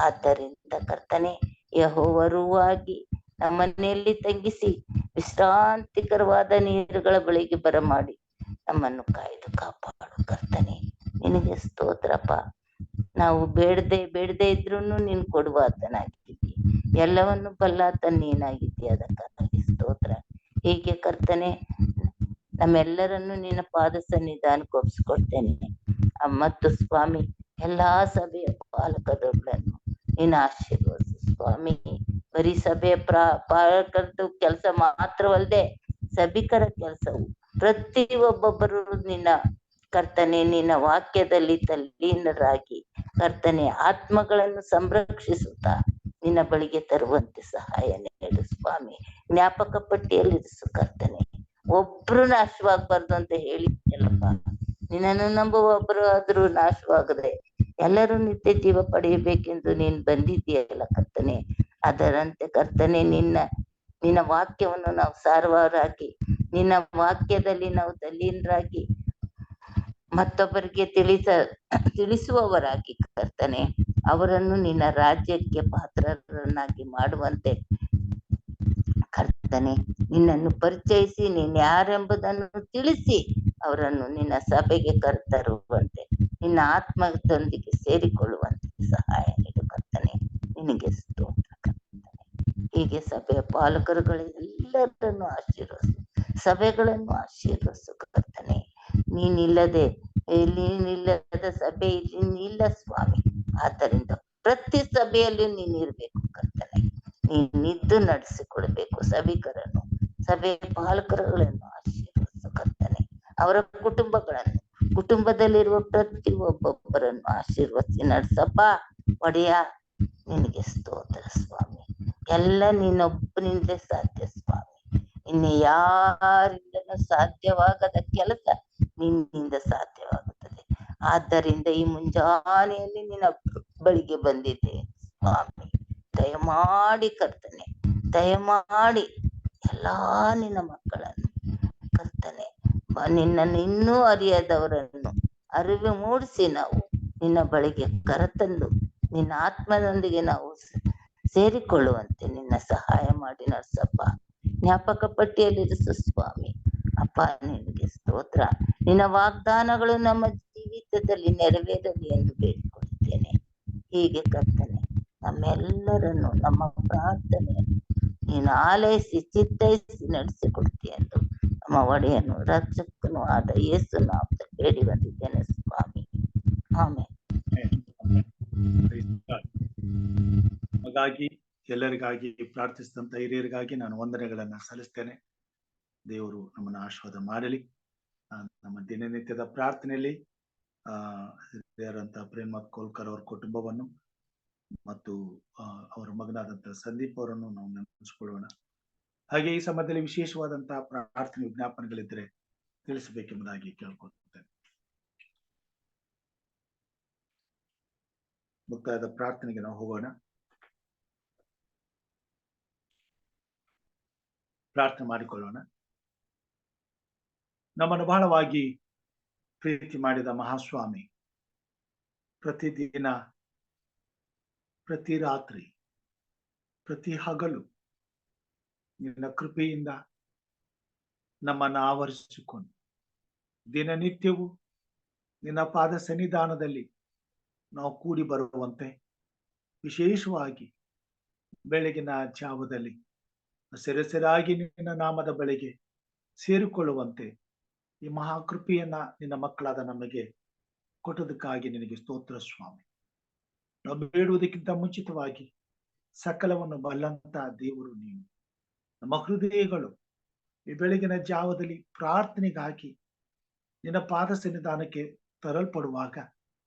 [SPEAKER 3] ಆದ್ದರಿಂದ ಕರ್ತನೆ, ಯೆಹೋವರುವಾಗಿ ನಮ್ಮನೆಯಲ್ಲಿ ತಂಗಿಸಿ ವಿಶ್ರಾಂತಿಕರವಾದ ನೀರುಗಳ ಬಳಿಗೆ ಬರಮಾಡಿ ನಮ್ಮನ್ನು ಕಾಯ್ದು ಕಾಪಾಡು ಕರ್ತನೆ. ನಿನಗೆ ಸ್ತೋತ್ರಪ್ಪ. ನಾವು ಬೇಡದೆ ಇದ್ರೂ ನೀನು ಕೊಡುವಾತನಾಗಿದ್ದೀಯ, ಎಲ್ಲವನ್ನು ಬಲ್ಲಾತ ನೀನಾಗಿದ್ದೀಯ. ಅದಕ್ಕಾಗಿ ಸ್ತೋತ್ರ. ಹೀಗೆ ಕರ್ತನೆ, ನಮ್ಮೆಲ್ಲರನ್ನು ನಿನ್ನ ಪಾದ ಸನ್ನಿಧಾನಕ್ಕೆ ಒಪ್ಪಿಸ್ಕೊಡ್ತೇನೆ. ಮತ್ತು ಸ್ವಾಮಿ, ಎಲ್ಲಾ ಸಭೆಯ ಪಾಲಕರುಗಳನ್ನು ನೀನು ಆಶೀರ್ವದಿಸು ಸ್ವಾಮಿ. ಬರೀ ಸಭೆಯ ಪಾಲಕರದ್ದು ಕೆಲಸ ಮಾತ್ರವಲ್ಲದೆ ಸಭಿಕರ ಕೆಲಸವು ಪ್ರತಿ ಒಬ್ಬೊಬ್ಬರು ನಿನ್ನ ಕರ್ತನೆ, ನಿನ್ನ ವಾಕ್ಯದಲ್ಲಿ ತಲ್ಲೀನರಾಗಿ ಕರ್ತನೆ, ಆತ್ಮಗಳನ್ನು ಸಂರಕ್ಷಿಸುತ್ತಾ ನಿನ್ನ ಬಳಿಗೆ ತರುವಂತೆ ಸಹಾಯ ನೀಡು ಸ್ವಾಮಿ. ಜ್ಞಾಪಕ ಪಟ್ಟಿಯಲ್ಲಿರಿಸು ಕರ್ತನೆ. ಒಬ್ರು ನಾಶವಾಗಬಾರ್ದು ಅಂತ ಹೇಳಿಲ್ಲಪ್ಪ. ನಿನ್ನನ್ನು ನಂಬುವ ಒಬ್ಬರು ಆದ್ರೂ ನಾಶವಾಗದೆ ಎಲ್ಲರೂ ನಿತ್ಯ ಜೀವ ಪಡೆಯಬೇಕೆಂದು ನೀನು ಬಂದಿದ್ದೀಯಲ್ಲ ಕರ್ತನೆ. ಅದರಂತೆ ಕರ್ತನೆ, ನಿನ್ನ ವಾಕ್ಯವನ್ನು ನಾವು ಸಾರುವವರಾಗಿ, ನಿನ್ನ ವಾಕ್ಯದಲ್ಲಿ ನಾವು ತಲ್ಲೀನರಾಗಿ ಮತ್ತೊಬ್ಬರಿಗೆ ತಿಳಿಸುವವರಾಗಿ ಕರ್ತನೆ, ಅವರನ್ನು ನಿನ್ನ ರಾಜ್ಯಕ್ಕೆ ಪಾತ್ರರನ್ನಾಗಿ ಮಾಡುವಂತೆ ಕರ್ತನೆ, ನಿನ್ನನ್ನು ಪರಿಚಯಿಸಿ ನೀನು ಯಾರೆಂಬುದನ್ನು ತಿಳಿಸಿ ಅವರನ್ನು ನಿನ್ನ ಸಭೆಗೆ ಕರೆತರುವಂತೆ ನಿನ್ನ ಆತ್ಮದೊಂದಿಗೆ ಸೇರಿಕೊಳ್ಳುವಂತೆ ಸಹಾಯ ನೀಡು ಕರ್ತನೆ. ನಿನಗೆ ಸ್ತೋತ್ರ ಕರ್ತನೆ. ಹೀಗೆ ಸಭೆಯ ಪಾಲಕರುಗಳೆಲ್ಲರನ್ನು ಆಶೀರ್ವಸು, ಸಭೆಗಳನ್ನು ಆಶೀರ್ವಸು ಕರ್ತನೆ. ನೀನಿಲ್ಲದ ಸಭೆ ಇಲ್ಲಿ ಇಲ್ಲ ಸ್ವಾಮಿ. ಆದ್ದರಿಂದ ಪ್ರತಿ ಸಭೆಯಲ್ಲಿ ನೀನಿರ್ಬೇಕು ಕರ್ತನೆ. ನೀನಿದ್ದು ನಡೆಸಿಕೊಡ್ಬೇಕು ಸಭಿಕರನ್ನು, ಸಭೆ ಪಾಲಕರುಗಳನ್ನು ಆಶೀರ್ವಸು ಕರ್ತನೆ. ಅವರ ಕುಟುಂಬದಲ್ಲಿರುವ ಪ್ರತಿ ಒಬ್ಬೊಬ್ಬರನ್ನು ಆಶೀರ್ವಸಿ ನಡೆಸಪ್ಪ ಒಡೆಯ. ನಿನಗೆ ಸ್ತೋತ್ರ ಸ್ವಾಮಿ. ಎಲ್ಲ ನಿನ್ನೊಬ್ಬನಿಂದ ಸಾಧ್ಯ ಸ್ವಾಮಿ. ಇನ್ನು ಯಾರಿಂದನೂ ಸಾಧ್ಯವಾಗದ ಕೆಲಸ ನಿನ್ನಿಂದ ಸಾಧ್ಯವಾಗುತ್ತದೆ. ಆದ್ದರಿಂದ ಈ ಮುಂಜಾನೆಯಲ್ಲಿ ನಿನ್ನ ಬಳಿಗೆ ಬಂದಿದ್ದೆ ಸ್ವಾಮಿ. ದಯಮಾಡಿ ಕರ್ತನೆ, ದಯಮಾಡಿ ಎಲ್ಲಾ ನಿನ್ನ ಮಕ್ಕಳನ್ನು ಕರ್ತನೆ, ನಿನ್ನನ್ನು ಇನ್ನೂ ಅರಿಯದವರನ್ನು ಅರಿವು ಮೂಡಿಸಿ ನಾವು ನಿನ್ನ ಬಳಿಗೆ ಕರೆತಂದು ನಿನ್ನ ಆತ್ಮದೊಂದಿಗೆ ನಾವು ಸೇರಿಕೊಳ್ಳುವಂತೆ ನಿನ್ನ ಸಹಾಯ ಮಾಡಿ ನಡ್ಸಪ್ಪ. ಜ್ಞಾಪಕ ಪಟ್ಟಿಯಲ್ಲಿರಿಸು ಸ್ವಾಮಿ. ಅಪ್ಪ ನಿನಗೆ ಸ್ತೋತ್ರ. ನಿನ್ನ ವಾಗ್ದಾನಗಳು ನಮ್ಮ ಜೀವಿತದಲ್ಲಿ ನೆರವೇರಲಿ ಎಂದು ಬೇಡಿಕೊಳ್ಳುತ್ತೇನೆ. ಹೀಗೆ ಕರ್ತನೆ, ನಮ್ಮೆಲ್ಲರನ್ನು ನಮ್ಮ ಪ್ರಾರ್ಥನೆಯನ್ನು ನೀನು ಆಲೈಸಿ ಚಿತ್ತೈಸಿ ನಡೆಸಿಕೊಡ್ತೀಯ ಎಂದು ನಮ್ಮ ಒಡೆಯನು ರಕ್ಷಕನು ಆದ ಯೇಸು ನಾಮದಲ್ಲಿ ಬೇಡಿ ಬಂದಿದ್ದೇನೆ ಸ್ವಾಮಿ. ಆಮೇಲೆ
[SPEAKER 1] ಹಾಗಾಗಿ ಎಲ್ಲರಿಗಾಗಿ ಪ್ರಾರ್ಥಿಸಿದಂತ ಹಿರಿಯರಿಗಾಗಿ ನಾನು ವಂದನೆಗಳನ್ನ ಸಲ್ಲಿಸ್ತೇನೆ. ದೇವರು ನಮ್ಮನ್ನು ಆಶೀರ್ವಾದ ಮಾಡಲಿ. ನಮ್ಮ ದಿನನಿತ್ಯದ ಪ್ರಾರ್ಥನೆಯಲ್ಲಿ ಹಿರಿಯರಂತ ಪ್ರೇಮತ್ ಕೋಲ್ಕರ್ ಅವರ ಕುಟುಂಬವನ್ನು ಮತ್ತು ಅವರ ಮಗನಾದಂತಹ ಸಂದೀಪ್ ಅವರನ್ನು ನಾವು ನೆನಪಿಸಿಕೊಳ್ಳೋಣ. ಹಾಗೆ ಈ ಸಮಯದಲ್ಲಿ ವಿಶೇಷವಾದಂತಹ ಪ್ರಾರ್ಥನೆ ವಿಜ್ಞಾಪನೆಗಳಿದ್ರೆ ತಿಳಿಸಬೇಕೆಂಬುದಾಗಿ ಕೇಳ್ಕೊಳ್ತೇನೆ. ಮುಕ್ತಾಯದ ಪ್ರಾರ್ಥನೆಗೆ ನಾವು ಹೋಗೋಣ. ಪ್ರಾರ್ಥನೆ ಮಾಡಿಕೊಳ್ಳೋಣ. ನಮ್ಮನ್ನು ಬಹಳವಾಗಿ ಪ್ರೀತಿ ಮಾಡಿದ ಮಹಾಸ್ವಾಮಿ, ಪ್ರತಿದಿನ, ಪ್ರತಿ ರಾತ್ರಿ, ಪ್ರತಿ ಹಗಲು ನಿನ್ನ ಕೃಪೆಯಿಂದ ನಮ್ಮನ್ನು ಆವರಿಸಿಕೊಂಡು ದಿನನಿತ್ಯವೂ ನಿನ್ನ ಪಾದ ಸನ್ನಿಧಾನದಲ್ಲಿ ನಾವು ಕೂಡಿ ಬರುವಂತೆ, ವಿಶೇಷವಾಗಿ ಬೆಳಗಿನ ಜಾವದಲ್ಲಿ ಸೆರೆಸೆರಾಗಿ ನಿನ್ನ ನಾಮದ ಬಳಿಗೆ ಸೇರಿಕೊಳ್ಳುವಂತೆ ಈ ಮಹಾಕೃಪೆಯನ್ನ ನಿನ್ನ ಮಕ್ಕಳಾದ ನಮಗೆ ಕೊಟ್ಟದಕ್ಕಾಗಿ ನಿನಗೆ ಸ್ತೋತ್ರ ಸ್ವಾಮಿ. ನಾವು ಬೇಡುವುದಕ್ಕಿಂತ ಮುಂಚಿತವಾಗಿ ಸಕಲವನ್ನು ಬಲ್ಲಂತ ದೇವರು ನೀನು. ನಮ್ಮ ಹೃದಯಗಳು ಈ ಬೆಳಗಿನ ಜಾವದಲ್ಲಿ ಪ್ರಾರ್ಥನೆಗಾಗಿ ನಿನ್ನ ಪಾದ ಸನ್ನಿಧಾನಕ್ಕೆ ತರಲ್ಪಡುವಾಗ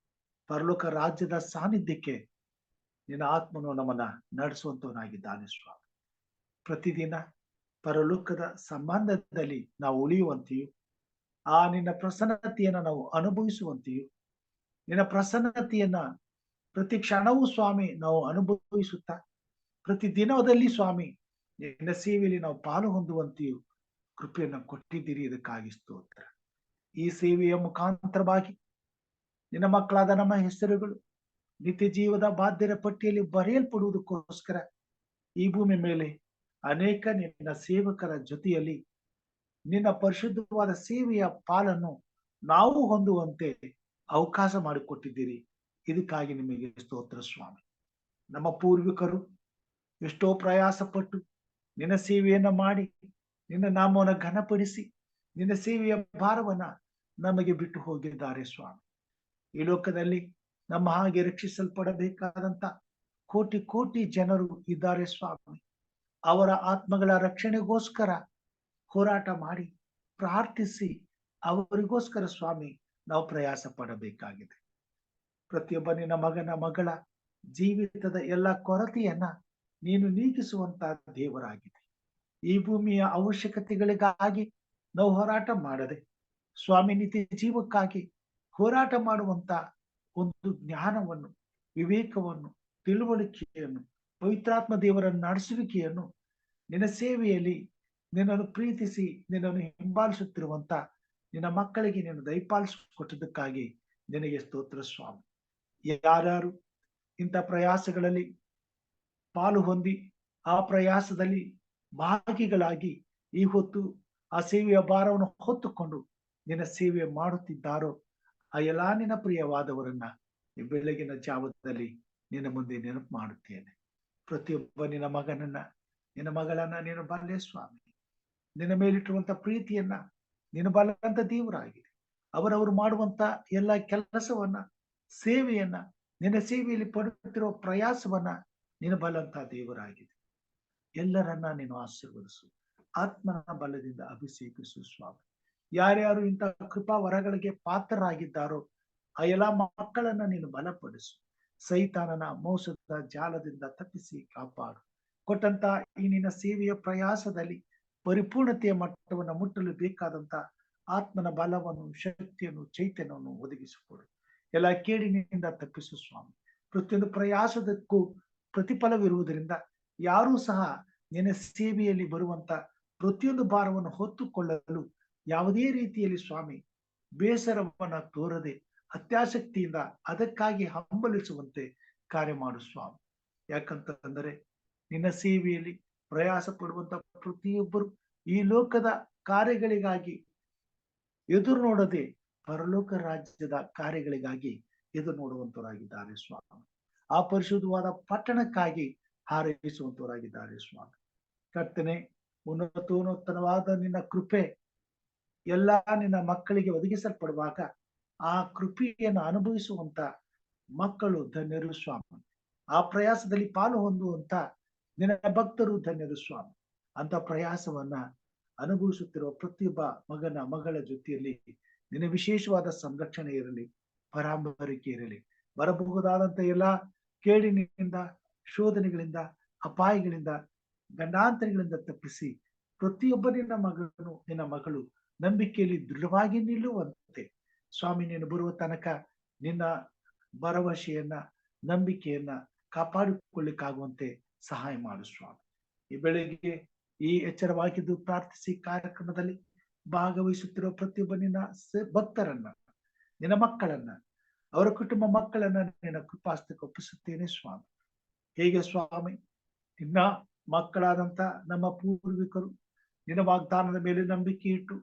[SPEAKER 1] ಪರಲೋಕ ರಾಜ್ಯದ ಸಾನ್ನಿಧ್ಯಕ್ಕೆ ನಿನ್ನ ಆತ್ಮನು ನಮ್ಮನ್ನ ನಡೆಸುವಂತವನಾಗಿದ್ದಾನೆ ಸ್ವಾಮಿ. ಪ್ರತಿದಿನ ಪರಲೋಕದ ಸಂಬಂಧದಲ್ಲಿ ನಾವು ಉಳಿಯುವಂತೆಯೂ ಆ ನಿನ್ನ ಪ್ರಸನ್ನತೆಯನ್ನ ನಾವು ಅನುಭವಿಸುವಂತೆಯೂ, ನಿನ್ನ ಪ್ರಸನ್ನತೆಯನ್ನ ಪ್ರತಿ ಕ್ಷಣವೂ ಸ್ವಾಮಿ ನಾವು ಅನುಭವಿಸುತ್ತಾ ಪ್ರತಿ ದಿನದಲ್ಲಿ ಸ್ವಾಮಿ ನಿನ್ನ ಸೇವೆಯಲ್ಲಿ ನಾವು ಪಾಲು ಹೊಂದುವಂತೆಯೂ ಕೃಪೆಯನ್ನು ಕೊಟ್ಟಿದ್ದೀರಿ. ಇದಕ್ಕಾಗಿ ಸ್ತೋತ್ರ. ಈ ಸೇವೆಯ ಮುಖಾಂತರವಾಗಿ ನಿನ್ನ ಮಕ್ಕಳಾದ ನಮ್ಮ ಹೆಸರುಗಳು ನಿತ್ಯ ಜೀವದ ಬಾಧ್ಯರ ಪಟ್ಟಿಯಲ್ಲಿ ಬರೆಯಲ್ಪಡುವುದಕ್ಕೋಸ್ಕರ ಈ ಭೂಮಿ ಮೇಲೆ ಅನೇಕ ನಿನ್ನ ಸೇವಕರ ಜೊತೆಯಲ್ಲಿ ನಿನ್ನ ಪರಿಶುದ್ಧವಾದ ಸೇವೆಯ ಪಾಲನ್ನು ನಾವು ಹೊಂದುವಂತೆ ಅವಕಾಶ ಮಾಡಿಕೊಟ್ಟಿದ್ದೀರಿ. ಇದಕ್ಕಾಗಿ ನಿಮಗೆ ಸ್ತೋತ್ರ ಸ್ವಾಮಿ. ನಮ್ಮ ಪೂರ್ವಿಕರು ಎಷ್ಟೋ ಪ್ರಯಾಸ ಪಟ್ಟು ನಿನ್ನ ಸೇವೆಯನ್ನ ಮಾಡಿ ನಿನ್ನ ನಾಮವನ್ನು ಘನಪಡಿಸಿ ನಿನ್ನ ಸೇವೆಯ ಭಾರವನ್ನ ನಮಗೆ ಬಿಟ್ಟು ಹೋಗಿದ್ದಾರೆ ಸ್ವಾಮಿ. ಈ ಲೋಕದಲ್ಲಿ ನಮ್ಮ ಹಾಗೆ ರಕ್ಷಿಸಲ್ಪಡಬೇಕಾದಂತ ಕೋಟಿ ಕೋಟಿ ಜನರು ಇದ್ದಾರೆ ಸ್ವಾಮಿ. ಅವರ ಆತ್ಮಗಳ ರಕ್ಷಣೆಗೋಸ್ಕರ ಹೋರಾಟ ಮಾಡಿ ಪ್ರಾರ್ಥಿಸಿ ಅವರಿಗೋಸ್ಕರ ಸ್ವಾಮಿ ನಾವು ಪ್ರಯಾಸ ಪಡಬೇಕಾಗಿದೆ. ಪ್ರತಿಯೊಬ್ಬ ನಿನ್ನ ಮಗನ ಮಗಳ ಜೀವಿತದ ಎಲ್ಲ ಕೊರತೆಯನ್ನ ನೀನು ನೀಗಿಸುವಂತ ದೇವರಾಗಿದೆ. ಈ ಭೂಮಿಯ ಅವಶ್ಯಕತೆಗಳಿಗಾಗಿ ನಾವು ಹೋರಾಟ ಮಾಡದೆ ಸ್ವಾಮಿ ನಿತ್ಯ ಜೀವಕ್ಕಾಗಿ ಹೋರಾಟ ಮಾಡುವಂತ ಒಂದು ಜ್ಞಾನವನ್ನು, ವಿವೇಕವನ್ನು, ತಿಳುವಳಿಕೆಯನ್ನು, ಪವಿತ್ರಾತ್ಮ ದೇವರ ನಡೆಸುವಿಕೆಯನ್ನು ನಿನ್ನ ಸೇವೆಯಲ್ಲಿ ನಿನ್ನನ್ನು ಪ್ರೀತಿಸಿ ನಿನ್ನನ್ನು ಹಿಂಬಾಲಿಸುತ್ತಿರುವಂತ ನಿನ್ನ ಮಕ್ಕಳಿಗೆ ನೀನು ದಯಪಾಲಿಸಿಕೊಟ್ಟದಕ್ಕಾಗಿ ನಿನಗೆ ಸ್ತೋತ್ರ ಸ್ವಾಮಿ. ಯಾರ್ಯಾರು ಇಂಥ ಪ್ರಯಾಸಗಳಲ್ಲಿ ಪಾಲು ಹೊಂದಿ ಆ ಪ್ರಯಾಸದಲ್ಲಿ ಭಾಗಿಗಳಾಗಿ ಈ ಹೊತ್ತು ಆ ಸೇವೆಯ ಭಾರವನ್ನು ಹೊತ್ತುಕೊಂಡು ನಿನ್ನ ಸೇವೆ ಮಾಡುತ್ತಿದ್ದಾರೋ ಆ ಎಲ್ಲಾ ನಿನ್ನ ಪ್ರಿಯವಾದವರನ್ನ ಈ ಬೆಳಗಿನ ಜಾವದಲ್ಲಿ ನಿನ್ನ ಮುಂದೆ ನೆನಪು ಮಾಡುತ್ತೇನೆ. ಪ್ರತಿಯೊಬ್ಬ ನಿನ್ನ ಮಗನನ್ನ, ನಿನ್ನ ಮಗಳನ್ನ ನೀನು ಬಲ್ಲೆ ಸ್ವಾಮಿ. ನಿನ್ನ ಮೇಲಿಟ್ಟಿರುವಂತ ಪ್ರೀತಿಯನ್ನ ನೀನು ಬಲ್ಲಂತ ದೇವರಾಗಿದೆ. ಅವರವರು ಮಾಡುವಂತ ಎಲ್ಲ ಕೆಲಸವನ್ನ, ಸೇವೆಯನ್ನ, ನಿನ್ನ ಸೇವೆಯಲ್ಲಿ ಪಡುತ್ತಿರುವ ಪ್ರಯಾಸವನ್ನ ನೀನು ಬಲ್ಲಂತ ದೇವರಾಗಿದೆ. ಎಲ್ಲರನ್ನ ನೀನು ಆಶೀರ್ವದಿಸು, ಆತ್ಮನ ಬಲದಿಂದ ಅಭಿಷೇಕಿಸು ಸ್ವಾಮಿ. ಯಾರ್ಯಾರು ಇಂತಹ ಕೃಪಾ ವರಗಳಿಗೆ ಪಾತ್ರರಾಗಿದ್ದಾರೋ ಆ ಎಲ್ಲಾ ಮಕ್ಕಳನ್ನ ನೀನು ಬಲಪಡಿಸು. ಸೈತಾನನ ಮೋಸದ ಜಾಲದಿಂದ ತಪ್ಪಿಸಿ ಕಾಪಾಡು. ಕೊಟ್ಟಂತ ಈ ನಿನ್ನ ಸೇವೆಯ ಪ್ರಯಾಸದಲ್ಲಿ ಪರಿಪೂರ್ಣತೆಯ ಮಟ್ಟವನ್ನು ಮುಟ್ಟಲು ಬೇಕಾದಂತ ಆತ್ಮನ ಬಲವನ್ನು, ಶಕ್ತಿಯನ್ನು, ಚೈತನ್ಯವನ್ನು ಒದಗಿಸಿಕೊಡು. ಎಲ್ಲ ಕೇಡಿನಿಂದ ತಪ್ಪಿಸು ಸ್ವಾಮಿ. ಪ್ರತಿಯೊಂದು ಪ್ರಯಾಸದಕ್ಕೂ ಪ್ರತಿಫಲವಿರುವುದರಿಂದ ಯಾರೂ ಸಹ ನಿನ್ನ ಸೇವೆಯಲ್ಲಿ ಬರುವಂತ ಪ್ರತಿಯೊಂದು ಭಾರವನ್ನು ಹೊತ್ತುಕೊಳ್ಳಲು ಯಾವುದೇ ರೀತಿಯಲ್ಲಿ ಸ್ವಾಮಿ ಬೇಸರವನ್ನ ತೋರದೆ ಅತ್ಯಾಸಕ್ತಿಯಿಂದ ಅದಕ್ಕಾಗಿ ಹಂಬಲಿಸುವಂತೆ ಕಾರ್ಯ ಮಾಡು ಸ್ವಾಮಿ. ಯಾಕಂತಂದರೆ ನಿನ್ನ ಸೇವೆಯಲ್ಲಿ ಪ್ರಯಾಸ ಪಡುವಂತ ಪ್ರತಿಯೊಬ್ಬರು ಈ ಲೋಕದ ಕಾರ್ಯಗಳಿಗಾಗಿ ಎದುರು ನೋಡದೆ ಪರಲೋಕ ರಾಜ್ಯದ ಕಾರ್ಯಗಳಿಗಾಗಿ ಎದುರು ನೋಡುವಂತವರಾಗಿದ್ದಾರೆ ಸ್ವಾಮಿ. ಆ ಪರಿಶುದ್ಧವಾದ ಪಟ್ಟಣಕ್ಕಾಗಿ ಹಾರೈಸುವಂತವರಾಗಿದ್ದಾರೆ ಸ್ವಾಮಿ. ಕರ್ತನೆ, ಉನ್ನತೋನ್ನತವಾದ ನಿನ್ನ ಕೃಪೆ ಎಲ್ಲಾ ನಿನ್ನ ಮಕ್ಕಳಿಗೆ ಒದಗಿಸಲ್ಪಡುವಾಗ ಆ ಕೃಪೆಯನ್ನು ಅನುಭವಿಸುವಂತ ಮಕ್ಕಳು ಧನ್ಯರು ಸ್ವಾಮಿ. ಆ ಪ್ರಯಾಸದಲ್ಲಿ ಪಾಲು ಹೊಂದುವಂತ ನಿನ್ನ ಭಕ್ತರು ಧನ್ಯರು ಸ್ವಾಮಿ. ಅಂತ ಪ್ರಯಾಸವನ್ನ ಅನುಭವಿಸುತ್ತಿರುವ ಪ್ರತಿಯೊಬ್ಬ ಮಗನ ಮಗಳ ಜೊತೆಯಲ್ಲಿ ನಿನ್ನ ವಿಶೇಷವಾದ ಸಂರಕ್ಷಣೆ ಇರಲಿ, ಪರಾಂಬರಿಕೆ ಇರಲಿ. ಬರಬಹುದಾದಂತ ಎಲ್ಲಾ ಕೇಡಿನಿಂದ, ಶೋಧನೆಗಳಿಂದ, ಅಪಾಯಗಳಿಂದ, ಗಂಡಾಂತರಗಳಿಂದ ತಪ್ಪಿಸಿ ಪ್ರತಿಯೊಬ್ಬ ನಿನ್ನ ಮಗನು, ನಿನ್ನ ಮಗಳು ನಂಬಿಕೆಯಲ್ಲಿ ದೃಢವಾಗಿ ನಿಲ್ಲುವಂತೆ ಸ್ವಾಮಿ ನೀನು ಬರುವ ತನಕ ನಿನ್ನ ಭರವಸೆಯನ್ನ, ನಂಬಿಕೆಯನ್ನ ಕಾಪಾಡಿಕೊಳ್ಳಿಕ್ಕಾಗುವಂತೆ ಸಹಾಯ ಮಾಡು ಸ್ವಾಮಿ. ಈ ಬೆಳಗ್ಗೆ ಈ ಎಚ್ಚರವಾಗಿದ್ದು ಪ್ರಾರ್ಥಿಸಿ ಕಾರ್ಯಕ್ರಮದಲ್ಲಿ ಭಾಗವಹಿಸುತ್ತಿರುವ ಪ್ರತಿಯೊಬ್ಬ ನಿನ್ನ ಭಕ್ತರನ್ನ, ನಿನ್ನ ಮಕ್ಕಳನ್ನ, ಅವರ ಕುಟುಂಬ ಮಕ್ಕಳನ್ನ ನಿನ್ನ ಕೃಪಾಸ್ತಕ್ಕೆ ಒಪ್ಪಿಸುತ್ತೇನೆ ಸ್ವಾಮಿ. ಹೇಗೆ ಸ್ವಾಮಿ ನಿನ್ನ ಮಕ್ಕಳಾದಂತ ನಮ್ಮ ಪೂರ್ವಿಕರು ನಿನ್ನ ವಾಗ್ದಾನದ ಮೇಲೆ ನಂಬಿಕೆ ಇಟ್ಟು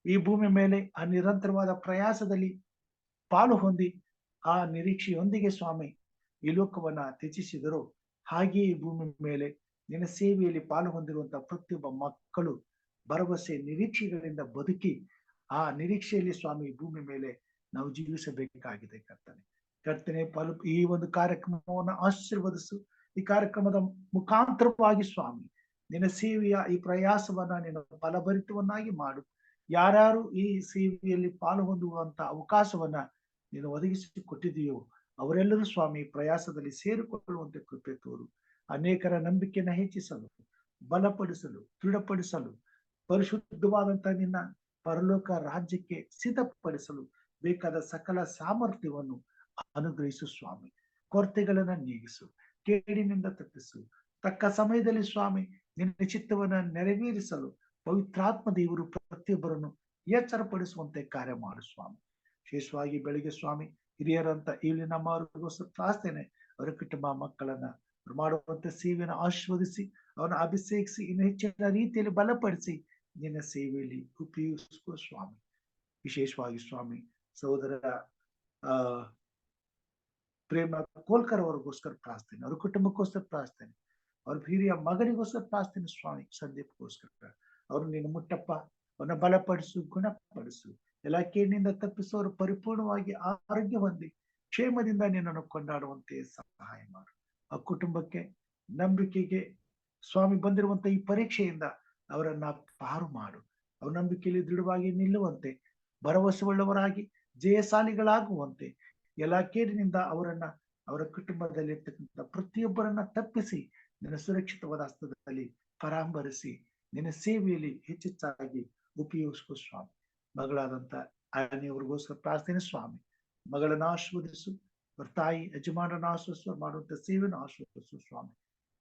[SPEAKER 1] ಈ ಭೂಮಿ ಮೇಲೆ ಆ ನಿರಂತರವಾದ ಪ್ರಯಾಸದಲ್ಲಿ ಪಾಲು ಹೊಂದಿ ಆ ನಿರೀಕ್ಷೆಯೊಂದಿಗೆ ಸ್ವಾಮಿ ಈ ಲೋಕವನ್ನ ತ್ಯಜಿಸಿದರು, ಹಾಗೆಯೇ ಈ ಭೂಮಿ ಮೇಲೆ ನಿನ್ನ ಸೇವೆಯಲ್ಲಿ ಪಾಲು ಹೊಂದಿರುವಂತಹ ಪ್ರತಿಯೊಬ್ಬ ಮಕ್ಕಳು ಭರವಸೆ, ನಿರೀಕ್ಷೆಗಳಿಂದ ಬದುಕಿ ಆ ನಿರೀಕ್ಷೆಯಲ್ಲಿ ಸ್ವಾಮಿ ಭೂಮಿ ಮೇಲೆ ನಾವು ಜೀವಿಸಬೇಕಾಗಿದೆ. ಕರ್ತನೆ ಈ ಒಂದು ಕಾರ್ಯಕ್ರಮವನ್ನು ಆಶೀರ್ವದಿಸು. ಈ ಕಾರ್ಯಕ್ರಮದ ಮುಖಾಂತರವಾಗಿ ಸ್ವಾಮಿ ನಿನ್ನ ಸೇವೆಯ ಈ ಪ್ರಯಾಸವನ್ನ ನೀನು ಫಲಭರಿತವನ್ನಾಗಿ ಮಾಡು. ಯಾರ್ಯಾರು ಈ ಸೇವೆಯಲ್ಲಿ ಪಾಲು ಹೊಂದುವಂತ ಅವಕಾಶವನ್ನ ನೀನು ಒದಗಿಸಿ ಕೊಟ್ಟಿದೆಯೋ ಅವರೆಲ್ಲರೂ ಸ್ವಾಮಿ ಪ್ರಯಾಸದಲ್ಲಿ ಸೇರಿಕೊಳ್ಳುವಂತೆ ಕೃಪೆ ತೋರು. ಅನೇಕರ ನಂಬಿಕೆಯನ್ನು ಹೆಚ್ಚಿಸಲು, ಬಲಪಡಿಸಲು, ದೃಢಪಡಿಸಲು, ಪರಿಶುದ್ಧವಾದಂತ ನಿನ್ನ ಪರಲೋಕ ರಾಜ್ಯಕ್ಕೆ ಸಿದ್ಧಪಡಿಸಲು ಬೇಕಾದ ಸಕಲ ಸಾಮರ್ಥ್ಯವನ್ನು ಅನುಗ್ರಹಿಸು ಸ್ವಾಮಿ. ಕೊರತೆಗಳನ್ನ ನೀಗಿಸು, ಕೇಡಿನಿಂದ ತಪ್ಪಿಸು. ತಕ್ಕ ಸಮಯದಲ್ಲಿ ಸ್ವಾಮಿ ನಿನ್ನ ಚಿತ್ತವನ್ನ ನೆರವೇರಿಸಲು ಪವಿತ್ರಾತ್ಮ ದೇವರು ಪ್ರತಿಯೊಬ್ಬರನ್ನು ಎಚ್ಚರಪಡಿಸುವಂತೆ ಕಾರ್ಯ ಮಾಡು ಸ್ವಾಮಿ. ವಿಶೇಷವಾಗಿ ಬೆಳಿಗ್ಗೆ ಸ್ವಾಮಿ ಹಿರಿಯರಂತ ಇಲ್ಲಿ ನಮ್ಮವರಿಗೋಸ್ಕರ ಪ್ರಾರ್ಥನೆ, ಅವರ ಕುಟುಂಬ ಮಕ್ಕಳನ್ನ ಮಾಡುವಂತ ಸೇವೆಯನ್ನು ಆಶೀರ್ವದಿಸಿ ಅವನ್ನ ಅಭಿಷೇಕಿಸಿ ಇನ್ನು ಹೆಚ್ಚಿನ ರೀತಿಯಲ್ಲಿ ಬಲಪಡಿಸಿ ನಿನ್ನ ಸೇವೆಯಲ್ಲಿ ಉಪಯೋಗಿಸುವ ಸ್ವಾಮಿ. ವಿಶೇಷವಾಗಿ ಸ್ವಾಮಿ ಸಹೋದರ ಪ್ರೇಮ ಕೋಲ್ಕರ್ ಅವರಿಗೋಸ್ಕರ ಪ್ರಾರ್ಥನೆ, ಅವ್ರ ಕುಟುಂಬಕ್ಕೋಸ್ಕರ ಪ್ರಾರ್ಥನೆ, ಅವ್ರ ಹಿರಿಯ ಮಗನಿಗೋಸ್ಕರ ಪ್ರಾರ್ಥನೆ ಸ್ವಾಮಿ. ಸಂದೀಪ್ಗೋಸ್ಕರ ಅವ್ರು ನಿನ್ನ ಮುಟ್ಟಪ್ಪ, ಅವನ್ನ ಬಲಪಡಿಸು, ಗುಣಪಡಿಸು, ಎಲ್ಲ ಕೇಡಿನಿಂದ ತಪ್ಪಿಸು. ಅವರು ಪರಿಪೂರ್ಣವಾಗಿ ಆರೋಗ್ಯ ಹೊಂದಿ ಕ್ಷೇಮದಿಂದ ನಿನ್ನನ್ನು ಕೊಂಡಾಡುವಂತೆ ಸಹಾಯ ಮಾಡು. ಆ ಕುಟುಂಬಕ್ಕೆ, ನಂಬಿಕೆಗೆ ಸ್ವಾಮಿ ಬಂದಿರುವಂತ ಈ ಪರೀಕ್ಷೆಯಿಂದ ಅವರನ್ನ ಪಾರು ಮಾಡು. ಅವ್ರ ನಂಬಿಕೆಯಲ್ಲಿ ದೃಢವಾಗಿ ನಿಲ್ಲುವಂತೆ, ಭರವಸೆಯುಳ್ಳವರಾಗಿ ಜಯಶಾಲಿಗಳಾಗುವಂತೆ, ಎಲ್ಲ ಕೇಡಿನಿಂದ ಅವರನ್ನ, ಅವರ ಕುಟುಂಬದಲ್ಲಿ ಇರ್ತಕ್ಕಂಥ ಪ್ರತಿಯೊಬ್ಬರನ್ನ ತಪ್ಪಿಸಿ ನಿನ್ನ ಸುರಕ್ಷಿತವಾದ ಹಸ್ತದಲ್ಲಿ ಪರಾಂಬರಿಸಿ ನಿನ್ನ ಸೇವೆಯಲ್ಲಿ ಹೆಚ್ಚೆಚ್ಚಾಗಿ ಉಪಯೋಗಿಸುವ ಸ್ವಾಮಿ. ಮಗಳಾದಂತ ಆನೆಯವ್ರಿಗೋಸ್ಕರ ಪ್ರಾರ್ಥನೆ ಸ್ವಾಮಿ. ಮಗಳನ್ನ ಆಶೀರ್ವದಿಸು, ಅವ್ರ ತಾಯಿ ಯಜಮಾನನ ಆಶೀರ್ವದಿಸು, ಮಾಡುವಂತ ಸೇವೆಯನ್ನು ಆಶೀರ್ವದಿಸು ಸ್ವಾಮಿ.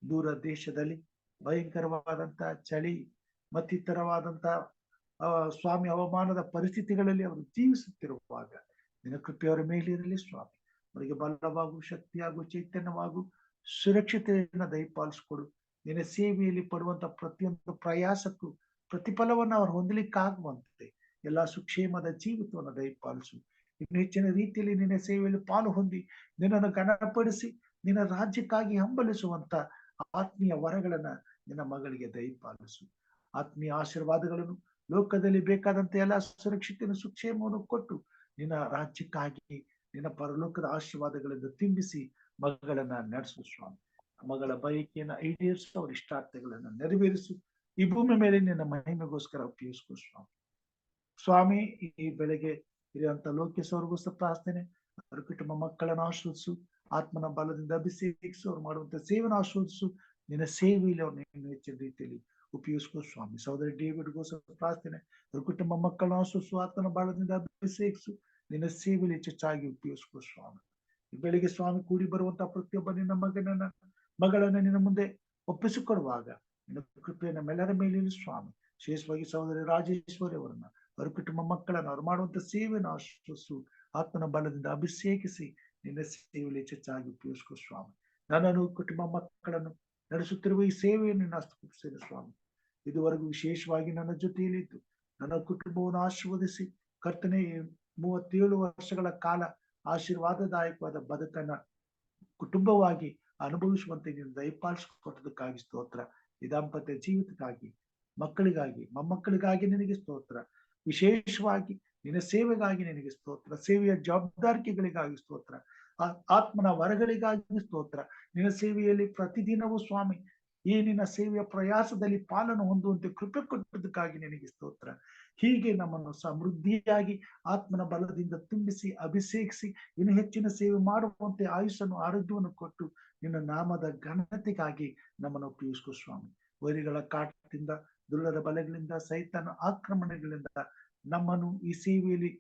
[SPEAKER 1] ದೂರ ದೇಶದಲ್ಲಿ ಭಯಂಕರವಾದಂತ ಚಳಿ ಮತ್ತಿತರವಾದಂತ ಸ್ವಾಮಿ ಹವಾಮಾನದ ಪರಿಸ್ಥಿತಿಗಳಲ್ಲಿ ಅವರು ಜೀವಿಸುತ್ತಿರುವಾಗ ನಿನ್ನ ಕೃಪೆಯವರ ಮೇಲಿರಲಿ ಸ್ವಾಮಿ. ಅವರಿಗೆ ಬಲವಾಗು, ಶಕ್ತಿಯಾಗು, ಚೈತನ್ಯವಾಗು, ಸುರಕ್ಷತೆಯನ್ನ ದಯಪಾಲಿಸಿಕೊಡು. ನಿನ್ನ ಸೇವೆಯಲ್ಲಿ ಪಡುವಂತ ಪ್ರತಿಯೊಂದು ಪ್ರಯಾಸಕ್ಕೂ ಪ್ರತಿಫಲವನ್ನು ಅವ್ರು ಹೊಂದಲಿಕ್ಕಾಗುವಂತೆ ಎಲ್ಲಾ ಸುಕ್ಷೇಮದ ಜೀವಿತವನ್ನು ದಯಪಾಲಿಸು. ಇನ್ನು ಹೆಚ್ಚಿನ ರೀತಿಯಲ್ಲಿ ನಿನ್ನ ಸೇವೆಯಲ್ಲಿ ಪಾಲು ಹೊಂದಿ ನಿನ್ನನ್ನು ಘನಪಡಿಸಿ ನಿನ್ನ ರಾಜ್ಯಕ್ಕಾಗಿ ಹಂಬಲಿಸುವಂತ ಆತ್ಮೀಯ ವರಗಳನ್ನ ನಿನ್ನ ಮಗಳಿಗೆ ದಯಪಾಲಿಸು. ಆತ್ಮೀಯ ಆಶೀರ್ವಾದಗಳನ್ನು ಲೋಕದಲ್ಲಿ ಬೇಕಾದಂತ ಎಲ್ಲ ಸುರಕ್ಷತೆಯನ್ನು ಸುಕ್ಷೇಮವನ್ನು ಕೊಟ್ಟು ನಿನ್ನ ರಾಜ್ಯಕ್ಕಾಗಿ ನಿನ್ನ ಪರಲೋಕದ ಆಶೀರ್ವಾದಗಳಿಂದ ತುಂಬಿಸಿ ಮಗಳನ್ನ ನಡೆಸು ಸ್ವಾಮಿ. ಮಗಳ ಬಯಕೆಯನ್ನ ಈಡೇರಿಸು, ಅವರ ಇಷ್ಟಾರ್ಥಗಳನ್ನ ನೆರವೇರಿಸು. ಈ ಭೂಮಿ ಮೇಲೆ ನಿನ್ನ ಮಹಿಮೆಗೋಸ್ಕರ ಉಪಯೋಗಿಸ್ಕೊ ಸ್ವಾಮಿ. ಸ್ವಾಮಿ, ಈ ಬೆಳಗ್ಗೆ ಇರುವಂತ ಲೋಕೇಶ್ ಅವ್ರಿಗೂ ಸಹ ಪ್ರಾರ್ಥನೆ, ಅವರ ಕುಟುಂಬ ಮಕ್ಕಳನ್ನು ಆಶ್ರದಿಸು, ಆತ್ಮನ ಬಲದಿಂದ ಅಭಿಷೇಕಿಸು, ಅವ್ರು ಮಾಡುವಂತ ಸೇವೆನ ಆಶ್ರದಿಸು. ನಿನ್ನ ಸೇವೆಯಲ್ಲಿ ಅವ್ರನ್ನ ಹೆಚ್ಚಿನ ರೀತಿಯಲ್ಲಿ ಉಪಯೋಗಿಸ್ಕೊ ಸ್ವಾಮಿ. ಸಹೋದರಿ ಡೇವಿಡ್ಗೂ ಸಹ ಪ್ರಾರ್ಥನೆ, ಅವ್ರ ಕುಟುಂಬ ಮಕ್ಕಳನ್ನು ಆಶ್ರದಿಸು, ಆತ್ಮನ ಬಲದಿಂದ ಅಭಿಷೇಕಿಸು, ನಿನ್ನ ಸೇವೆಯಲ್ಲಿ ಹೆಚ್ಚಾಗಿ ಉಪಯೋಗಿಸ್ಕೊ ಸ್ವಾಮಿ. ಈ ಬೆಳಿಗ್ಗೆ ಸ್ವಾಮಿ ಕೂಡಿ ಬರುವಂತ ಪ್ರತಿಯೊಬ್ಬ ನಿನ್ನ ಮಗಳನ್ನ ನಿನ್ನ ಮುಂದೆ ಒಪ್ಪಿಸಿಕೊಡುವಾಗ ನಿನ್ನ ಕೃಪೆ ನಮ್ಮೆಲ್ಲರ ಮೇಲೆ ಸ್ವಾಮಿ. ವಿಶೇಷವಾಗಿ ಸಹೋದರಿ ರಾಜೇಶ್ವರಿ ಅವರನ್ನ, ಅವರ ಕುಟುಂಬ ಮಕ್ಕಳನ್ನ, ಅವ್ರು ಮಾಡುವಂತ ಸೇವೆಯನ್ನು ಆಶ್ರಯಿಸು, ಆತ್ಮನ ಬಲದಿಂದ ಅಭಿಷೇಕಿಸಿ ನಿನ್ನ ಸೇವೆಯಲ್ಲಿ ಹೆಚ್ಚಾಗಿ ಉಪಯೋಗಿಸ್ಕೊ ಸ್ವಾಮಿ. ನನ್ನನ್ನು ಕುಟುಂಬ ಮಕ್ಕಳನ್ನು ನಡೆಸುತ್ತಿರುವ ಈ ಸೇವೆಯನ್ನು ನಿನ್ನ ಹಸ್ತಪಡಿಸಿದ ಸ್ವಾಮಿ. ಇದುವರೆಗೂ ವಿಶೇಷವಾಗಿ ನನ್ನ ಜೊತೆಯಲ್ಲಿದ್ದು ನನ್ನ ಕುಟುಂಬವನ್ನು ಆಶೀರ್ವದಿಸಿ ಕರ್ತನೆ 37 ವರ್ಷಗಳ ಕಾಲ ಆಶೀರ್ವಾದದಾಯಕವಾದ ಬದುಕನ್ನ ಕುಟುಂಬವಾಗಿ ಅನುಭವಿಸುವಂತೆ ನೀನು ದಯಪಾಲಿಸಿಕೊಟ್ಟದಕ್ಕಾಗಿ ಸ್ತೋತ್ರ. ಈ ದಾಂಪತ್ಯ ಜೀವಿತಕ್ಕಾಗಿ, ಮಕ್ಕಳಿಗಾಗಿ, ಮೊಮ್ಮಕ್ಕಳಿಗಾಗಿ ನಿನಗೆ ಸ್ತೋತ್ರ. ವಿಶೇಷವಾಗಿ ನಿನ್ನ ಸೇವೆಗಾಗಿ ನಿನಗೆ ಸ್ತೋತ್ರ. ಸೇವೆಯ ಜವಾಬ್ದಾರಿಕೆಗಳಿಗಾಗಿ ಸ್ತೋತ್ರ. ಆತ್ಮನ ವರಗಳಿಗಾಗಿ ಸ್ತೋತ್ರ. ನಿನ್ನ ಸೇವೆಯಲ್ಲಿ ಪ್ರತಿದಿನವೂ ಸ್ವಾಮಿ ಈ ನಿನ್ನ ಸೇವೆಯ ಪ್ರಯಾಸದಲ್ಲಿ ಪಾಲನ್ನು ಹೊಂದುವಂತೆ ಕೃಪೆ ಕೊಟ್ಟದಕ್ಕಾಗಿ ನಿನಗೆ ಸ್ತೋತ್ರ. ಹೀಗೆ ನಮ್ಮನ್ನು ಸಮೃದ್ಧಿಯಾಗಿ ಆತ್ಮನ ಬಲದಿಂದ ತುಂಬಿಸಿ ಅಭಿಷೇಕಿಸಿ ಇನ್ನು ಹೆಚ್ಚಿನ ಸೇವೆ ಮಾಡುವಂತೆ ಆಯುಷನ್ನು ಆರೋಗ್ಯವನ್ನು ಕೊಟ್ಟು ನಿನ್ನ ನಾಮದ ಘನತೆಗಾಗಿ ನಮ್ಮನ್ನು ಉಪಯೋಗಿಸ್ಕೊ ಸ್ವಾಮಿ. ವೈರಿಗಳ ಕಾಟದಿಂದ, ದುಳ್ಳರ ಬಲೆಗಳಿಂದ, ಸೈತಾನ ಆಕ್ರಮಣಗಳಿಂದ ನಮ್ಮನ್ನು ಈ ಸೇವೆಯಲ್ಲಿ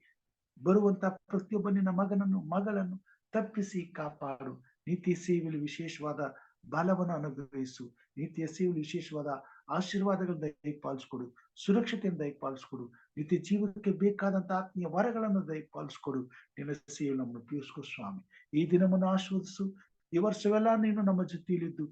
[SPEAKER 1] ಬರುವಂತ ಪ್ರತಿಯೊಬ್ಬ ನಿನ್ನ ಮಗಳನ್ನು ತಪ್ಪಿಸಿ ಕಾಪಾಡು. ನೀತಿಯ ಸೇವೆಯಲ್ಲಿ ವಿಶೇಷವಾದ ಬಲವನ್ನು ಅನುಗ್ರಹಿಸು. ನೀತಿಯ ಸೇವೆಯಲ್ಲಿ ವಿಶೇಷವಾದ ಆಶೀರ್ವಾದಗಳನ್ನು ದಯಪಾಲಿಸ್ಕೊಡು, ಸುರಕ್ಷತೆಯನ್ನು ದಯಪಾಲಿಸ್ಕೊಡು. ನಿತ್ಯ ಜೀವನಕ್ಕೆ ಬೇಕಾದಂತ ಆತ್ಮೀಯ ವರಗಳನ್ನು ದಯಪಾಲಿಸ್ಕೊಡು. ನಿನ್ನ ಸೇವೆ ನಮ್ಮನ್ನು ಉಪಯೋಗಿಸ್ಕೊ ಸ್ವಾಮಿ. ಈ ದಿನವನ್ನು ಆಶೀರ್ವದಿಸು. ಈ ವರ್ಷವೆಲ್ಲ ನೀನು ನಮ್ಮ ಜೊತೆಯಲ್ಲಿದ್ದು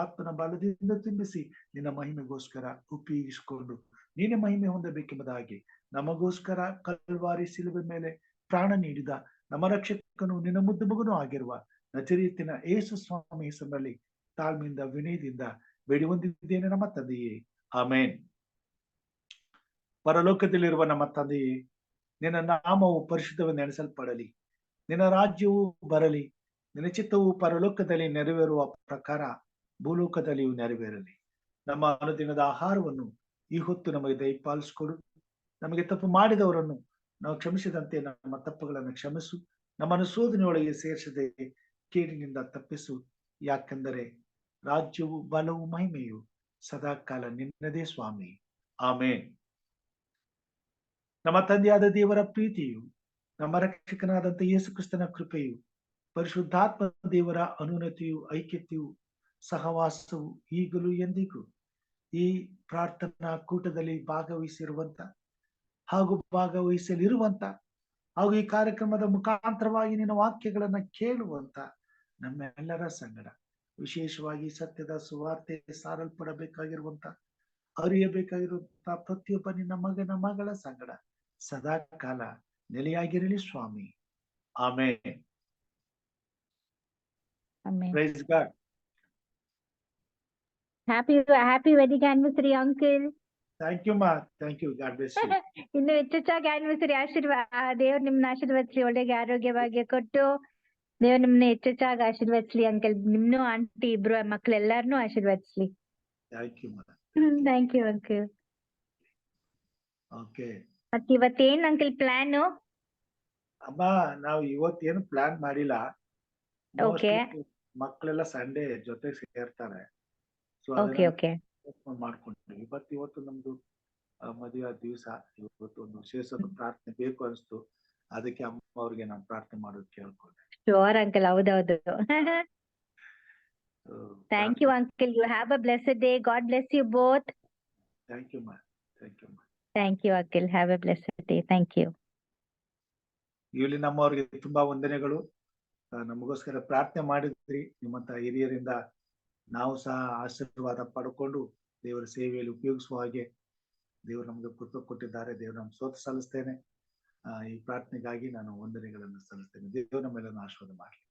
[SPEAKER 1] ಆತ್ಮನ ಬಲದಿಂದ ತುಂಬಿಸಿ ನಿನ್ನ ಮಹಿಮೆಗೋಸ್ಕರ ಉಪಯೋಗಿಸಿಕೊಂಡು ನೀನೇ ಮಹಿಮೆ ಹೊಂದಬೇಕೆಂಬುದಾಗಿ ನಮಗೋಸ್ಕರ ಕಲ್ವಾರಿ ಶಿಲುಬೆ ಮೇಲೆ ಪ್ರಾಣ ನೀಡಿದ ನಮ್ಮ ರಕ್ಷಕನು ನಿನ್ನ ಮುದ್ದು ಮಗನೂ ಆಗಿರುವ ನಜರೇತಿನ ಯೇಸು ಸ್ವಾಮಿ ಹೆಸರಿನಲ್ಲಿ ತಾಳ್ಮೆಯಿಂದ ವಿನಯದಿಂದ ಬೇಡಿ ಹೊಂದಿದ್ದೇನೆ ನಮ್ಮ ತಂದೆಯೇ, ಆಮೇನ್. ಪರಲೋಕದಲ್ಲಿರುವ ನಮ್ಮ ತಂದೆಯೇ, ನಿನ್ನ ನಾಮವು ಪರಿಶುದ್ಧವೆಂದು ಎಣಿಸಲ್ಪಡಲಿ. ನಿನ್ನ ರಾಜ್ಯವು ಬರಲಿ. ನಿನ್ನ ಚಿತ್ತವು ಪರಲೋಕದಲ್ಲಿ ನೆರವೇರುವ ಪ್ರಕಾರ ಭೂಲೋಕದಲ್ಲಿಯೂ ನೆರವೇರಲಿ. ನಮ್ಮ ಅನುದಿನದ ಆಹಾರವನ್ನು ಈ ಹೊತ್ತು ನಮಗೆ ದಯಪಾಲಿಸಿಕೊಡು. ನಮಗೆ ತಪ್ಪು ಮಾಡಿದವರನ್ನು ನಾವು ಕ್ಷಮಿಸಿದಂತೆ ನಮ್ಮ ತಪ್ಪುಗಳನ್ನು ಕ್ಷಮಿಸು. ನಮ್ಮನ್ನು ಶೋಧನೆಯೊಳಗೆ ಸೇರಿಸದೆ ಕೇಡಿನಿಂದ ತಪ್ಪಿಸು. ಯಾಕೆಂದರೆ ರಾಜ್ಯವು, ಬಲವು, ಮಹಿಮೆಯು ಸದಾಕಾಲ ನಿನ್ನದೇ ಸ್ವಾಮಿ, ಆಮೇನ್. ನಮ್ಮ ತಂದೆಯಾದ ದೇವರ ಪ್ರೀತಿಯು, ನಮ್ಮ ರಕ್ಷಕನಾದಂತ ಯೇಸು ಕ್ರಿಸ್ತನ ಕೃಪೆಯು, ಪರಿಶುದ್ಧಾತ್ಮ ದೇವರ ಅನುನ್ನತಿಯು, ಐಕ್ಯತೆಯು, ಸಹವಾಸವು ಈಗಲೂ ಎಂದಿಗೂ ಈ ಪ್ರಾರ್ಥನಾ ಕೂಟದಲ್ಲಿ ಭಾಗವಹಿಸಿರುವಂತ ಹಾಗೂ ಭಾಗವಹಿಸಲಿರುವಂತ ಹಾಗೂ ಈ ಕಾರ್ಯಕ್ರಮದ ಮುಖಾಂತರವಾಗಿ ನಿನ್ನ ವಾಕ್ಯಗಳನ್ನ ಕೇಳುವಂತ ನಮ್ಮೆಲ್ಲರ ಸಂಗಡ, ವಿಶೇಷವಾಗಿ ಸತ್ಯದ ಸುವಾರ್ತೆ ಸಾರಲ್ಪಡಬೇಕಾಗಿರುವಂತ, ಅರಿಯಬೇಕಾಗಿರುವಂತ ಪ್ರತಿಯೊಬ್ಬ ನಿನ್ನ ಮಗಳ ಸಂಗಡ ಸದಾ ಕಾಲ ನೆಲೆಯಾಗಿರಲಿ ಸ್ವಾಮಿ, ಆಮೇನ್. Praise God.
[SPEAKER 2] Happy wedding anniversary, uncle.
[SPEAKER 1] Thank you, ma. Thank you. God bless you.
[SPEAKER 2] ಇನ್ನು ಹೆಚ್ಚೆಚ್ಚಾಗಿ ಆನಿವರ್ಸರಿ ದೇವ್ರು ನಿಮ್ನ ಆಶೀರ್ವದಿಸ್ಲಿ, ಒಳ್ಳೆಗೆ ಆರೋಗ್ಯವಾಗಿ ಕೊಟ್ಟು ದೇವ್ರು ನಿಮ್ನ ಹೆಚ್ಚೆಚ್ಚಾಗಿ ಆಶೀರ್ವದಿಸ್ಲಿ ಅಂಕಲ್. ನಿಮ್ನು ಆಂಟಿ ಇಬ್ರು ಮಕ್ಳೆಲ್ಲಾರ್ನು ಆಶೀರ್ವದಿಸ್ಲಿ.
[SPEAKER 1] Thank you, ma.
[SPEAKER 2] Thank you uncle.
[SPEAKER 1] Okay.
[SPEAKER 2] ಮತ್ ಇವತ್ತೇನ್ ಅಂಕಲ್ ಪ್ಲಾನು?
[SPEAKER 1] ಅಮ್ಮ, ನಾವು ಇವತ್ತೇನು ಪ್ಲಾನ್ ಮಾಡಿಲ್ಲ.
[SPEAKER 2] Okay.
[SPEAKER 1] ಮಕ್ಕಳೆಲ್ಲ ಸಂಡೇ ಜೊತೆ ಸೇರ್ತಾರೆ, ಸೊ
[SPEAKER 2] Okay.
[SPEAKER 1] ಮಾಡ್ಕೊಂಡ್ವಿ. ಇವತ್ತು ನಮ್ದು ಮದುವೆ ದಿವಸ, ಇವತ್ತು ಒಂದು ವಿಶೇಷ ಪ್ರಾರ್ಥನೆ ಬೇಕು ಅನಿಸ್ತು. ಅದಕ್ಕೆ ಅಮ್ಮ ಅವ್ರಿಗೆ ನಾನು ಪ್ರಾರ್ಥನೆ ಮಾಡೋದು ಕೇಳ್ಕೊಂಡೆ.
[SPEAKER 2] ಶೋರ್ ಅಂಕಲ್, ಹೌದೌದು. Thank you uncle. You have a blessed day. God bless you both.
[SPEAKER 1] Thank you, ma. Thank you, ma.
[SPEAKER 2] Thank you uncle. Have a blessed day. Thank you.
[SPEAKER 1] ಇಲ್ಲಿ ನಮ್ಮವ್ರಿಗೆ ತುಂಬಾ ವಂದನೆಗಳು. ನಮಗೋಸ್ಕರ ಪ್ರಾರ್ಥನೆ ಮಾಡಿದ್ರಿ. ನಿಮ್ಮಂತ ಹಿರಿಯರಿಂದ ನಾವು ಸಹ ಆಶೀರ್ವಾದ ಪಡ್ಕೊಂಡು ದೇವರ ಸೇವೆಯಲ್ಲಿ ಉಪಯೋಗಿಸುವ ಹಾಗೆ ದೇವರು ನಮಗೆ ಕೃಪೆ ಕೊಟ್ಟಿದ್ದಾರೆ. ದೇವರು ನಮ್ಗೆ ಸ್ತೋತ್ರ ಸಲ್ಲಿಸ್ತೇನೆ. ಈ ಪ್ರಾರ್ಥನೆಗಾಗಿ ನಾನು ವಂದನೆಗಳನ್ನು ಸಲ್ಲಿಸ್ತೇನೆ. ದೇವರು ನಮ್ಮೆಲ್ಲರನ್ನು ಆಶೀರ್ವಾದ ಮಾಡಲಿ.